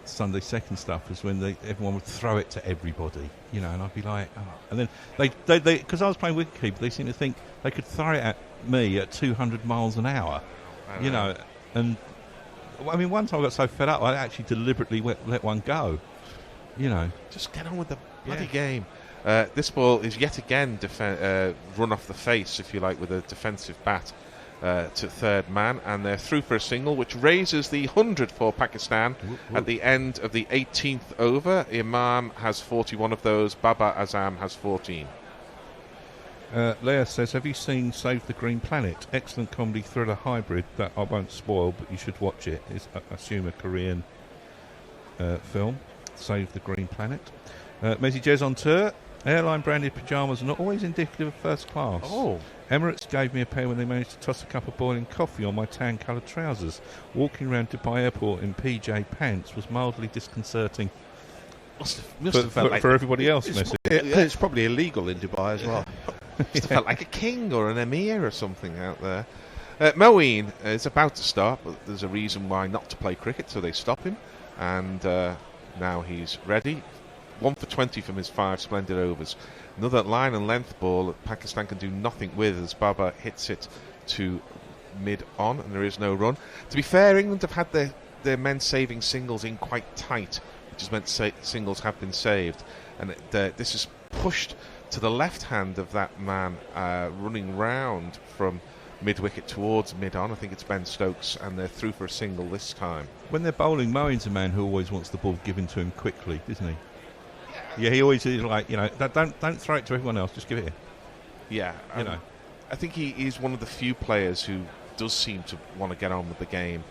Sunday second stuff was when everyone would throw it to everybody, and I'd be like, oh. And then they because I was playing wicketkeeper, they seemed to think they could throw it at me at 200 miles an hour, and I mean, one time I got so fed up I actually deliberately let one go, Just get on with the bloody game. This ball is yet again run off the face, if you like, with a defensive bat to third man, and they're through for a single, which raises the 100 for Pakistan at the end of the 18th over. Imam has 41 of those. Babar Azam has 14. Leah says, have you seen Save the Green Planet? Excellent comedy thriller hybrid that I won't spoil, but you should watch it. It's, I assume, a Korean film. Save the Green Planet. Messi Jez on tour. Airline branded pyjamas are not always indicative of first class. Oh. Emirates gave me a pair when they managed to toss a cup of boiling coffee on my tan coloured trousers. Walking around Dubai Airport in PJ pants was mildly disconcerting. Must have felt like for everybody else, It's, Messi. it's probably illegal in Dubai as well. Must have felt like a king or an emir or something out there. Moeen is about to start, but there's a reason why not to play cricket, so they stop him. And now he's ready. 1 for 20 from his 5 splendid overs. Another line and length ball that Pakistan can do nothing with as Babar hits it to mid-on, and there is no run. To be fair, England have had their men saving singles in quite tight, which has meant singles have been saved. And this is pushed to the left hand of that man running round from mid-wicket towards mid-on. I think it's Ben Stokes, and they're through for a single this time. When they're bowling, Moeen's a man who always wants the ball given to him quickly, isn't he? Yeah, he always is like, don't throw it to everyone else, just give it here. Yeah, I think he is one of the few players who does seem to want to get on with the game,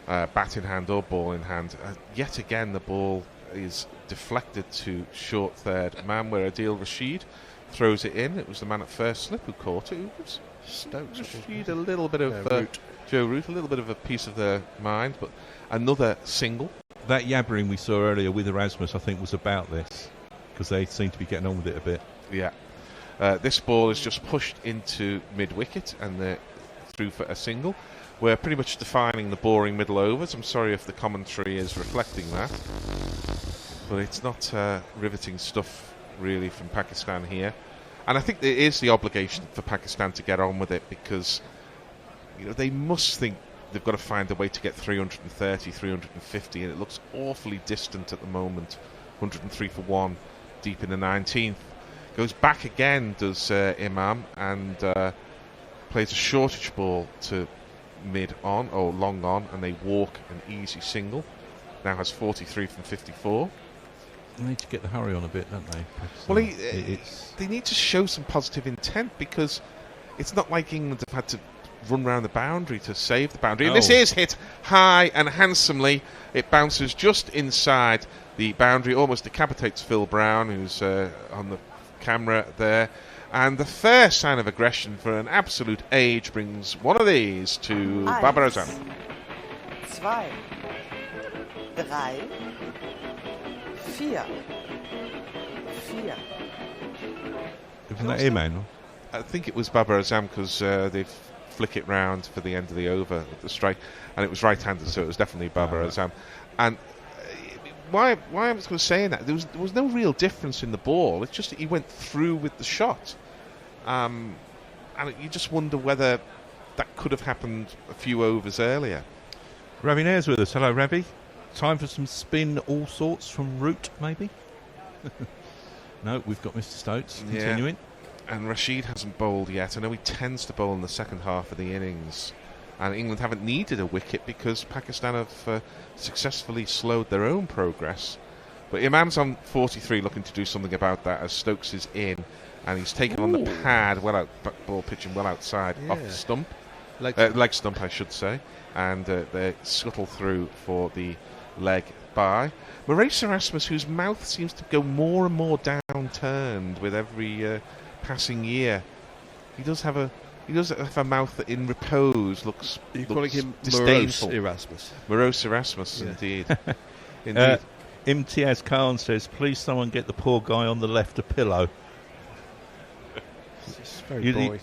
bat in hand or ball in hand. Yet again, the ball is deflected to short third man, where Adil Rashid throws it in. It was the man at first slip who caught it. It was Stokes. Rashid, a little bit of Joe Root, a little bit of a piece of their mind, but another single. That yabbering we saw earlier with Erasmus, I think, was about this, because they seem to be getting on with it a bit. Yeah. This ball is just pushed into mid-wicket, and they're through for a single. We're pretty much defining the boring middle overs. I'm sorry if the commentary is reflecting that, but it's not riveting stuff, really, from Pakistan here. And I think there is the obligation for Pakistan to get on with it, because they must think they've got to find a way to get 330, 350, and it looks awfully distant at the moment. 103 for 1, deep in the 19th. Goes back again, does Imam, and plays a shortage ball to mid-on, or long-on, and they walk an easy single. Now has 43 from 54. They need to get the hurry on a bit, don't they? Well, they need to show some positive intent, because it's not like England have had to run round the boundary to save the boundary. And this is hit high and handsomely. It bounces just inside the boundary, almost decapitates Phil Brown, who's on the camera there. And the first sign of aggression for an absolute age brings one of these to Babar Azam. 2, 3, 4. Isn't that Iman? I think it was Babar Azam, because they flick it round for the end of the over with the strike, and it was right-handed, so it was definitely Babar Azam. And why I was saying that, there was no real difference in the ball. It's just that he went through with the shot, and you just wonder whether that could have happened a few overs earlier. Ravi Nair's with us. Hello, Ravi. Time for some spin all sorts from Root, maybe? No, we've got Mr. Stokes continuing. And Rashid hasn't bowled yet. I know he tends to bowl in the second half of the innings, and England haven't needed a wicket because Pakistan have successfully slowed their own progress. But Imam's on 43, looking to do something about that, as Stokes is in, and he's taken on the pad, ball pitching well outside, off the stump. Leg stump, I should say. And they scuttle through for the leg by Maurice Erasmus, whose mouth seems to go more and more downturned with every passing year. He does have a mouth that in repose looks. You're calling him disdainful. Morose Erasmus. Morose Erasmus, Yeah. indeed. Indeed. Imtiaz Khan says, please someone get the poor guy on the left a pillow. It's very You boring.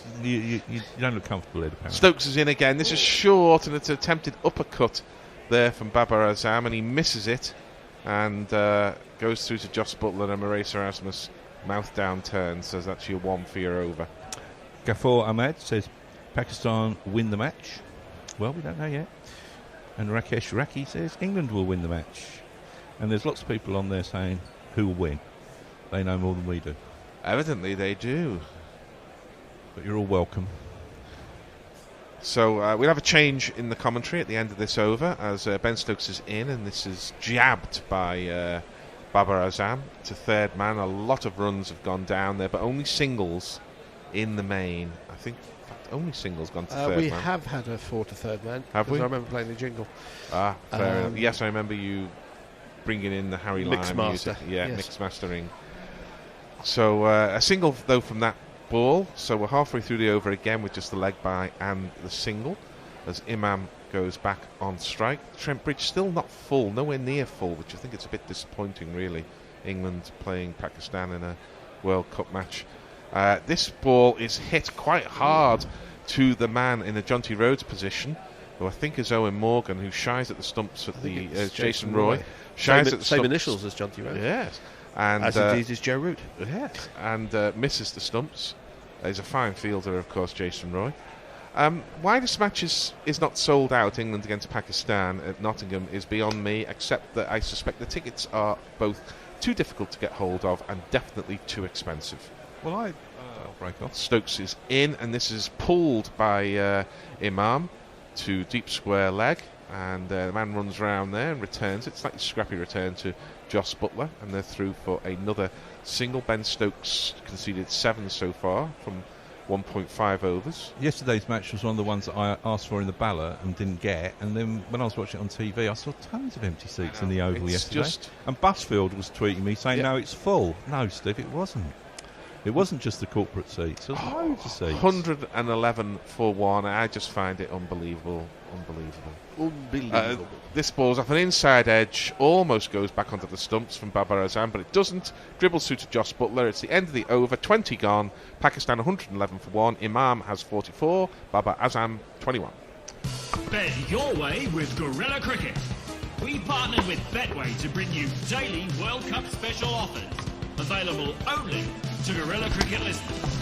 don't look comfortable here, apparently. Stokes is in again. This is short, and it's an attempted uppercut there from Babar Azam, and he misses it, and goes through to Joss Butler, and Maurice Erasmus, mouth down turn, says that's your 1 for your over. Ghaffar Ahmed says Pakistan win the match. Well, we don't know yet. And Rakesh Raki says England will win the match. And there's lots of people on there saying who will win. They know more than we do. Evidently they do. But you're all welcome. So we'll have a change in the commentary at the end of this over, as Ben Stokes is in, and this is jabbed by Babar Azam to third man. A lot of runs have gone down there, but only singles in the main. I think, in fact, only singles gone to third man. We have had a 4 to third man. Have we? I remember playing the jingle. Fair enough. Yes, I remember you bringing in the Harry Mix Lime master. music. Yeah, Yes. mix mastering. So a single, though, from that ball. So we're halfway through the over again with just the leg by and the single, as Imam goes back on strike. Trent Bridge still not full, nowhere near full, which I think it's a bit disappointing, really, England playing Pakistan in a World Cup match. This ball is hit quite hard to the man in the Jonty Rhodes position, who I think is Owen Morgan, who shies at the stumps at the Jason Roy. Shies at the same initials as Jonty Rhodes. Yes. And, as indeed is Joe Root. Yes. And misses the stumps. He's a fine fielder, of course, Jason Roy. Why this match is not sold out, England against Pakistan at Nottingham, is beyond me, except that I suspect the tickets are both too difficult to get hold of and definitely too expensive. Well, I'll break off. Stokes is in, and this is pulled by Imam to deep square leg, and the man runs round there and returns it. Slightly scrappy return to Joss Butler, and they're through for another single. Ben Stokes conceded 7 so far from 1.5 overs. Yesterday's match was one of the ones that I asked for in the ballot and didn't get, and then when I was watching it on TV I saw tons of empty seats in the Oval yesterday. And Busfield was tweeting me saying, no, it's full. No, Steve, it wasn't. It wasn't just the corporate seats. There was loads of seats. 111 for 1. I just find it unbelievable. This ball's off an inside edge, almost goes back onto the stumps from Babar Azam, but it doesn't. Dribbles through to Joss Butler. It's the end of the over. 20 gone. Pakistan 111 for 1. Imam has 44. Babar Azam 21. Bet your way with Gorilla Cricket. We partnered with Betway to bring you daily World Cup special offers. Available only to Gorilla Cricket listeners.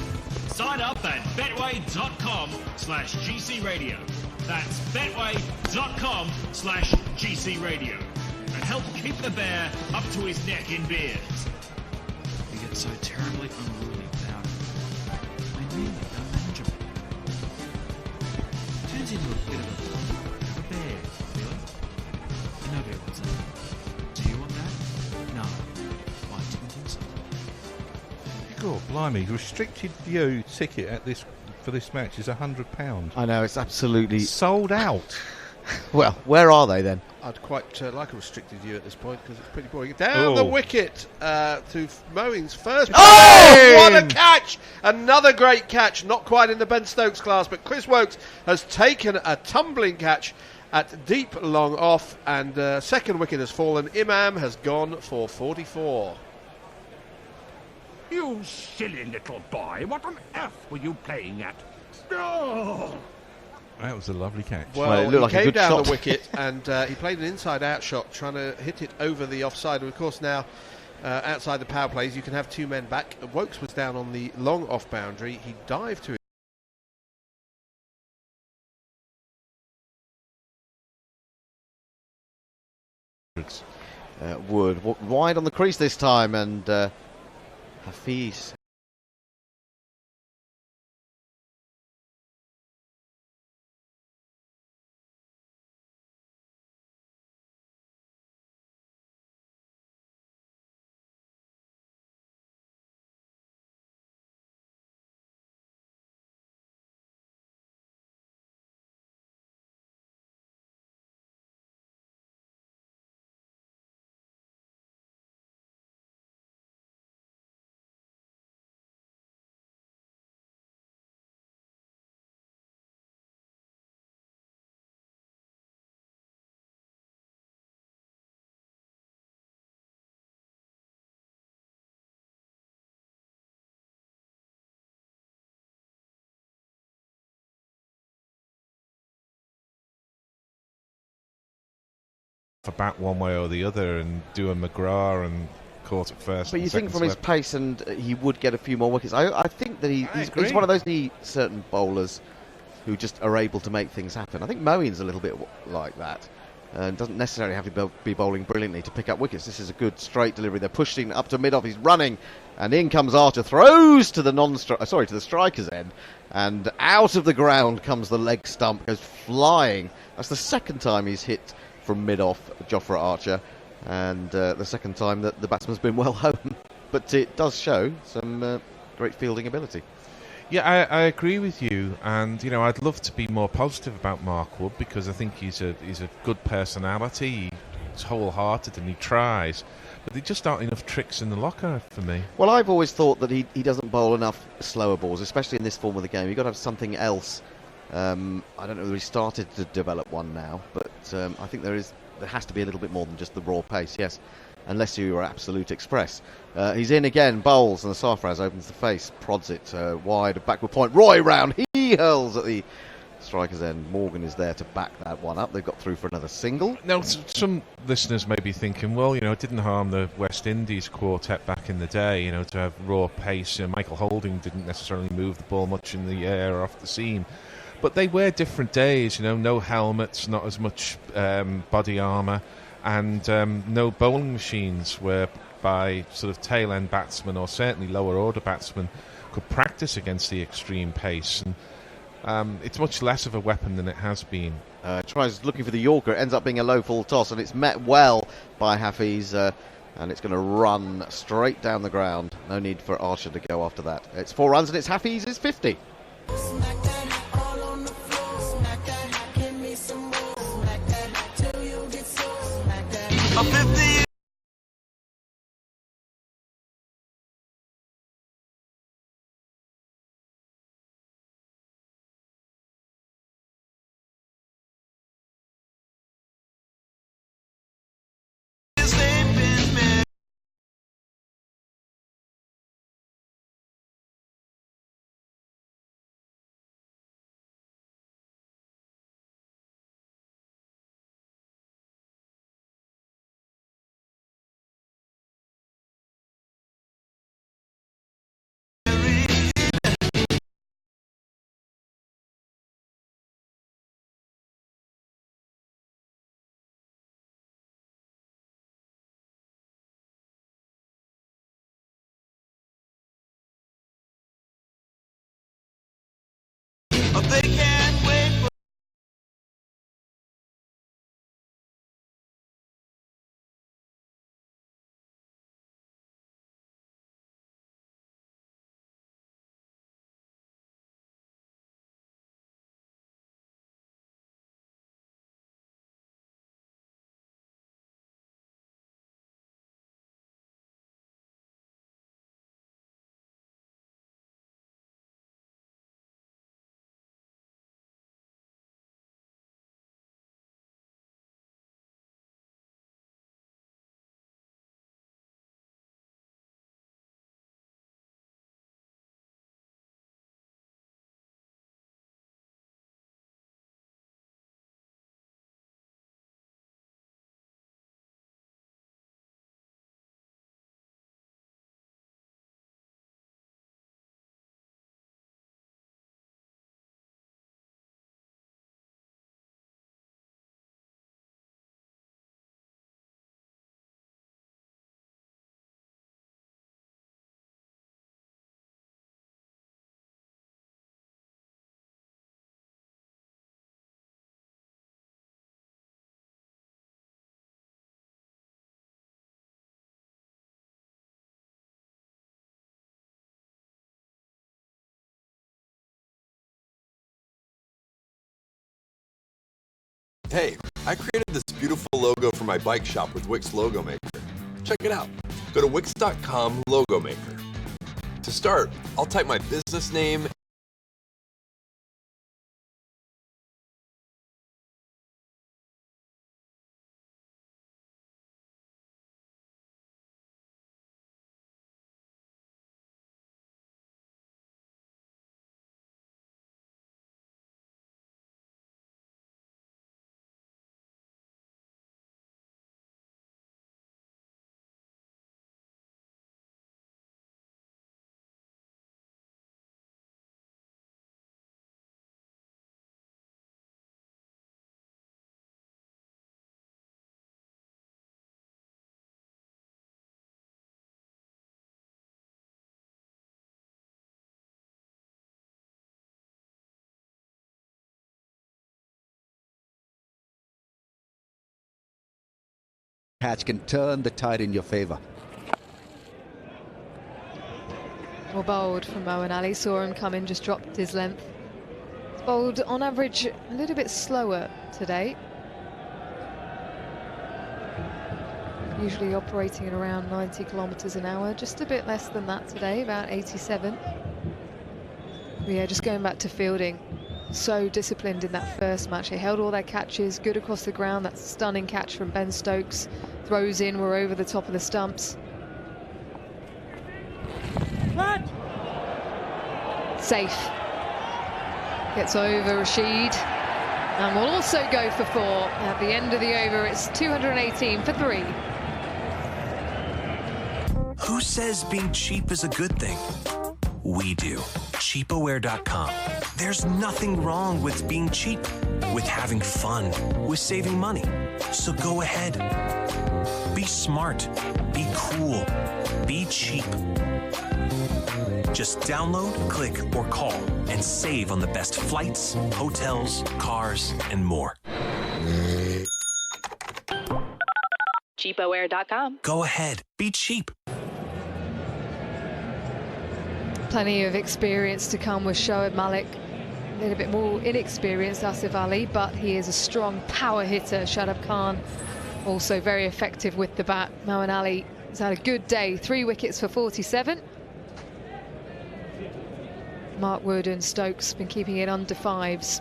Sign up at betway.com/GC Radio. That's betway.com/GC Radio. And help keep the bear up to his neck in beers. You get so terribly unruly without it. I really don't manage it. Turns into a bit of a bear, really. Nobody wants that. Do you want that? No. I didn't think so. God, blimey, restricted view ticket at this for this match is £100. I know, it's absolutely sold out. Well, where are they then? I'd quite like a restricted view at this point because it's pretty boring. Down the wicket to Mowing's first. Oh, what a catch! Another great catch. Not quite in the Ben Stokes class, but Chris Wokes has taken a tumbling catch at deep long off, and second wicket has fallen. Imam has gone for 44. You silly little boy, what on earth were you playing at? Oh! That was a lovely catch. Well, it looked he like a came good down shot. the wicket and he played an inside-out shot, trying to hit it over the offside. And of course now, outside the power plays, you can have 2 men back. Wokes was down on the long off boundary. He dived to it. Wood wide on the crease this time, and Hafiz. For bat one way or the other and do a McGrath and caught at first. But you think from his pace, and he would get a few more wickets. I think that he's one of those certain bowlers who just are able to make things happen. I think Moeen's a little bit like that, and doesn't necessarily have to be bowling brilliantly to pick up wickets. This is a good straight delivery. They're pushing up to mid-off. He's running, and in comes Archer, throws to the striker's end, and out of the ground comes the leg stump, goes flying. That's the second time he's hit from mid-off, Jofra Archer, and the second time that the batsman's been well home. But it does show some great fielding ability. Yeah, I agree with you, and I'd love to be more positive about Mark Wood because I think he's a good personality. He's wholehearted and he tries, but there just aren't enough tricks in the locker for me. Well, I've always thought that he doesn't bowl enough slower balls, especially in this form of the game. You've got to have something else. I don't know whether he started to develop one now, but I think there has to be a little bit more than just the raw pace, yes. unless you are absolute express. He's in again, bowls, and the Sarfraz opens the face, prods it wide, backward point. Roy round, he hurls at the striker's end. Morgan is there to back that one up. They've got through for another single. Now, some listeners may be thinking, well, you know, it didn't harm the West Indies quartet back in the day, you know, to have raw pace. Michael Holding didn't necessarily move the ball much in the air or off the seam. But they were different days, you know, no helmets, not as much body armour, and no bowling machines whereby sort of tail-end batsmen or certainly lower-order batsmen could practice against the extreme pace. And it's much less of a weapon than it has been. Tries looking for the Yorker. It ends up being a low full toss, and it's met well by Hafiz, and it's going to run straight down the ground. No need for Archer to go after that. It's 4 runs, and it's Hafiz's 50. A 50. They can't wait for Hey, I created this beautiful logo for my bike shop with Wix Logo Maker. Check it out. Go to wix.com Logo Maker. To start, I'll type my business name . Catch can turn the tide in your favour. Well bowled from Moeen Ali. Saw him come in, just dropped his length. It's bowled on average a little bit slower today. Usually operating at around 90 kilometres an hour. Just a bit less than that today, about 87. But yeah, just going back to fielding. so disciplined in that first match. They held all their catches, good across the ground. That stunning catch from Ben Stokes. Throws in, were over the top of the stumps. Safe. Gets over Rashid. And will also go for 4. At the end of the over, it's 218 for 3. Who says being cheap is a good thing? We do. Cheapaware.com. There's nothing wrong with being cheap, with having fun, with saving money. So go ahead. Be smart. Be cool. Be cheap. Just download, click, or call and save on the best flights, hotels, cars, and more. Cheapaware.com. Go ahead. Be cheap. Plenty of experience to come with Shoaib Malik. A little bit more inexperienced, Asif Ali, but he is a strong power hitter. Shadab Khan also very effective with the bat. Moeen Ali has had a good day. 3 wickets for 47. Mark Wood and Stokes been keeping it under 5s.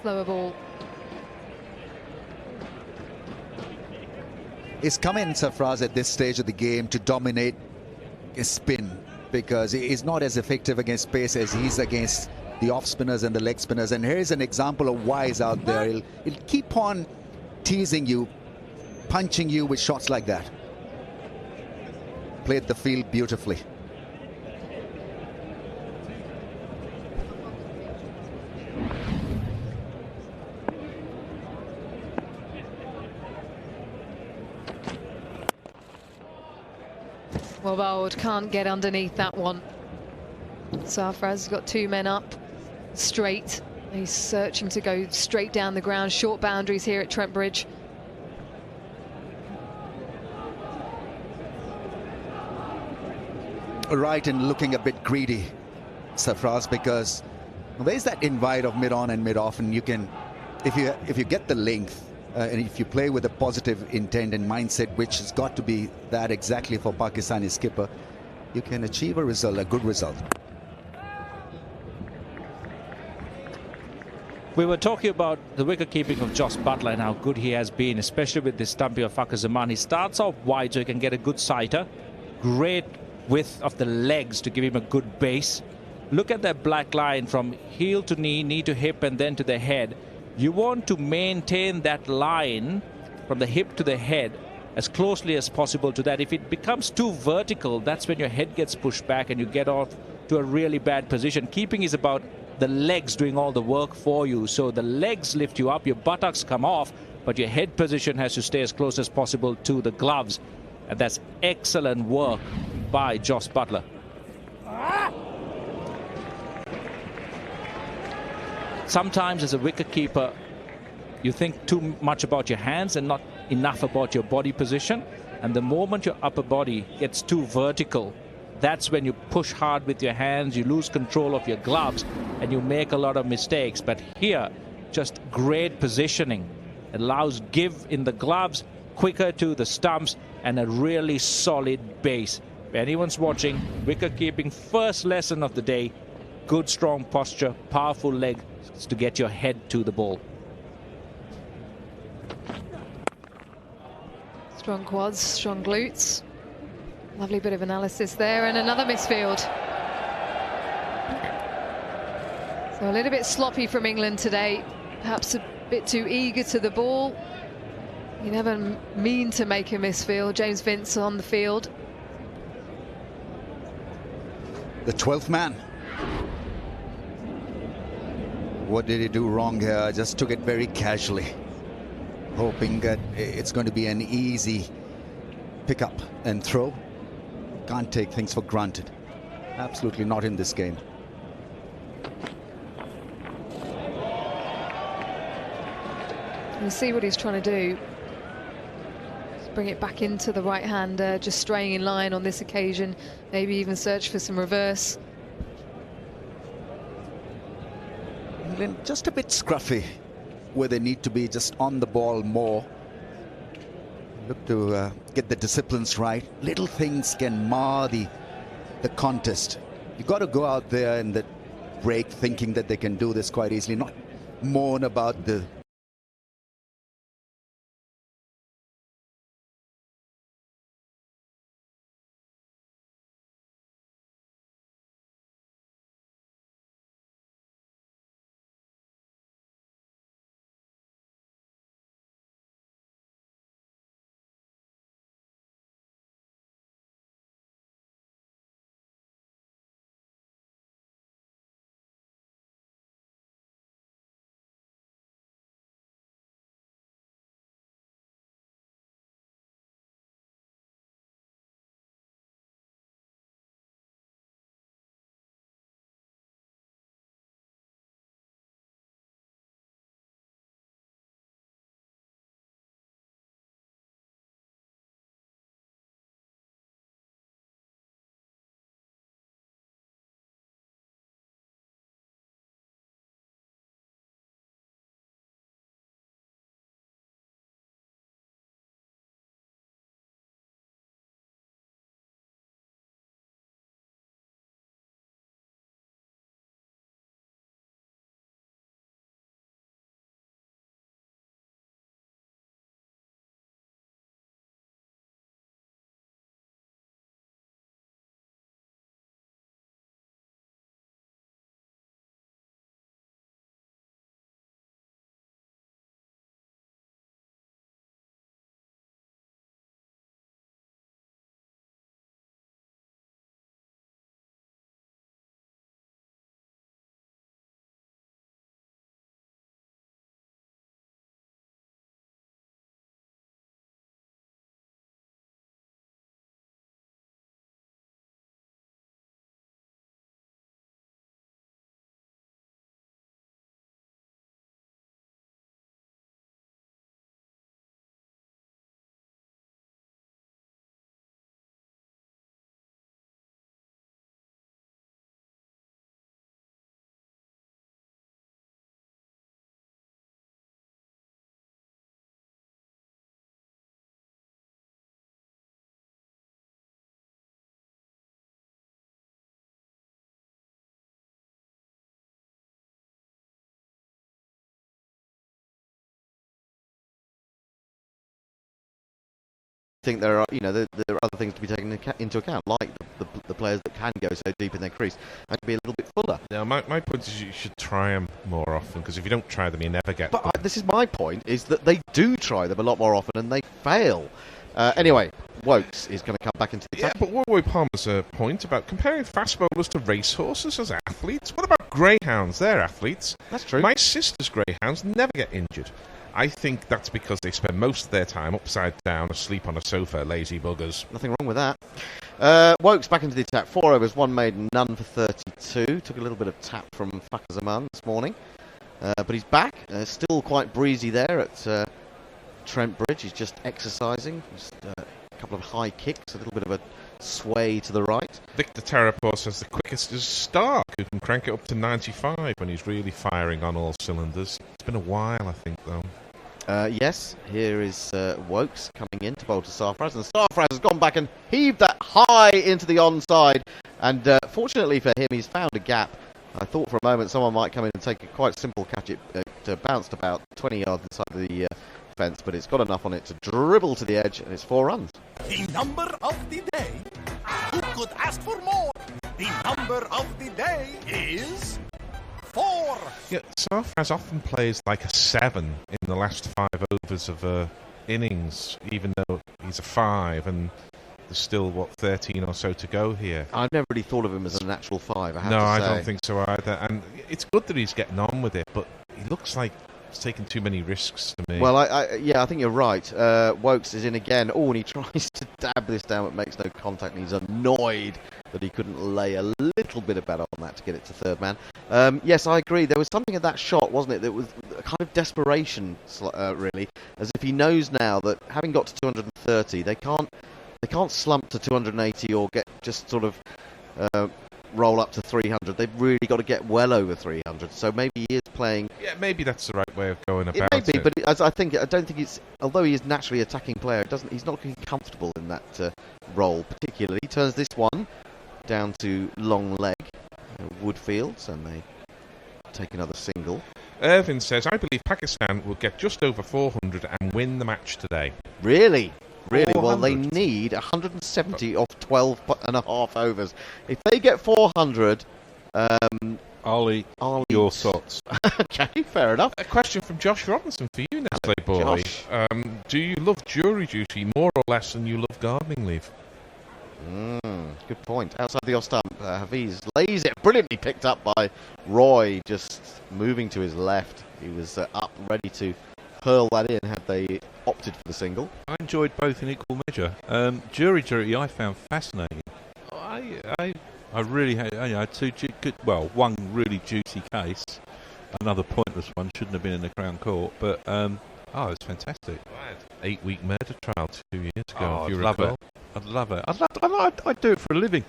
Slower ball. He's come in, Sarfraz, at this stage of the game to dominate his spin, because he is not as effective against pace as he's against the off spinners and the leg spinners. And here's an example of why he's out there. He'll keep on teasing you, punching you with shots like that. Played the field beautifully. Well bowled, can't get underneath that one. Sarfraz has got 2 men up, straight. He's searching to go straight down the ground. Short boundaries here at Trent Bridge. Right, and looking a bit greedy, Sarfraz, because there's that invite of mid-on and mid-off, and you can, if you get the length, and if you play with a positive intent and mindset, which has got to be that exactly for Pakistani skipper, you can achieve a result, a good result. We were talking about the wicket-keeping of Jos Buttler and how good he has been, especially with this stumpy of Fakhar Zaman. He starts off wide so he can get a good sighter. Great width of the legs to give him a good base. Look at that black line from heel to knee, knee to hip, and then to the head. You want to maintain that line from the hip to the head as closely as possible to that. If it becomes too vertical, that's when your head gets pushed back and you get off to a really bad position. Keeping is about the legs doing all the work for you. So the legs lift you up, your buttocks come off, but your head position has to stay as close as possible to the gloves. And that's excellent work by Jos Buttler. Sometimes as a wicketkeeper, you think too much about your hands and not enough about your body position. And the moment your upper body gets too vertical, that's when you push hard with your hands, you lose control of your gloves, and you make a lot of mistakes. But here, just great positioning. Allows give in the gloves, quicker to the stumps, and a really solid base. If anyone's watching, wicket-keeping first lesson of the day, good strong posture, powerful leg to get your head to the ball. Strong quads, strong glutes. Lovely bit of analysis there, and another misfield. So a little bit sloppy from England today, perhaps a bit too eager to the ball. You never mean to make a misfield. James Vince on the field. The 12th man. What did he do wrong here? Just took it very casually, hoping that it's going to be an easy pick up and throw. Can't take things for granted. Absolutely not in this game. We'll see what he's trying to do. Just bring it back into the right-hander, just straying in line on this occasion. Maybe even search for some reverse. England just a bit scruffy, where they need to be just on the ball more. look to get the disciplines right. Little things can mar the contest. You've got to go out there in the break thinking that they can do this quite easily, not moan about the think there are, there are other things to be taken into account, like the players that can go so deep in their crease and be a little bit fuller. Now, my point is you should try them more often, because if you don't try them, you never get But them. this is my point, is that they do try them a lot more often and they fail. Anyway, Wokes is going to come back into the attack. Yeah, but Warboy Palmer's point about comparing fast bowlers to racehorses as athletes. What about greyhounds? They're athletes. That's true. My sister's greyhounds never get injured. I think that's because they spend most of their time upside down, asleep on a sofa, lazy buggers. Nothing wrong with that. Wokes back into the attack. 4 overs, 1 made, none for 32. Took a little bit of tap from Fakhar Zaman this morning. But he's back. Still quite breezy there at Trent Bridge. He's just exercising. Just a couple of high kicks, a little bit of a sway to the right. Victor Terrapor says the quickest is Stark, who can crank it up to 95 when he's really firing on all cylinders. It's been a while, I think, though. Yes, here is Wokes coming in to bowl to Sarfraz, and Sarfraz has gone back and heaved that high into the onside, and fortunately for him, he's found a gap. I thought for a moment someone might come in and take a quite simple catch. It bounced about 20 yards inside the fence, but it's got enough on it to dribble to the edge, and it's 4 runs. The number of the day. Who could ask for more? The number of the day is 4. Yeah, Sarfraz often plays like a 7 in the last 5 overs of a innings, even though he's a 5, and there's still, 13 or so to go here. I've never really thought of him as a natural 5, I have no, to say. I don't think so either. And it's good that he's getting on with it, but he looks like he's taking too many risks to me. Well, I think you're right. Wokes is in again. Oh, and he tries to dab this down, but makes no contact, and he's annoyed that he couldn't lay a little bit of batter on that to get it to third man. Yes, I agree. There was something at that shot, wasn't it, that was a kind of desperation, really, as if he knows now that having got to 230, they can't slump to 280 or get just sort of roll up to 300. They've really got to get well over 300. So maybe he is playing. Yeah, maybe that's the right way of going about it. May be, but I don't think it's. Although he is naturally a attacking player, he's not getting comfortable in that role particularly. He turns this one down to long leg, Woodfields, and they take another single. Irvin says, I believe Pakistan will get just over 400 and win the match today. Really? Really? 400. Well, they need 170 off 12 and a half overs. If they get 400... Ollie, your thoughts. Okay, fair enough. A question from Josh Robinson for you, Nestle boy. Do you love jury duty more or less than you love gardening leave? Good point. Outside the off stump, Hafiz lays it, brilliantly picked up by Roy, just moving to his left. He was up, ready to hurl that in had they opted for the single. I enjoyed both in equal measure. Jury duty I found fascinating. I really had two good, well, one really juicy case, another pointless one, shouldn't have been in the Crown Court, but it was fantastic. I had 8-week murder trial 2 years ago. Oh, if you I'd recall. love it. I'd do it for a living.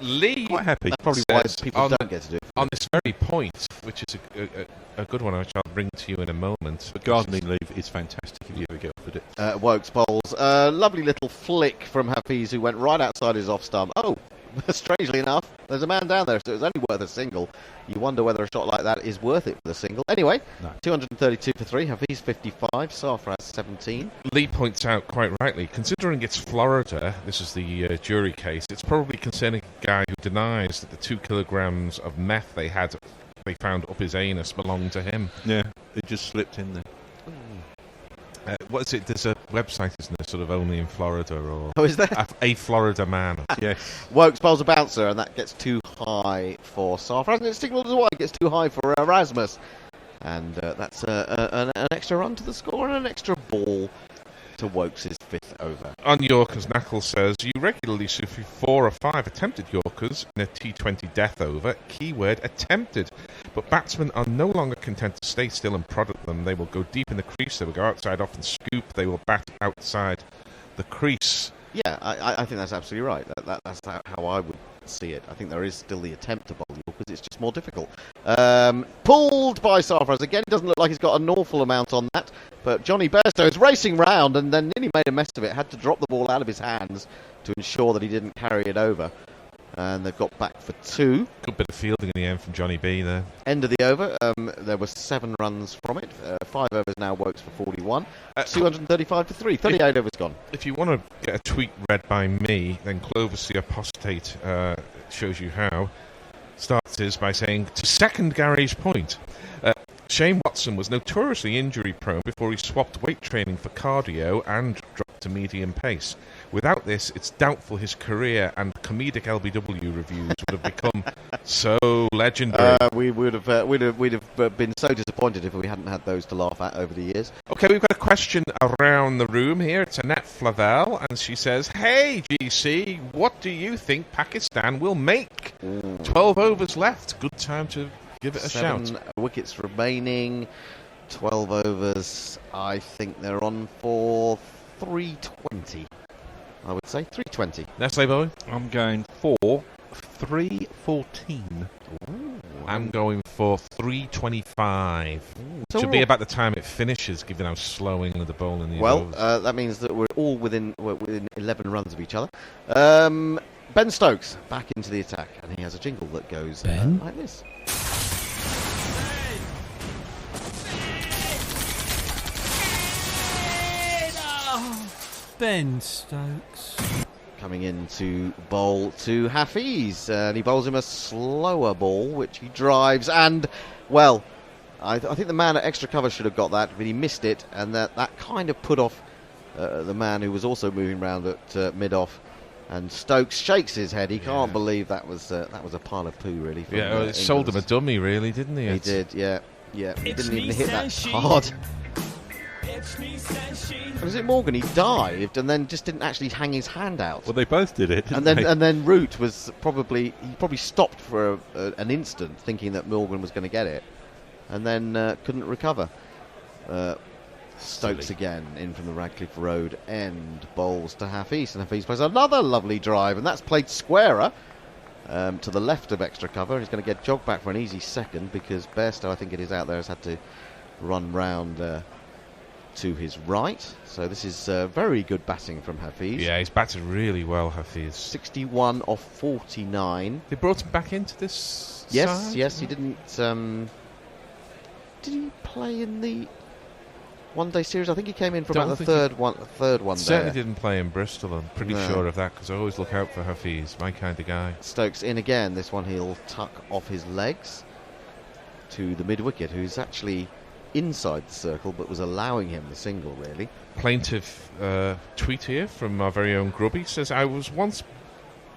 Lee, quite happy. That's probably why people don't get to do it. On this very point, which is a good one, which I'll bring to you in a moment. But gardening leave is fantastic if you ever get offered it. Wokes bowls. Lovely little flick from Hafiz, who went right outside his off stump. Oh, strangely enough, there's a man down there, so it's only worth a single. You wonder whether a shot like that is worth it for the single. Anyway, 232 for 3. Hafiz 55. Safraz 17. Lee points out quite rightly, considering it's Florida, this is the jury case, it's probably concerning a guy who denies that the 2 kilograms of meth they found up his anus belonged to him. Yeah, it just slipped in there. What is it? There's a website, isn't there, sort of only in Florida, or is there? A Florida man. Yes. Wokes bowls a bouncer, and that gets too high for Safraz, and it's signalled as well. It gets too high for Erasmus, and that's an extra run to the score and an extra ball to Wokes' 5th over. On Yorkers, Knuckles says, you regularly see 4 or 5 attempted Yorkers in a T20 death over, keyword attempted. But batsmen are no longer content to stay still and prod at them. They will go deep in the crease, they will go outside off and scoop, they will bat outside the crease. Yeah, I think that's absolutely right. That's how I would see it. I think there is still the attempt to bowl Yorkers, it's just more difficult. Pulled by Safraz. Again, it doesn't look like he's got an awful amount on that, but Johnny Bairstow is racing round and then nearly made a mess of it. Had to drop the ball out of his hands to ensure that he didn't carry it over. And they've got back for 2. Good bit of fielding in the end from Johnny B there. End of the over. There were 7 runs from it. 5 overs now, Wokes for 41. 235 for 3. 38 overs gone. If you want to get a tweet read by me, then Clovis the Apostate shows you how. Starts his by saying, to second Gary's point, Shane Watson was notoriously injury prone before he swapped weight training for cardio and dropped to medium pace. Without this, it's doubtful his career and comedic LBW reviews would have become so legendary. We'd have been so disappointed if we hadn't had those to laugh at over the years. Okay, we've got a question around the room here. It's Annette Flavel, and she says, hey, GC, what do you think Pakistan will make? 12 overs left. Good time to give it a 7 shout. wickets remaining. 12 overs. I think they're on for 320. I would say 320. Nestle boy? I'm going for 314. I'm going for 325. So Should be about the time it finishes, given how slow England are bowling these overs. That means that we're all within 11 runs of each other. Ben Stokes back into the attack, and he has a jingle that goes like this. Ben Stokes. Coming in to bowl to Hafiz, and he bowls him a slower ball, which he drives, and, well, I think the man at extra cover should have got that, but he missed it, and that kind of put off the man who was also moving round at mid-off, and Stokes shakes his head. He can't believe that was a pile of poo, really. From, it sold him a dummy, really, didn't he? He did, yeah. He didn't even hit that hard. Was it Morgan? He dived and then just didn't actually hang his hand out. Well, they both did it, didn't and they? then Root was probably stopped for an instant, thinking that Morgan was going to get it, and then couldn't recover. Stokes again in from the Radcliffe Road end, bowls to Hafiz, and Hafiz plays another lovely drive, and that's played squarer to the left of extra cover. He's going to get jogged back for an easy second because Bairstow, I think it is out there, has had to run round to his right. So this is very good batting from Hafiz. Yeah, he's batted really well, Hafiz. 61 off 49. They brought him back into this Yes, side? yes, he didn't... did he play in the one-day series? I think he came in for about the third one. Certainly there. didn't play in Bristol. I'm pretty sure of that because I always look out for Hafiz, my kind of guy. Stokes in again. This one he'll tuck off his legs to the mid-wicket, who's actually inside the circle but was allowing him the single, really. Plaintive tweet here from our very own Grubby says, I was once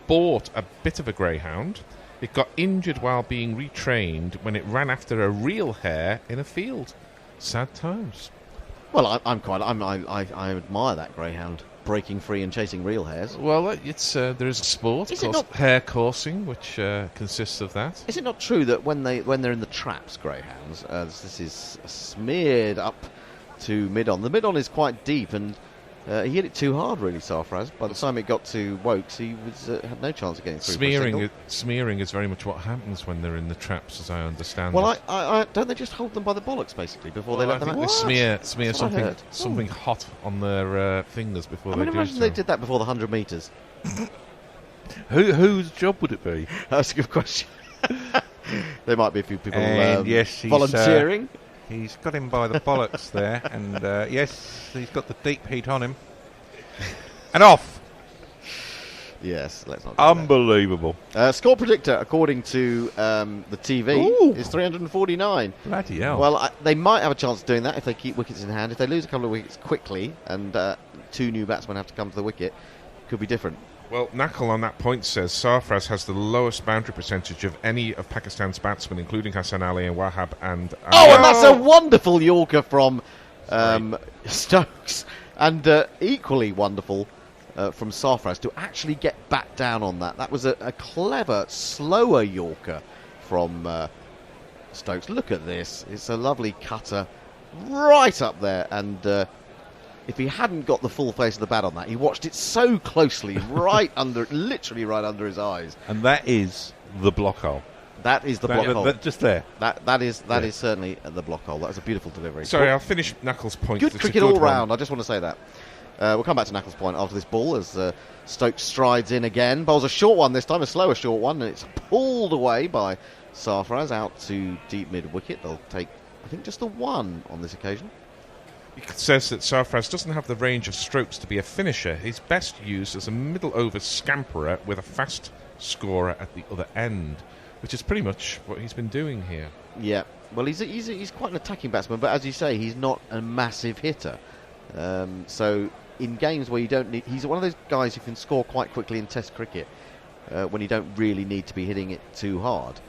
bought a bit of a greyhound. It got injured while being retrained when it ran after a real hare in a field. Sad times. Well, I admire that greyhound breaking free and chasing real hares. Well, it's there is a sport called hare coursing, which consists of that. Is it not true that when they're in the traps, greyhounds, this is smeared up to mid-on. The mid-on is quite deep, and he hit it too hard, really, Sarfraz. By the time it got to Wokes, he had no chance of getting through. Smearing is very much what happens when they're in the traps, as I understand. Well, I don't they just hold them by the bollocks basically before they let them out? They smear something hot on their fingers before they do. Imagine they did that before the 100 metres. Whose job would it be? That's a good question. There might be a few people yes, volunteering. He's got him by the bollocks there, and yes, he's got the deep heat on him. And off! Yes, let's not do Unbelievable. that. Score predictor, according to the TV, is 349. Bloody hell. Well, they might have a chance of doing that if they keep wickets in hand. If they lose a couple of wickets quickly and two new batsmen have to come to the wicket, it could be different. Well, Nakul on that point says Sarfraz has the lowest boundary percentage of any of Pakistan's batsmen, including Hassan Ali and Wahab and... and that's a wonderful Yorker from Stokes. And equally wonderful from Sarfraz to actually get back down on that. That was a clever, slower Yorker from Stokes. Look at this. It's a lovely cutter right up there. And... if he hadn't got the full face of the bat on that, he watched it so closely, literally right under his eyes. And that is the block hole. That is the block hole. Just there. That is certainly the block hole. That was a beautiful delivery. Sorry, I'll finish Knuckles' point. Good cricket all round. I just want to say that. We'll come back to Knuckles' point after this ball as Stokes strides in again. Bowls a short one this time, a slower short one, and it's pulled away by Sarfraz out to deep mid-wicket. They'll take, I think, just the one on this occasion. It says that Sarfraz doesn't have the range of strokes to be a finisher. He's best used as a middle-over scamperer with a fast scorer at the other end, which is pretty much what he's been doing here. Yeah, well, he's quite an attacking batsman, but as you say, he's not a massive hitter. So in games where you don't need... He's one of those guys who can score quite quickly in Test cricket when you don't really need to be hitting it too hard.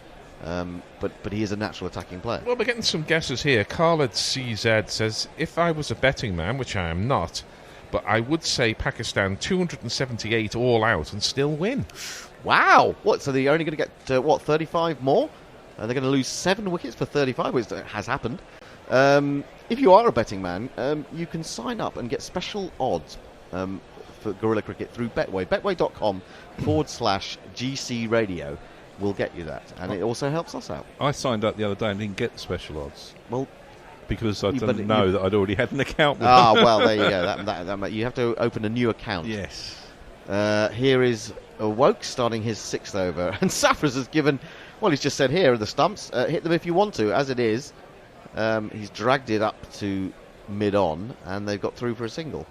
But he is a natural attacking player. Well, we're getting some guesses here. Khaled CZ says, if I was a betting man, which I am not, but I would say Pakistan 278 all out and still win. Wow! What? So they're only going to get 35 more? They're going to lose 7 wickets for 35, which has happened. If you are a betting man, you can sign up and get special odds for Guerrilla Cricket through Betway. Betway.com/GC Radio will get you that, and it also helps us out. I signed up the other day and didn't get the special odds. Well, because I didn't know that I'd already had an account with them. Well, there you go. That you have to open a new account. Yes. Here is Woke starting his 6th over, and Sarfraz has given. Well, he's just said here are the stumps. Hit them if you want to. As it is, he's dragged it up to mid-on, and they've got through for a single.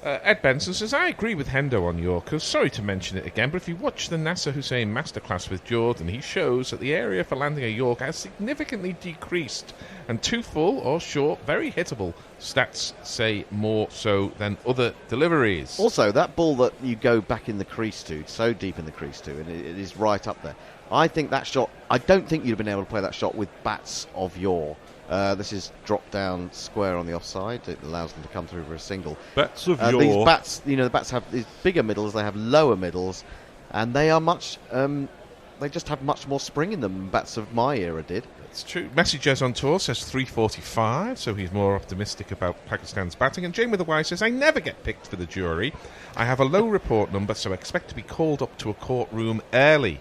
Ed Benson says, I agree with Hendo on Yorkers. Sorry to mention it again, but if you watch the Nasser Hussain masterclass with Jordan, he shows that the area for landing a Yorker has significantly decreased, and too full or short, very hittable. Stats say more so than other deliveries. Also, that ball that you go back in the crease to, so deep in the crease to, and it is right up there. I think that shot, I don't think you'd have been able to play that shot with bats of yore. This is drop down square on the offside. It allows them to come through for a single. Bats of yore. These bats, the bats have these bigger middles. They have lower middles, and they are much. They they just have much more spring in them than bats of my era did. It's true. Messages on tour says 345, so he's more optimistic about Pakistan's batting. And Jane with the Y says, I never get picked for the jury. I have a low report number, so I expect to be called up to a courtroom early.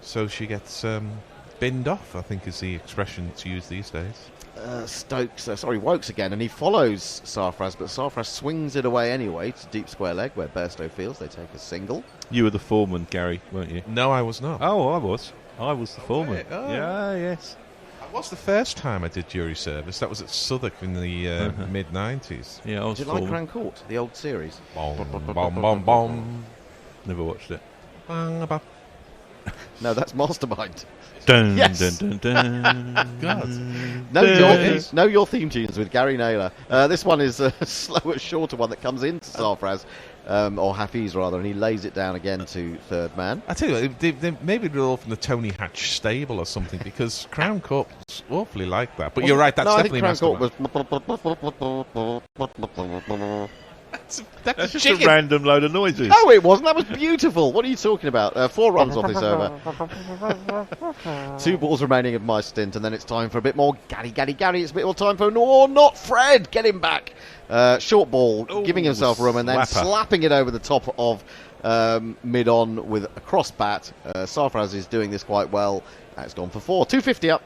So she gets binned off, I think is the expression that's used these days. Wokes again, and he follows Sarfraz, but Sarfraz swings it away anyway to deep square leg where Bairstow feels they take a single. You were the foreman, Gary, weren't you? No, I was not. Oh, I was. I was the foreman. Oh. Yeah, yes. That was the first time I did jury service. That was at Southwark in the mid-90s. Yeah, I was Did you like Crown Court, the old series? Bom, bom, bom, bom. Never watched it. No, that's Mastermind. Dun, Yes. dun, dun, dun. God. Dun. Know your theme tunes with Gary Naylor. This one is a slower, shorter one that comes into Sarfraz, or Hafiz rather, and he lays it down again to third man. I tell you, maybe they're all from the Tony Hatch stable or something, because Crown Court's awfully like that. But you're right, that's definitely Crown Mastermind. That's just a random load of noises. No, it wasn't. That was beautiful. What are you talking about? 4 runs off this over. 2 balls remaining of my stint, and then it's time for a bit more Gary. It's a bit more time for not Fred. Get him back. Short ball, giving himself room, and then slapping it over the top of mid-on with a cross bat. Sarfraz is doing this quite well. It's gone for 4. 250 up.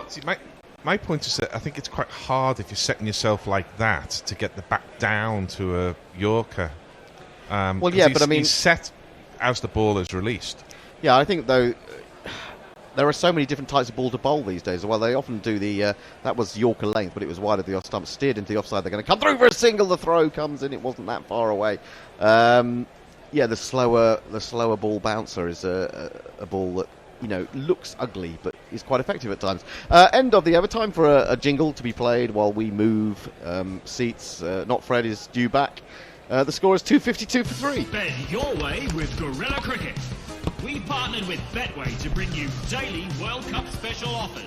See, my point is that I think it's quite hard if you're setting yourself like that to get the bat down to a Yorker. But I mean, he's set as the ball is released. Yeah, I think though there are so many different types of ball to bowl these days. Well, they often do the that was Yorker length, but it was wide of the off stump, steered into the offside. They're going to come through for a single. The throw comes in. It wasn't that far away. The slower ball bouncer is a ball that looks ugly, but is quite effective at times. End of the over. Time for a jingle to be played while we move seats. Not Fred is due back. The score is 252 for 3. Bet your way with Gorilla Cricket. We partnered with Betway to bring you daily World Cup special offers,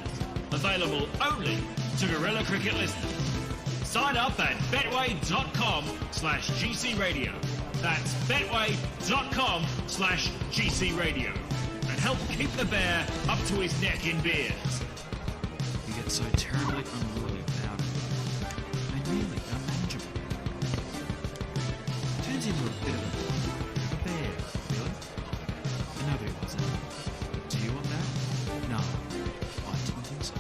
available only to Gorilla Cricket listeners. Sign up at betway.com/GC Radio. That's betway.com/GC Radio. And help keep the bear up to his neck in beers. You get so terribly unruly without it. And really unmanageable. Turns into a bit of a bear, really. I know he wasn't. But do you want that? No, I didn't think so.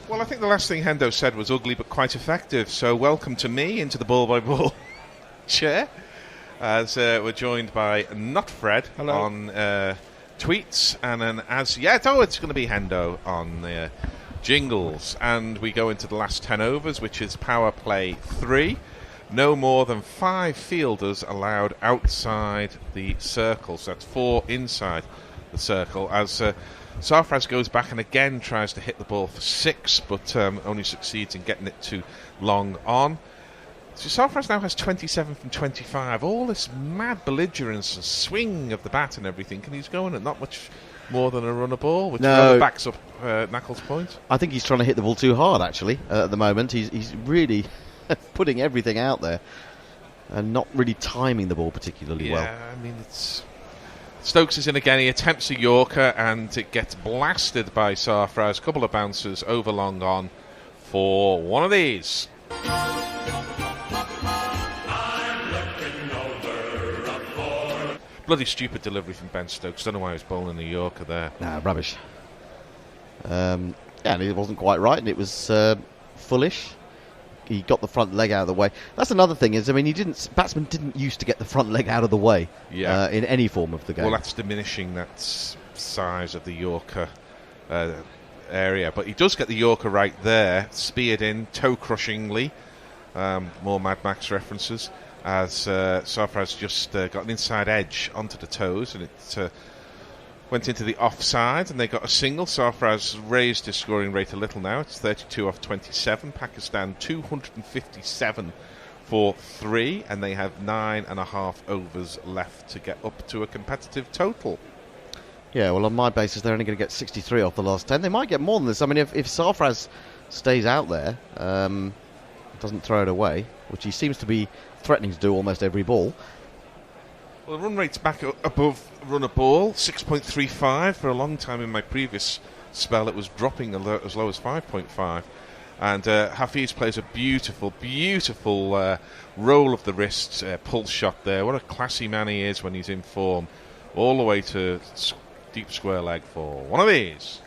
Well, I think the last thing Hendo said was ugly but quite effective. So welcome to me into the ball by ball chair. As we're joined by Not Fred on tweets, and then it's going to be Hendo on jingles. And we go into the last 10 overs, which is power play 3. No more than 5 fielders allowed outside the circle. So that's 4 inside the circle. As Sarfraz goes back and again tries to hit the ball for 6, but only succeeds in getting it too long on. So Sarfraz now has 27 from 25. All this mad belligerence and swing of the bat and everything, and he's going at not much more than a run a ball, which rather backs up Knuckles' point. I think he's trying to hit the ball too hard, actually, at the moment. He's really putting everything out there and not really timing the ball particularly well. Yeah, I mean, Stokes is in again. He attempts a Yorker, and it gets blasted by Sarfraz. A couple of bouncers over long on for one of these. Bloody stupid delivery from Ben Stokes. Don't know why he was bowling the Yorker there. Nah, rubbish. And it wasn't quite right, and it was foolish. He got the front leg out of the way. That's another thing batsmen didn't used to get the front leg out of the way in any form of the game. Well, that's diminishing that size of the Yorker area. But he does get the Yorker right there, speared in, toe-crushingly. More Mad Max references. as Sarfraz just got an inside edge onto the toes, and it went into the offside, and they got a single. Sarfraz raised his scoring rate a little now. It's 32 off 27. Pakistan 257 for 3, and they have 9.5 overs left to get up to a competitive total. Yeah, well, on my basis, they're only going to get 63 off the last 10. They might get more than this. I mean, if Sarfraz stays out there, doesn't throw it away, which he seems to be threatening to do almost every ball. Well, the run rate's back above run a ball, 6.35. For a long time in my previous spell, it was dropping as low as 5.5. And Hafiz plays a beautiful, beautiful roll of the wrist pull shot there. What a classy man he is when he's in form. All the way to deep square leg for one of these.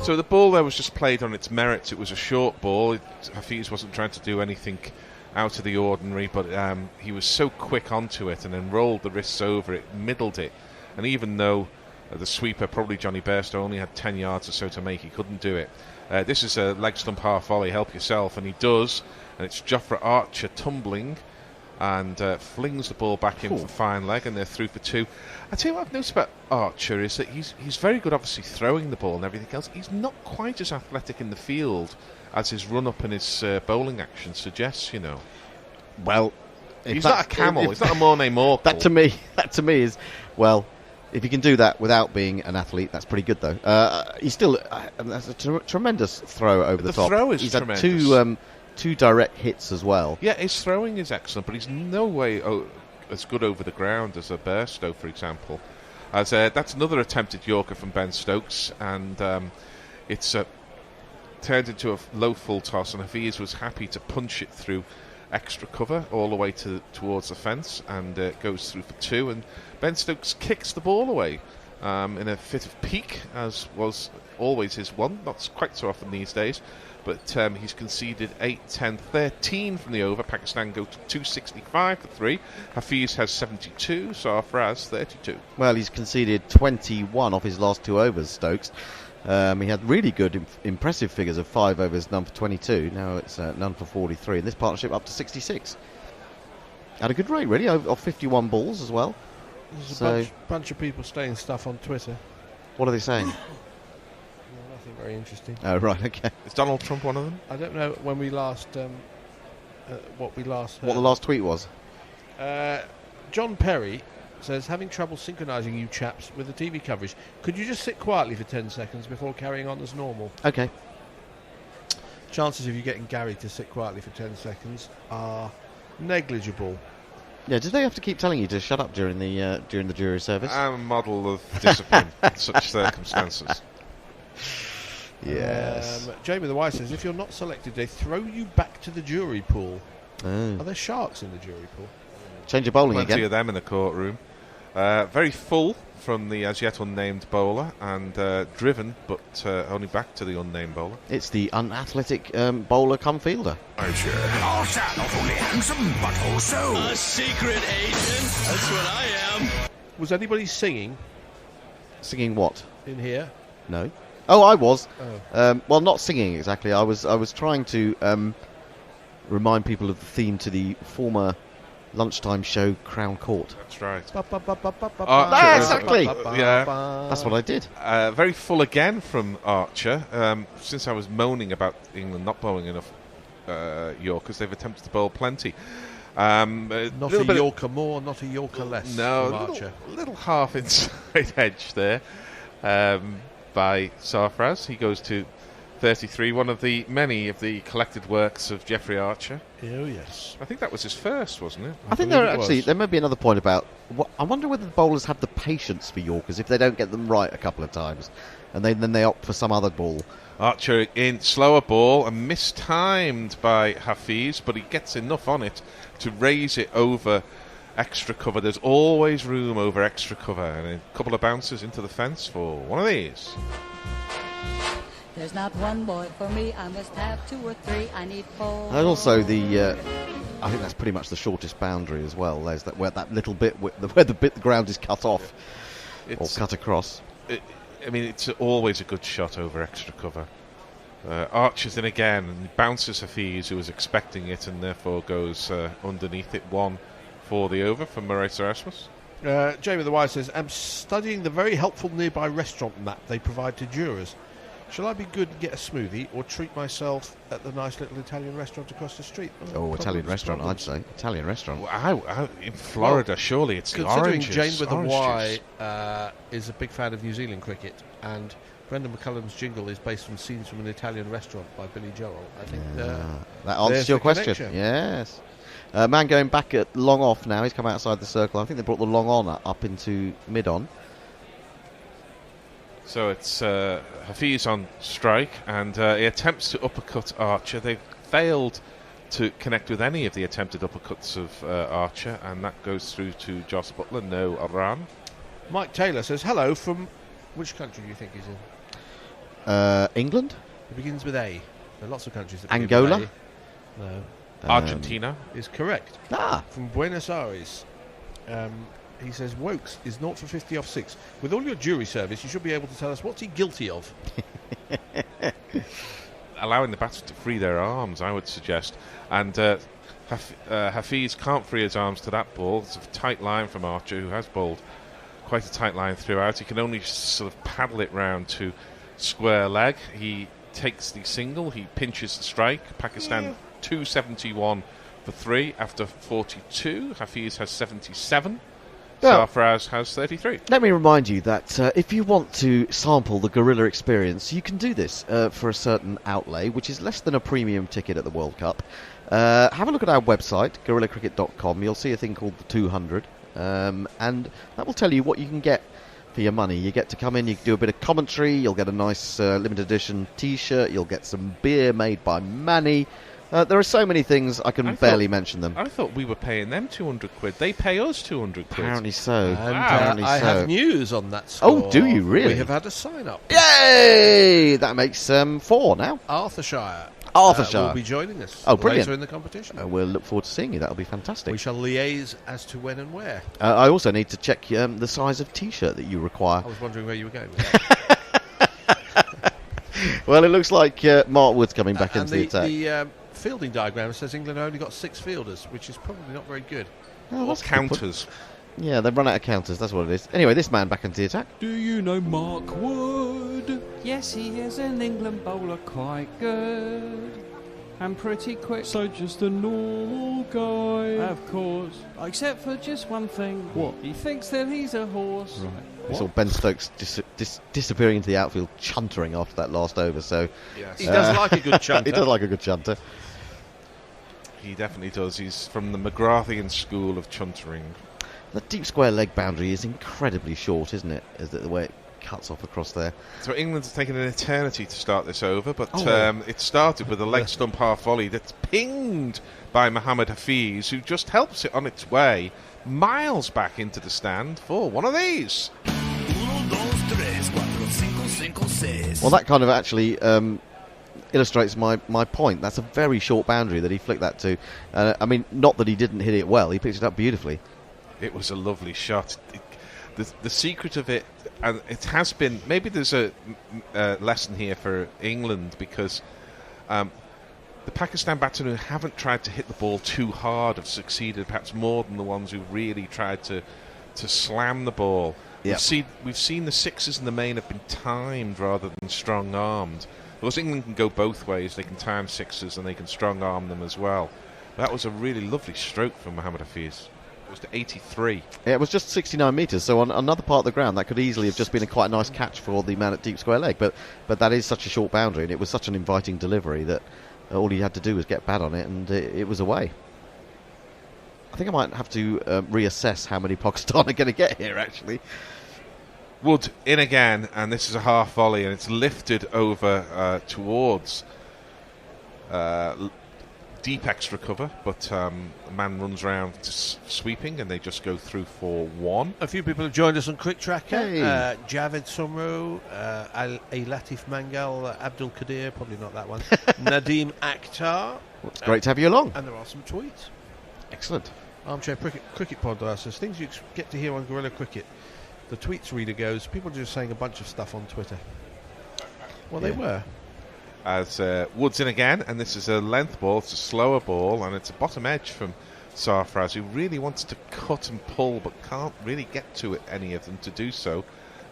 So the ball there was just played on its merits. It was a short ball. Hafiz wasn't trying to do anything out of the ordinary, but he was so quick onto it and then rolled the wrists over it, middled it. And even though the sweeper, probably Johnny Bairstow, only had 10 yards or so to make, he couldn't do it. This is a leg stump half volley, help yourself, and he does. And it's Jofra Archer tumbling and flings the ball back in for fine leg, and they're through for 2. I tell you what I've noticed about Archer is that he's very good, obviously, throwing the ball and everything else. He's not quite as athletic in the field as his run-up and his bowling action suggests, you know. Well, he's not a camel. He's not a Mornay Morkel. That to me is, well, if you can do that without being an athlete, that's pretty good, though. He's still that's a tremendous throw over the top. The throw is he's tremendous. Had two direct hits as well. Yeah, his throwing is excellent, but he's no way as good over the ground as a Bairstow, for example. As that's another attempted Yorker from Ben Stokes, and it's turned into a low full toss, and Hafiz was happy to punch it through extra cover all the way towards the fence, and goes through for 2, and Ben Stokes kicks the ball away in a fit of pique, as was always his one, not quite so often these days, but he's conceded 8, 10, 13 from the over. Pakistan go to 265 for 3. Hafiz has 72, Sarfraz 32. Well, he's conceded 21 off his last 2 overs, Stokes. He had really good, impressive figures of 5 overs, none for 22. Now it's none for 43. And this partnership up to 66. At a good rate, really, off 51 balls as well. There's a bunch of people saying stuff on Twitter. What are they saying? Nothing very interesting. Oh, right, okay. Is Donald Trump one of them? I don't know when we last... what we last heard. What the last tweet was? John Perry says, having trouble synchronising you chaps with the TV coverage. Could you just sit quietly for 10 seconds before carrying on as normal? Okay. Chances of you getting Gary to sit quietly for 10 seconds are negligible. Yeah, did they have to keep telling you to shut up during the jury service? I'm a model of discipline in such circumstances. Yes. Jamie the Wise says, if you're not selected, they throw you back to the jury pool. Oh. Are there sharks in the jury pool? Change your bowling Plenty again. of them in the courtroom. Very full from the as yet unnamed bowler, and driven, but only back to the unnamed bowler. It's the unathletic bowler come fielder. Archer. Archer, not only handsome, but also a secret agent. That's what I am. Was anybody singing? Singing what? In here? No. Oh, I was. Oh. Well, not singing exactly. I was trying to remind people of the theme to the former lunchtime show Crown Court. That's right. Exactly. Yeah. That's what I did. Very full again from Archer. Since I was moaning about England not bowling enough Yorkers, they've attempted to bowl plenty. Not a Yorker more, not a Yorker less. No, Archer. little half inside edge there by Sarfraz. He goes to 33, one of the many of the collected works of Geoffrey Archer. Oh, yes. I think that was his first, wasn't it? I think there may be another point about... I wonder whether the bowlers have the patience for Yorkers if they don't get them right a couple of times, and then they opt for some other ball. Archer in slower ball and mistimed by Hafiz, but he gets enough on it to raise it over extra cover. There's always room over extra cover, and a couple of bounces into the fence for one of these. There's not one boy for me, I must have 2 or 3, I need 4. And also I think that's pretty much the shortest boundary as well. There's that where that little bit where the ground is cut off or cut across. I mean, it's always a good shot over extra cover. Archer's in again and bounces Hafiz, who was expecting it, and therefore goes underneath it. 1 for the over from Maurice Erasmus. Jamie the Wise says, I'm studying the very helpful nearby restaurant map they provide to jurors. Shall I be good and get a smoothie, or treat myself at the nice little Italian restaurant across the street? Italian restaurant, I'd say. Italian restaurant. Well, in Florida, surely it's the oranges. Considering Jane with orange a juice. Y is a big fan of New Zealand cricket, and Brendan McCullum's jingle is based on scenes from an Italian restaurant by Billy Joel, I think that answers your question. Connection. Yes. Man going back at long off now. He's come outside the circle. I think they brought the long on up into mid on. So it's Hafiz on strike, and he attempts to uppercut Archer. They've failed to connect with any of the attempted uppercuts of Archer, and that goes through to Jos Buttler. No run. Mike Taylor says, hello from... Which country do you think he's in? England? It begins with A. There are lots of countries that Angola? begin with A. No. Argentina? Is correct. From Buenos Aires. He says, Wokes is 0 for 50 off 6. With all your jury service, you should be able to tell us what's he guilty of. Allowing the batsmen to free their arms, I would suggest. And Hafiz can't free his arms to that ball. It's a tight line from Archer, who has bowled quite a tight line throughout. He can only sort of paddle it round to square leg. He takes the single. He pinches the strike. Pakistan 271 for 3 after 42. Hafiz has 77. Sarfaraz has 33. Let me remind you that if you want to sample the Gorilla experience, you can do this for a certain outlay, which is less than a premium ticket at the World Cup. Have a look at our website, gorillacricket.com. You'll see a thing called the 200, and that will tell you what you can get for your money. You get to come in, you can do a bit of commentary, you'll get a nice limited edition T-shirt, you'll get some beer made by Manny. There are so many things, I can barely mention them. I thought we were paying them 200 quid. They pay us 200 quid. Apparently so. And Apparently I so. have news on that score. Oh, do you really? We have had a sign-up. Yay! That makes 4 now. Arthurshire will be joining us brilliant. later in the competition. We'll look forward to seeing you. That'll be fantastic. We shall liaise as to when and where. I also need to check the size of T-shirt that you require. I was wondering where you were going with that. Well, it looks like Mark Wood's coming back into the attack. The fielding diagram says England only got 6 fielders, which is probably not very good. Or counters. Yeah, they've run out of counters, that's what it is. Anyway, this man back into the attack. Do you know Mark Wood? Yes, he is an England bowler, quite good and pretty quick. So just a normal guy. Of course, except for just one thing. What? He thinks that he's a horse. Right. We saw Ben Stokes disappearing into the outfield, chuntering after that last over. So yes. He does like a good chunter. He does like a good chunter. He definitely does. He's from the McGrathian school of chuntering. The deep square leg boundary is incredibly short, isn't it? Is it the way it cuts off across there? So England's taken an eternity to start this over, but it started with a leg stump half volley that's pinged by Mohammad Hafiz, who just helps it on its way miles back into the stand for one of these. Well, that kind of actually illustrates my point. That's a very short boundary that he flicked that to. I mean, not that he didn't hit it well. He picked it up beautifully. It was a lovely shot. The secret of it, and it has been, maybe there's a lesson here for England, because the Pakistan batsmen who haven't tried to hit the ball too hard have succeeded perhaps more than the ones who really tried to slam the ball. Yep. We've seen the sixes in the main have been timed rather than strong-armed. Of course, England can go both ways. They can time sixes and they can strong-arm them as well. That was a really lovely stroke from Mohammad Hafiz. It was to 83. Yeah, it was just 69 metres, so on another part of the ground that could easily have just been a quite nice catch for the man at deep square leg. But that is such a short boundary, and it was such an inviting delivery that all he had to do was get bad on it, and it was away. I think I might have to reassess how many Pakistan are going to get here, actually. Wood in again, and this is a half volley, and it's lifted over towards deep extra cover, but a man runs round sweeping, and they just go through for 1. A few people have joined us on Quick Tracker. Hey. Javed Sumro, A Latif Mangal, Abdul Qadir, probably not that one. Nadeem Akhtar. It's great to have you along. And there are some tweets. Excellent. Armchair Cricket Pod says, things you get to hear on Gorilla Cricket. The tweets reader goes, people are just saying a bunch of stuff on Twitter. Well, they were. As Wood's in again, and this is a length ball, it's a slower ball, and it's a bottom edge from Sarfraz, who really wants to cut and pull, but can't really get to it, any of them, to do so.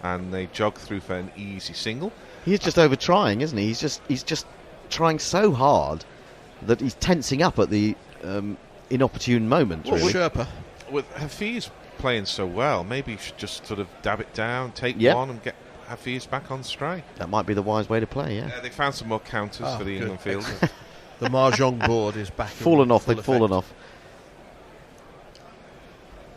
And they jog through for an easy single. He's just over trying, isn't he? He's just trying so hard that he's tensing up at the inopportune moment. Well, really. Sherpa. With Hafiz playing so well, maybe you should just sort of dab it down, take one, and get Hafiz back on strike. That might be the wise way to play, yeah. They found some more counters for the England field. The Mahjong board is back. Fallen off, they'd fallen off.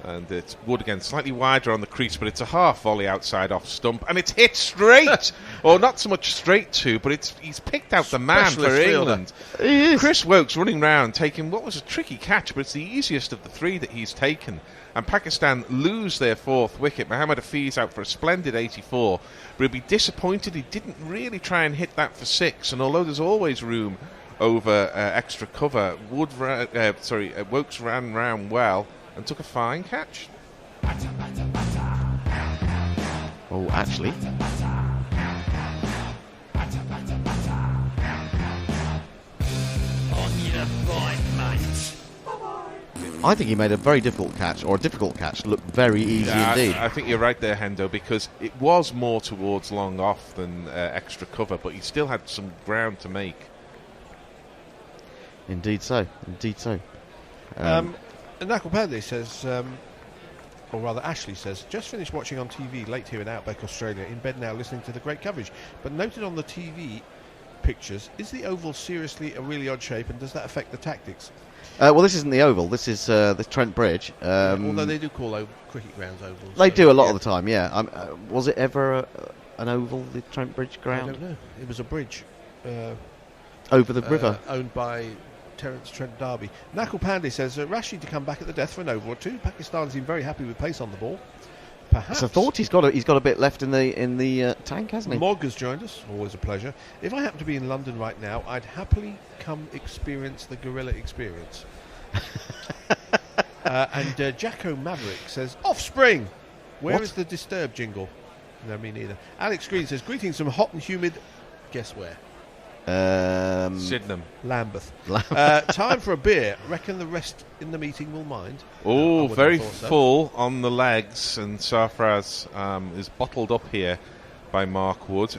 And it's Wood again, slightly wider on the crease, but it's a half volley outside off stump, and it's hit straight, or not so much straight to, but he's picked out the man for England. Chris Wokes running round, taking what was a tricky catch, but it's the easiest of the three that he's taken. And Pakistan lose their fourth wicket. Mohammad Hafiz out for a splendid 84, but he'll be disappointed he didn't really try and hit that for 6. And although there's always room over extra cover, Wokes ran round well and took a fine catch. Oh, actually. On your right, mate. I think he made a very difficult catch, or a difficult catch, look very easy indeed. I think you're right there, Hendo, because it was more towards long off than extra cover, but he still had some ground to make. Indeed so. Indeed so. Nakul Pandey says, or rather Ashley says, just finished watching on TV late here in Outback, Australia, in bed now listening to the great coverage, but noted on the TV pictures, is the oval seriously a really odd shape, and does that affect the tactics? Well, this isn't the oval, this is the Trent Bridge. Although they do call cricket grounds ovals. They do a lot of the time, yeah. Was it ever an oval, the Trent Bridge ground? I don't know. It was a bridge. Over the river. Owned by Terence Trent D'Arby. Nakul Pandey says Rashid to come back at the death for an over or two. Pakistan seem very happy with pace on the ball. Perhaps. So I thought he's got a bit left in the tank, hasn't he? Mog has joined us. Always a pleasure. If I happen to be in London right now, I'd happily come experience the Gorilla experience. And Jacko Maverick says, Offspring! Where is the Disturbed jingle? No, me neither. Alex Green says, greetings from hot and humid. Guess where? Sydenham. Lambeth. Time for a beer. Reckon the rest in the meeting will mind? Oh, very full on the legs, and Sarfraz is bottled up here by Mark Wood.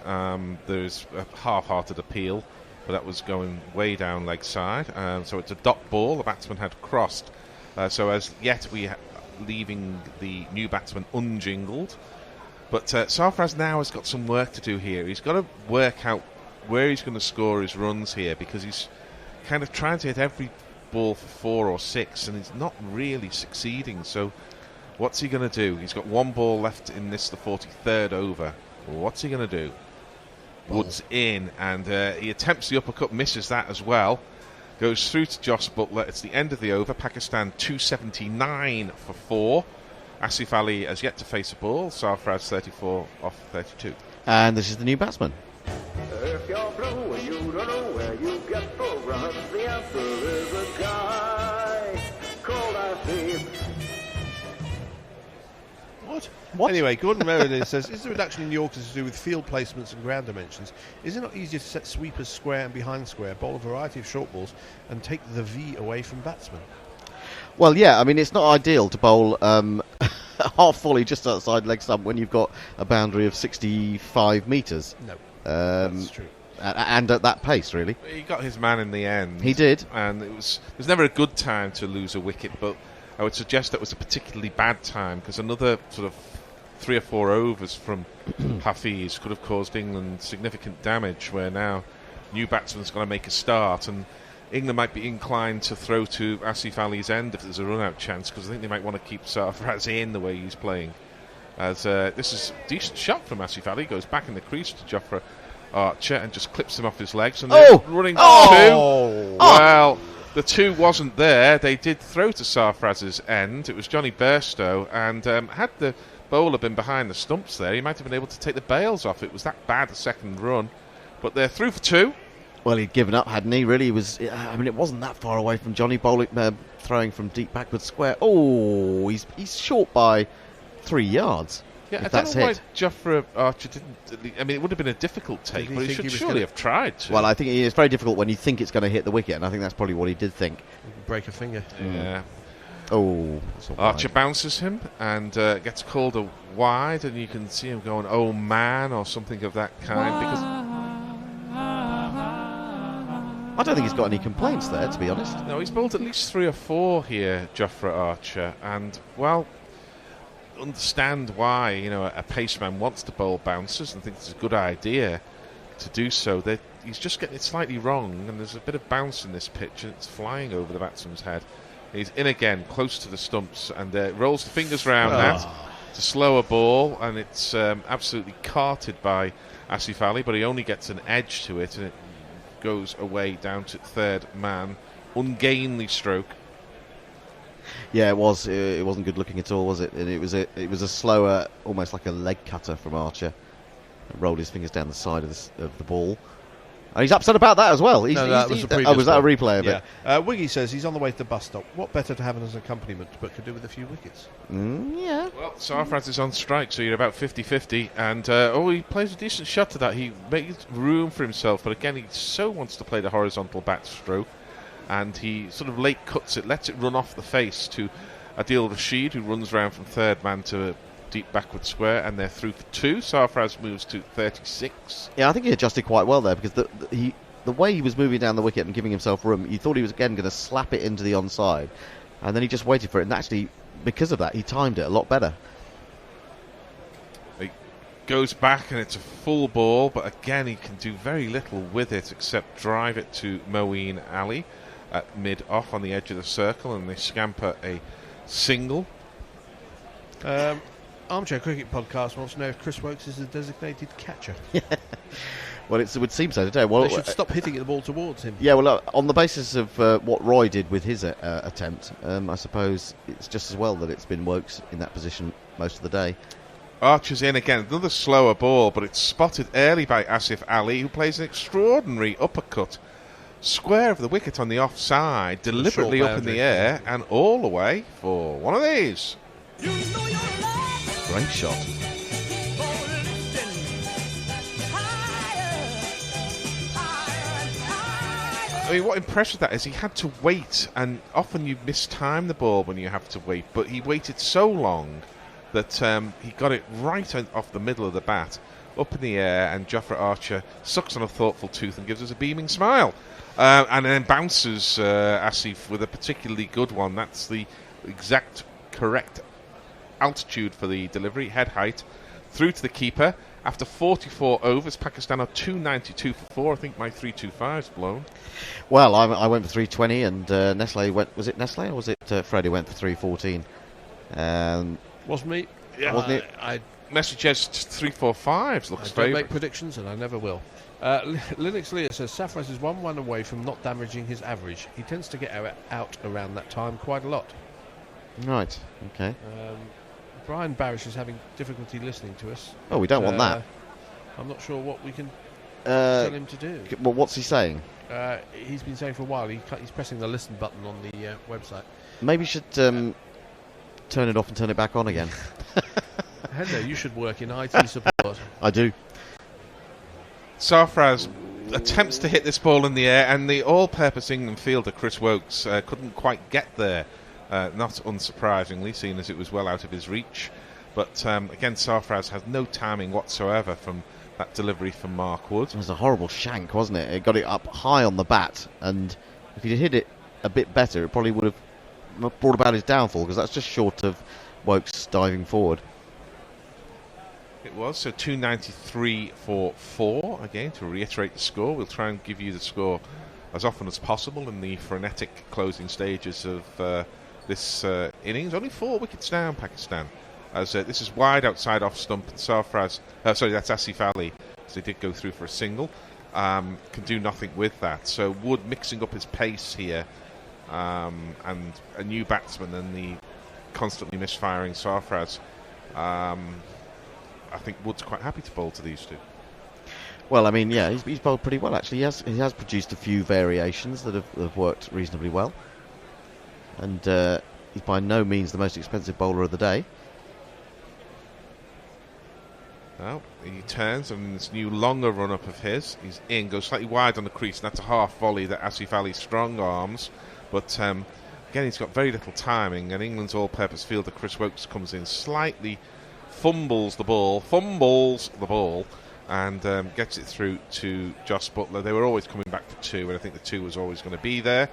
There's a half-hearted appeal, but that was going way down leg side. So it's a dot ball. The batsman had crossed. So as yet leaving the new batsman unjingled. But Sarfraz now has got some work to do here. He's got to work out where he's going to score his runs here, because he's kind of trying to hit every ball for 4 or 6, and he's not really succeeding. So what's he going to do? He's got one ball left in this, the 43rd over. What's he going to do? Wood's in, and he attempts the uppercut, misses that as well. Goes through to Joss Butler. It's the end of the over. Pakistan 279 for 4. Asif Ali has yet to face a ball. Sarfraz 34 off 32. And this is the new batsman. If you're blue and you don't know where you get the runs, the answer is a guy called Asif. What? Anyway, Gordon Meredith says, is the reduction in Yorkers to do with field placements and ground dimensions? Is it not easier to set sweepers square and behind square, bowl a variety of short balls, and take the V away from batsmen? Well, yeah, I mean, it's not ideal to bowl half volley just outside leg stump when you've got a boundary of 65 metres. No, that's true. And at that pace, really. He got his man in the end. He did. And there's never a good time to lose a wicket, but I would suggest that was a particularly bad time, because another sort of 3 or 4 overs from Hafiz could have caused England significant damage, where now new batsman's going to make a start, and England might be inclined to throw to Asif Ali's end if there's a run-out chance, because I think they might want to keep Sarfraz in the way he's playing. As this is a decent shot from Asif Ali, goes back in the crease to Jofra Archer and just clips him off his legs, and they're running 2. Well, the 2 wasn't there. They did throw to Sarfraz's end. It was Johnny Bairstow, and had the bowler been behind the stumps there, he might have been able to take the bails off. It was that bad a second run, but they're through for 2. Well, he'd given up, hadn't he? Really, it wasn't that far away from Johnny bowling, throwing from deep backward square. Oh, he's short by 3 yards. Yeah, I if don't that's know why it. Jofra Archer didn't. I mean, it would have been a difficult take, he but he think should he was surely gonna- have tried to. Well, I think it's very difficult when you think it's going to hit the wicket, and I think that's probably what he did think. Break a finger. Yeah. Oh, that's not Archer wide. bounces him and gets called a wide, and you can see him going, "Oh man," or something of that kind. Because I don't think he's got any complaints there, to be honest. no, he's bowled at least 3 or 4 here, Jofra Archer, and well, understand why a paceman wants to bowl bouncers and thinks it's a good idea to do so. He's just getting it slightly wrong, and there's a bit of bounce in this pitch, and it's flying over the batsman's head. He's in again, close to the stumps, and rolls the fingers round that. It's a slower ball, and it's absolutely carted by Asif Ali, but he only gets an edge to it, and it goes away down to third man. Ungainly stroke. Yeah, it was. It wasn't good looking at all, was it? And it was a slower, almost like a leg cutter from Archer. Rolled his fingers down the side of the ball. And he's upset about that as well. That was a previous was that a one. replay of it? Yeah. Wiggy says he's on the way to the bus stop. What better to have as an accompaniment, but could do with a few wickets? Yeah. Well, Sarfraz is on strike, so you're about 50-50, and he plays a decent shot to that. He makes room for himself, but again, he so wants to play the horizontal bat stroke, and he sort of late cuts it, lets it run off the face to Adil Rashid, who runs round from third man to a deep backward square, and they're through for 2. Sarfraz moves to 36. Yeah, I think he adjusted quite well there, because the way he was moving down the wicket and giving himself room, you thought he was again going to slap it into the onside, and then he just waited for it, and actually, because of that, he timed it a lot better. He goes back, and it's a full ball, but again, he can do very little with it except drive it to Moeen Ali at mid-off on the edge of the circle, and they scamper a single. Armchair Cricket Podcast wants to know if Chris Wokes is a designated catcher. Well, it would seem so today. Well, They should stop hitting the ball towards him. Yeah, well, on the basis of what Roy did with his attempt, I suppose it's just as well that it's been Wokes in that position most of the day. Archer's in again, another slower ball, but it's spotted early by Asif Ali, who plays an extraordinary uppercut. Square of the wicket on the offside, deliberately up in the air, and all the way for one of these. Great shot. I mean, what impressed with that is he had to wait, and often you mistime the ball when you have to wait, but he waited so long that he got it right off the middle of the bat, up in the air, and Jofra Archer sucks on a thoughtful tooth and gives us a beaming smile. And then bounces Asif with a particularly good one. That's the exact correct altitude for the delivery, head height, through to the keeper. After 44 overs, Pakistan are 292 for 4. I think my 325's blown. Well, I went for 320, and Nestle went. Was it Nestle or was it Freddie went for 314? Wasn't me. Yeah, wasn't it? Message has 345s. Looks I don't favourite. make predictions, and I never will. Linux Leah says Safraz is 1 run away from not damaging his average. He tends to get out around that time quite a lot. Right. Okay. Brian Barish is having difficulty listening to us. Oh, we don't want that. I'm not sure what we can tell him to do. Well, what's he saying? He's been saying for a while he's pressing the listen button on the website. Maybe you should turn it off and turn it back on again. Hello, you should work in IT support. I do. Sarfraz attempts to hit this ball in the air, and the all-purpose England fielder Chris Wokes couldn't quite get there. Not unsurprisingly, seeing as it was well out of his reach. But again, Sarfraz has no timing whatsoever from that delivery from Mark Wood. It was a horrible shank, wasn't it? It got it up high on the bat, and if he'd hit it a bit better, it probably would have brought about his downfall, because that's just short of Wokes diving forward. It was, so 293 for 4. Again, to reiterate the score, we'll try and give you the score as often as possible in the frenetic closing stages of this innings. Only 4 wickets down, Pakistan, as this is wide outside off stump, and Sarfraz, sorry, that's Asif Ali, so he did go through for a single, can do nothing with that. So Wood mixing up his pace here, and a new batsman and the constantly misfiring Sarfraz. I think Wood's quite happy to bowl to these two. Well, I mean, yeah, he's bowled pretty well, actually. He has produced a few variations that have worked reasonably well. And he's by no means the most expensive bowler of the day. Well, he turns and this new longer run-up of his, he's in, goes slightly wide on the crease, and that's a half volley that Asif Ali strong arms. But again, he's got very little timing, and England's all-purpose fielder Chris Wokes comes in slightly, fumbles the ball, and gets it through to Jos Buttler. They were always coming back for 2, and I think the 2 was always going to be there.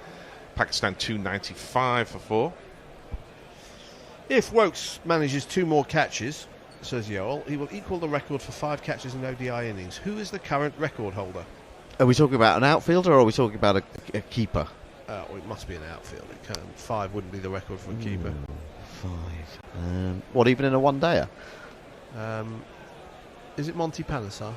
Pakistan 295 for 4. If Wokes manages 2 more catches, says Yoel, he will equal the record for 5 catches in ODI innings. Who is the current record holder? Are we talking about an outfielder or are we talking about a keeper? Well, it must be an outfielder. 5 wouldn't be the record for a keeper. 5. What, even in a one-dayer? Is it Monty Panesar?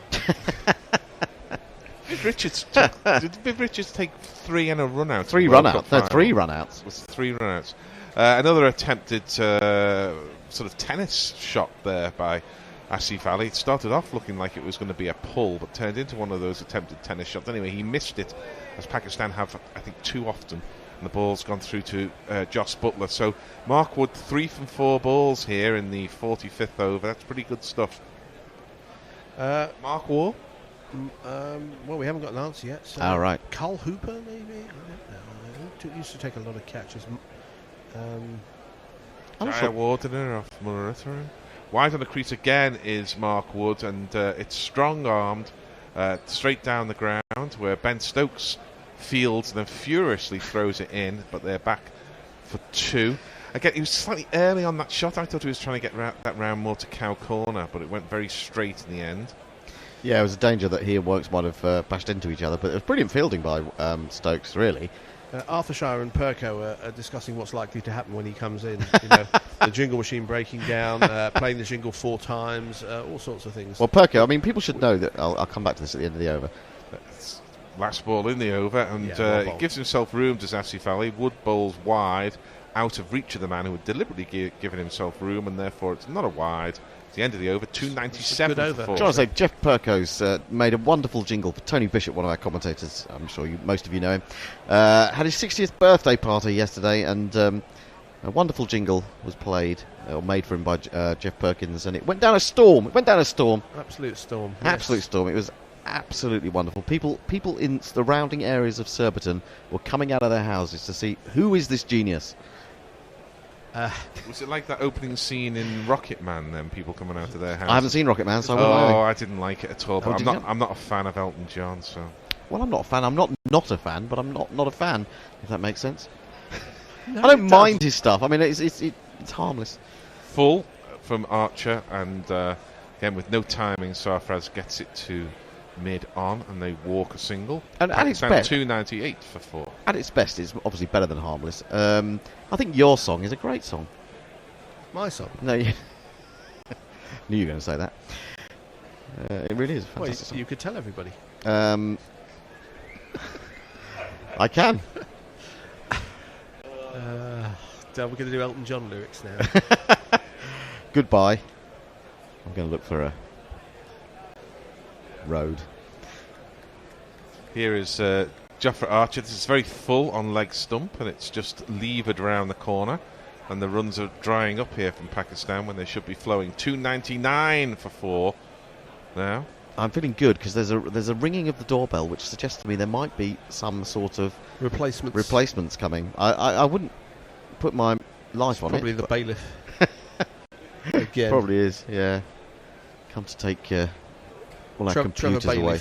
Did Viv Richards take 3 and a run-out? 3 run-outs. No, 3 run-outs. It was 3 run-outs. Another attempted sort of tennis shot there by Asif Ali. It started off looking like it was going to be a pull, but turned into one of those attempted tennis shots. Anyway, he missed it, as Pakistan have, I think, too often. And the ball's gone through to Jos Buttler. So Mark Wood, 3 from 4 balls here in the 45th over. That's pretty good stuff. Mark Wall? Well, we haven't got an answer yet. So All right. Carl Hooper, maybe? I don't know. He used to take a lot of catches. Jaya Wardener off Murray. Wide on the crease again is Mark Wood, and it's strong-armed straight down the ground where Ben Stokes fields and then furiously throws it in, but they're back for 2. Again, he was slightly early on that shot. I thought he was trying to get that round more to cow corner, but it went very straight in the end. Yeah, it was a danger that he and Wokes might have bashed into each other, but it was brilliant fielding by Stokes, really. Arthur Shire and Perko are discussing what's likely to happen when he comes in. You know, the jingle machine breaking down, playing the jingle 4 times, all sorts of things. Well, Perko, I mean, people should know that. I'll come back to this at the end of the over. Last ball in the over, and he gives himself room to Asif Ali. Wood bowls wide, out of reach of the man who had deliberately given himself room, and therefore it's not a wide. It's the end of the over, 297 for 4. I want to say Jeff Perko's made a wonderful jingle for Tony Bishop, one of our commentators. I'm sure most of you know him. Had his 60th birthday party yesterday, and a wonderful jingle was played or made for him by Jeff Perkins, and it went down a storm. Absolute storm. Absolute storm. It was absolutely wonderful. People in surrounding areas of Surbiton were coming out of their houses to see who is this genius. Was it like that opening scene in Rocket Man? Then people coming out of their house. I haven't seen Rocket Man, so I wouldn't know. I didn't like it at all. But I'm not a fan of Elton John. So. Well, I'm not a fan. I'm not a fan, but I'm not a fan. If that makes sense. No, I don't mind his stuff. I mean, it's harmless. Full from Archer, and again with no timing, Sarfraz gets it to mid-on, and they walk a single. And at its best, 298 for 4. At its best, it's obviously better than harmless. I think your song is a great song. My song? No, you knew you were going to say that. It really is a fantastic song. You could tell everybody. I can. We're going to do Elton John lyrics now. Goodbye. I'm going to look for a road. Here is Jofra Archer. This is very full on leg stump, and it's just levered around the corner, and the runs are drying up here from Pakistan when they should be flowing. 299 for 4 now. I'm feeling good because there's a ringing of the doorbell, which suggests to me there might be some sort of replacements coming. I wouldn't put my life on probably it. Probably the bailiff. Again. Probably is, yeah. Come to take all our computers away.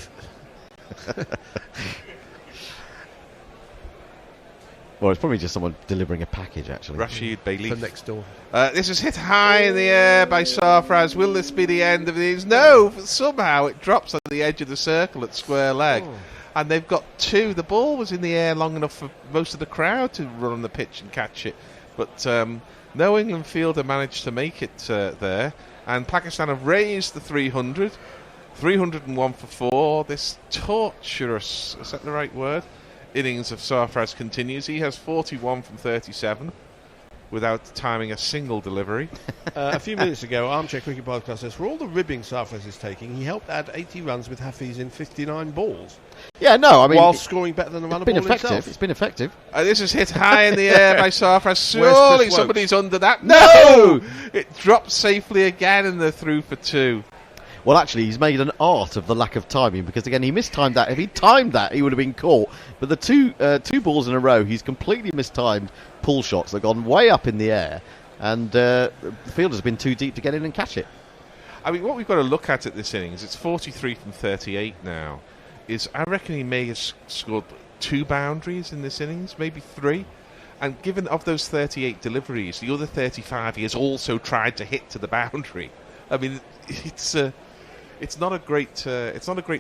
Well, it's probably just someone delivering a package, actually. Rashid Bailey. For next door. This is hit high in the air by Sarfraz. Will this be the end of these? No, somehow it drops on the edge of the circle at square leg. Oh. And they've got 2. The ball was in the air long enough for most of the crowd to run on the pitch and catch it. But no England fielder managed to make it there. And Pakistan have raised the 300. 301 for 4. This torturous, is that the right word? Innings of Sarfraz continues. He has 41 from 37 without timing a single delivery. A few minutes ago, Armchair Cricket Podcast says, for all the ribbing Sarfraz is taking, he helped add 80 runs with Hafiz in 59 balls. Yeah, no, I mean... While scoring better than the runner ball himself. It's been effective. This is hit high in the air by Sarfraz. Surely somebody's under that. No! It dropped safely again, and they're through for 2. Well, actually, he's made an art of the lack of timing because, again, he mistimed that. If he timed that, he would have been caught. But the two balls in a row, he's completely mistimed pull shots. They've gone way up in the air, and the fielder's been too deep to get in and catch it. I mean, what we've got to look at this innings, it's 43 from 38 now, is I reckon he may have scored 2 boundaries in this innings, maybe 3. And given of those 38 deliveries, the other 35 he has also tried to hit to the boundary. I mean, it's not a great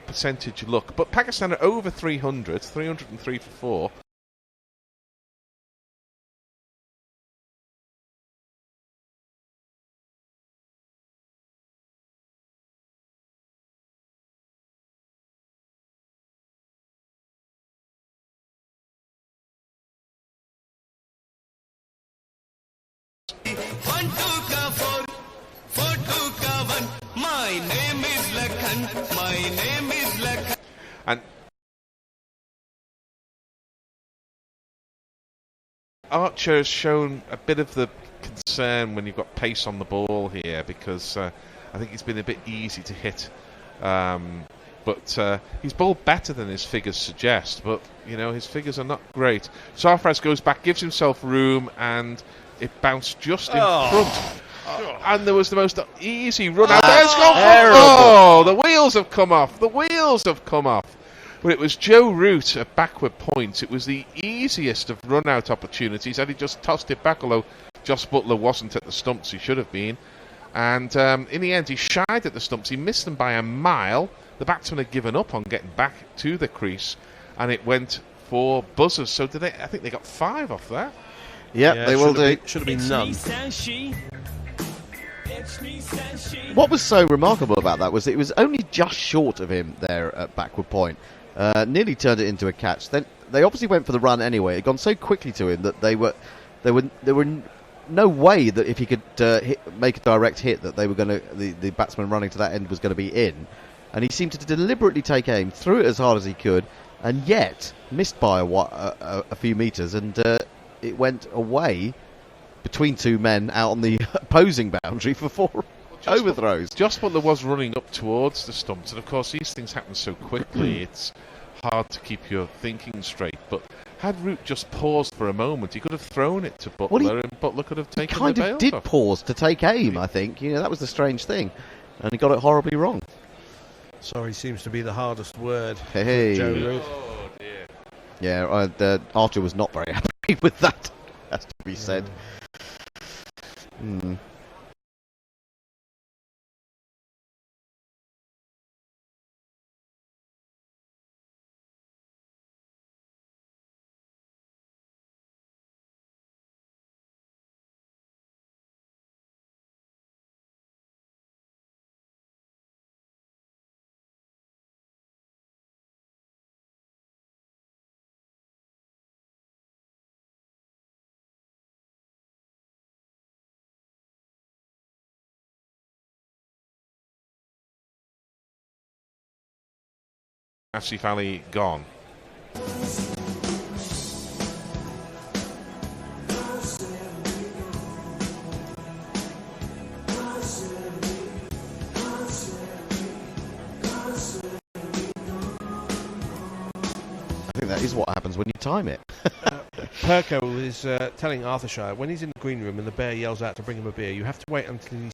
percentage look. But Pakistan are over 300, 303 for 4. One, two, ka, four. Four, two, ka, one. My name is Lakhan. My name is Lakhan. And Archer has shown a bit of the concern when you've got pace on the ball here because I think he's been a bit easy to hit. But he's bowled better than his figures suggest, but his figures are not great. Sarfraz goes back, gives himself room, and it bounced just in front. And there was the most easy run out. There's gone. Oh, the wheels have come off. The wheels have come off. But it was Joe Root at backward point. It was the easiest of run-out opportunities, and he just tossed it back, although Joss Butler wasn't at the stumps. He should have been. And in the end, he shied at the stumps. He missed them by a mile. The batsman had given up on getting back to the crease, and it went for buzzers. So did they? I think they got 5 off that. Yep, they will do. Should have been none. What was so remarkable about that was it was only just short of him there at backward point. Nearly turned it into a catch. Then they obviously went for the run anyway. It had gone so quickly to him that there were no way that if he could make a direct hit that they were going to the batsman running to that end was going to be in. And he seemed to deliberately take aim, threw it as hard as he could, and yet missed by a few metres, and it went away between 2 men out on the opposing boundary for 4 overthrows. Joss Butler was running up towards the stumps, and of course these things happen so quickly, it's hard to keep your thinking straight. But had Root just paused for a moment, he could have thrown it to Butler, and Butler could have taken the bails off. He kind of did pause to take aim, I think. That was the strange thing. And he got it horribly wrong. Sorry seems to be the hardest word. Hey. Joe Root. Oh, dear. Yeah, Archer was not very happy with that, has to be said. Asif Ali gone. I think that is what happens when you time it. Perko is telling Arthurshire when he's in the green room and the bear yells out to bring him a beer, you have to wait until he's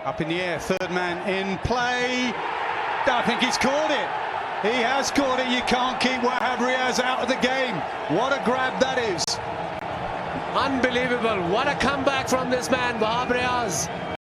Up in the air, third man in play. I think he's caught it. He has caught it. You can't keep Wahab Riaz out of the game. What a grab that is. Unbelievable. What a comeback from this man, Wahab Riaz.